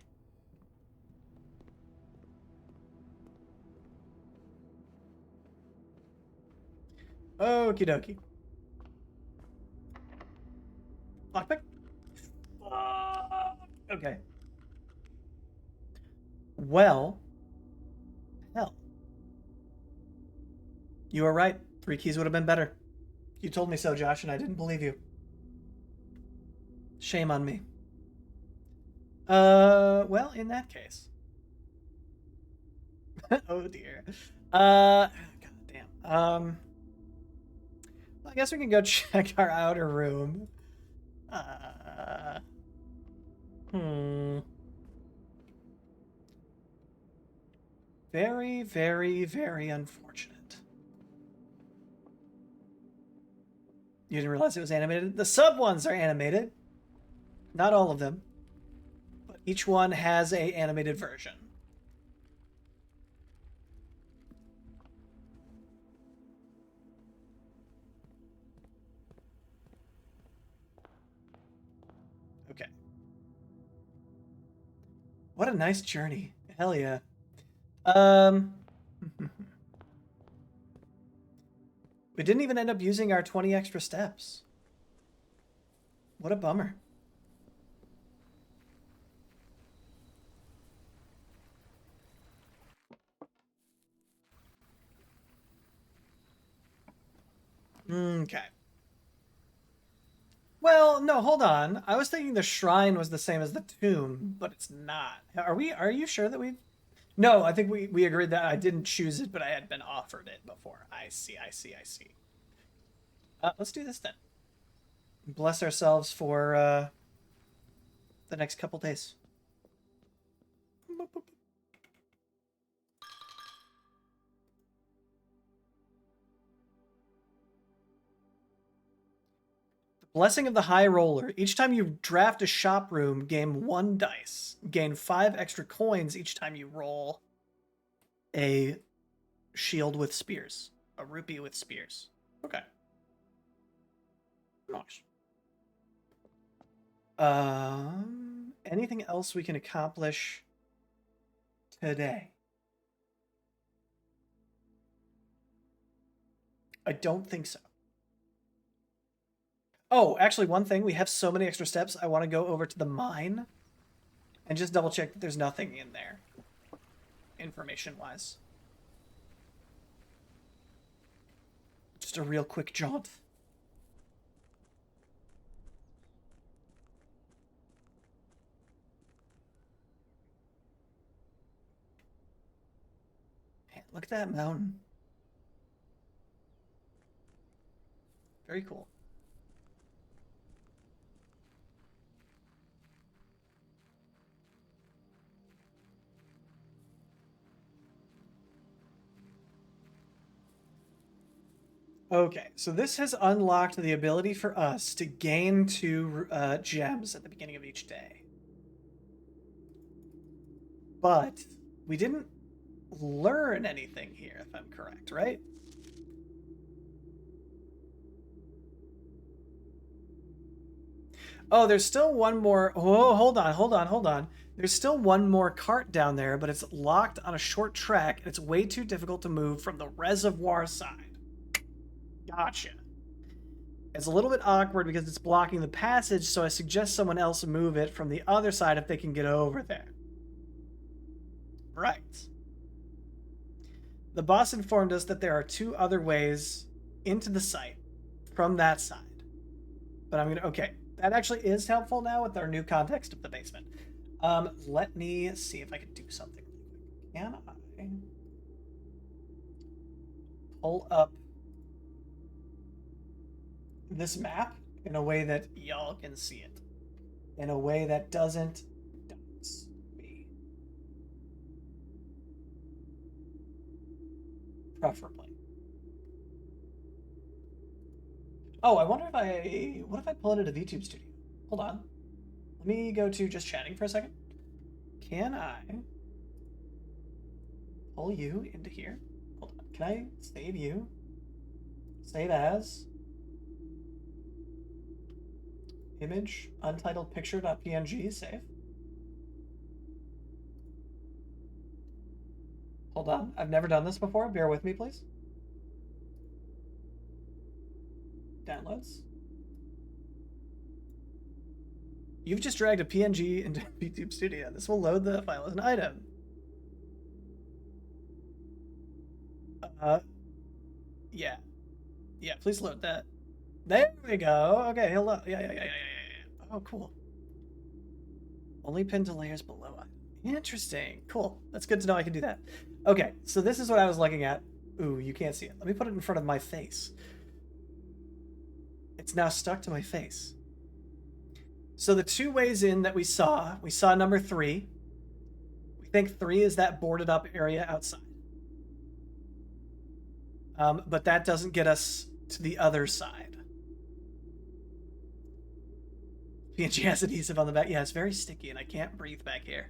Okie dokie. Lockpick? Okay. Well, hell. You are right. 3 keys would have been better. You told me so, Josh, and I didn't believe you. Shame on me. Well, in that case. Oh dear. God damn. Well, I guess we can go check our outer room. Very, very, very unfortunate. You didn't realize it was animated? The sub ones are animated. Not all of them. But each one has a animated version. Okay. What a nice journey. Hell yeah. We didn't even end up using our 20 extra steps. What a bummer. Okay. Well, no, hold on. I was thinking the shrine was the same as the tomb, but it's not. Are you sure that we've... No, I think we agreed that I didn't choose it, but I had been offered it before. I see. Let's do this then. Bless ourselves for the next couple days. Boop, boop. Blessing of the High Roller. Each time you draft a shop room, gain 1 dice. Gain 5 extra coins each time you roll a shield with spears. A rupee with spears. Okay. Nice. Anything else we can accomplish today? I don't think so. Oh, actually, one thing. We have so many extra steps. I want to go over to the mine and just double check that there's nothing in there, information-wise. Just a real quick jaunt. Man, look at that mountain. Very cool. Okay, so this has unlocked the ability for us to gain 2 gems at the beginning of each day. But we didn't learn anything here, if I'm correct, right? Oh, there's still one more. Oh, hold on. There's still one more cart down there, but it's locked on a short track, and it's way too difficult to move from the reservoir side. Gotcha. It's a little bit awkward because it's blocking the passage, so I suggest someone else move it from the other side if they can get over there. Right. The boss informed us that there are 2 other ways into the site from that side. But I'm going to... Okay. That actually is helpful now with our new context of the basement. Let me see if I can do something. Can I pull up this map in a way that y'all can see it? In a way that doesn't dox me. Preferably. Oh, I wonder if what if I pull it into VTube Studio? Hold on. Let me go to just chatting for a second. Can I pull you into here? Hold on. Can I save you? Save as image untitled picture.png. Save. Hold on. I've never done this before. Bear with me, please. Downloads. You've just dragged a PNG into VTube Studio. This will load the file as an item. Yeah. Yeah, please load that. There we go. Okay, hello. Yeah. Oh, cool. Only pinned to layers below it. Interesting. Cool. That's good to know I can do that. Okay, so this is what I was looking at. Ooh, you can't see it. Let me put it in front of my face. It's now stuck to my face. So the 2 ways in that we saw number 3. We think 3 is that boarded up area outside. But that doesn't get us to the other side. PNG has adhesive on the back. Yeah, it's very sticky, and I can't breathe back here.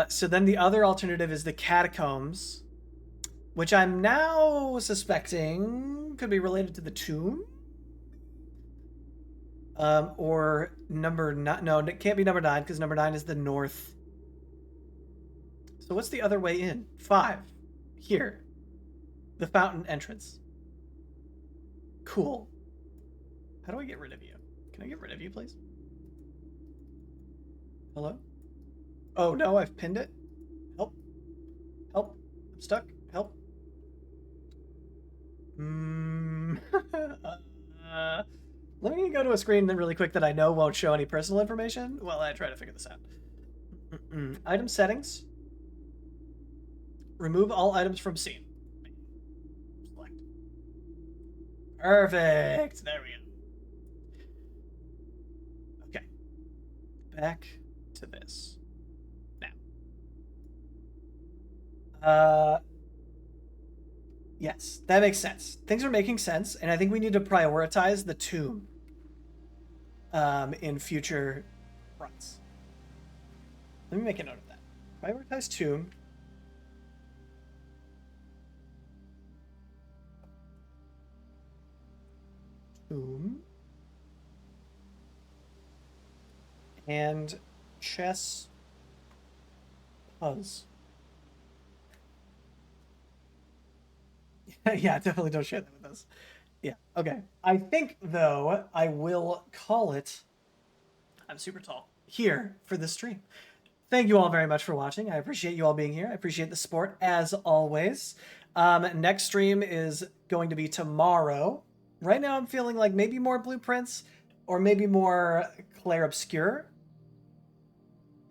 So then the other alternative is the catacombs, which I'm now suspecting could be related to the tomb. Or number nine. No, it can't be number 9 because number 9 is the north. So what's the other way in? 5. Here. The fountain entrance. Cool. How do I get rid of you? Can I get rid of you, please? Hello? Oh, no, I've pinned it. Help. Help. I'm stuck. Help. Let me go to a screen really quick that I know won't show any personal information while I try to figure this out. Item settings. Remove all items from scene. Select. Perfect. There we go. Okay. Back to this. Now. Yes, that makes sense. Things are making sense, and I think we need to prioritize the tomb in future runs. Let me make a note of that. Prioritize tomb. Tomb. And chess puzz. Yeah, definitely don't share that with us. Yeah, okay. I think, though, I will call it, I'm super tall, here for this stream. Thank you all very much for watching. I appreciate you all being here. I appreciate the support, as always. Next stream is going to be tomorrow. Right now, I'm feeling like maybe more Blueprints or maybe more Clair Obscure.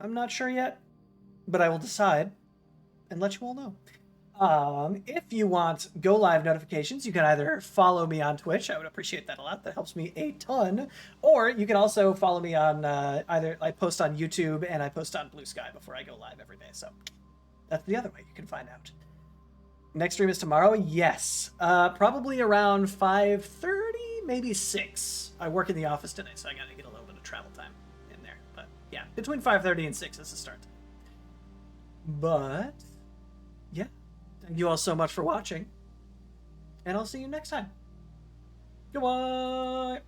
I'm not sure yet, but I will decide and let you all know. If you want go live notifications, you can either follow me on Twitch. I would appreciate that a lot. That helps me a ton. Or you can also follow me on either I post on YouTube and I post on Blue Sky before I go live every day. So that's the other way you can find out. Next stream is tomorrow. Yes, probably around 5:30, maybe 6. I work in the office today, so I gotta get a little bit of travel time in there. But yeah, between 5:30 and 6 is the start. But yeah. Thank you all so much for watching, and I'll see you next time. Goodbye!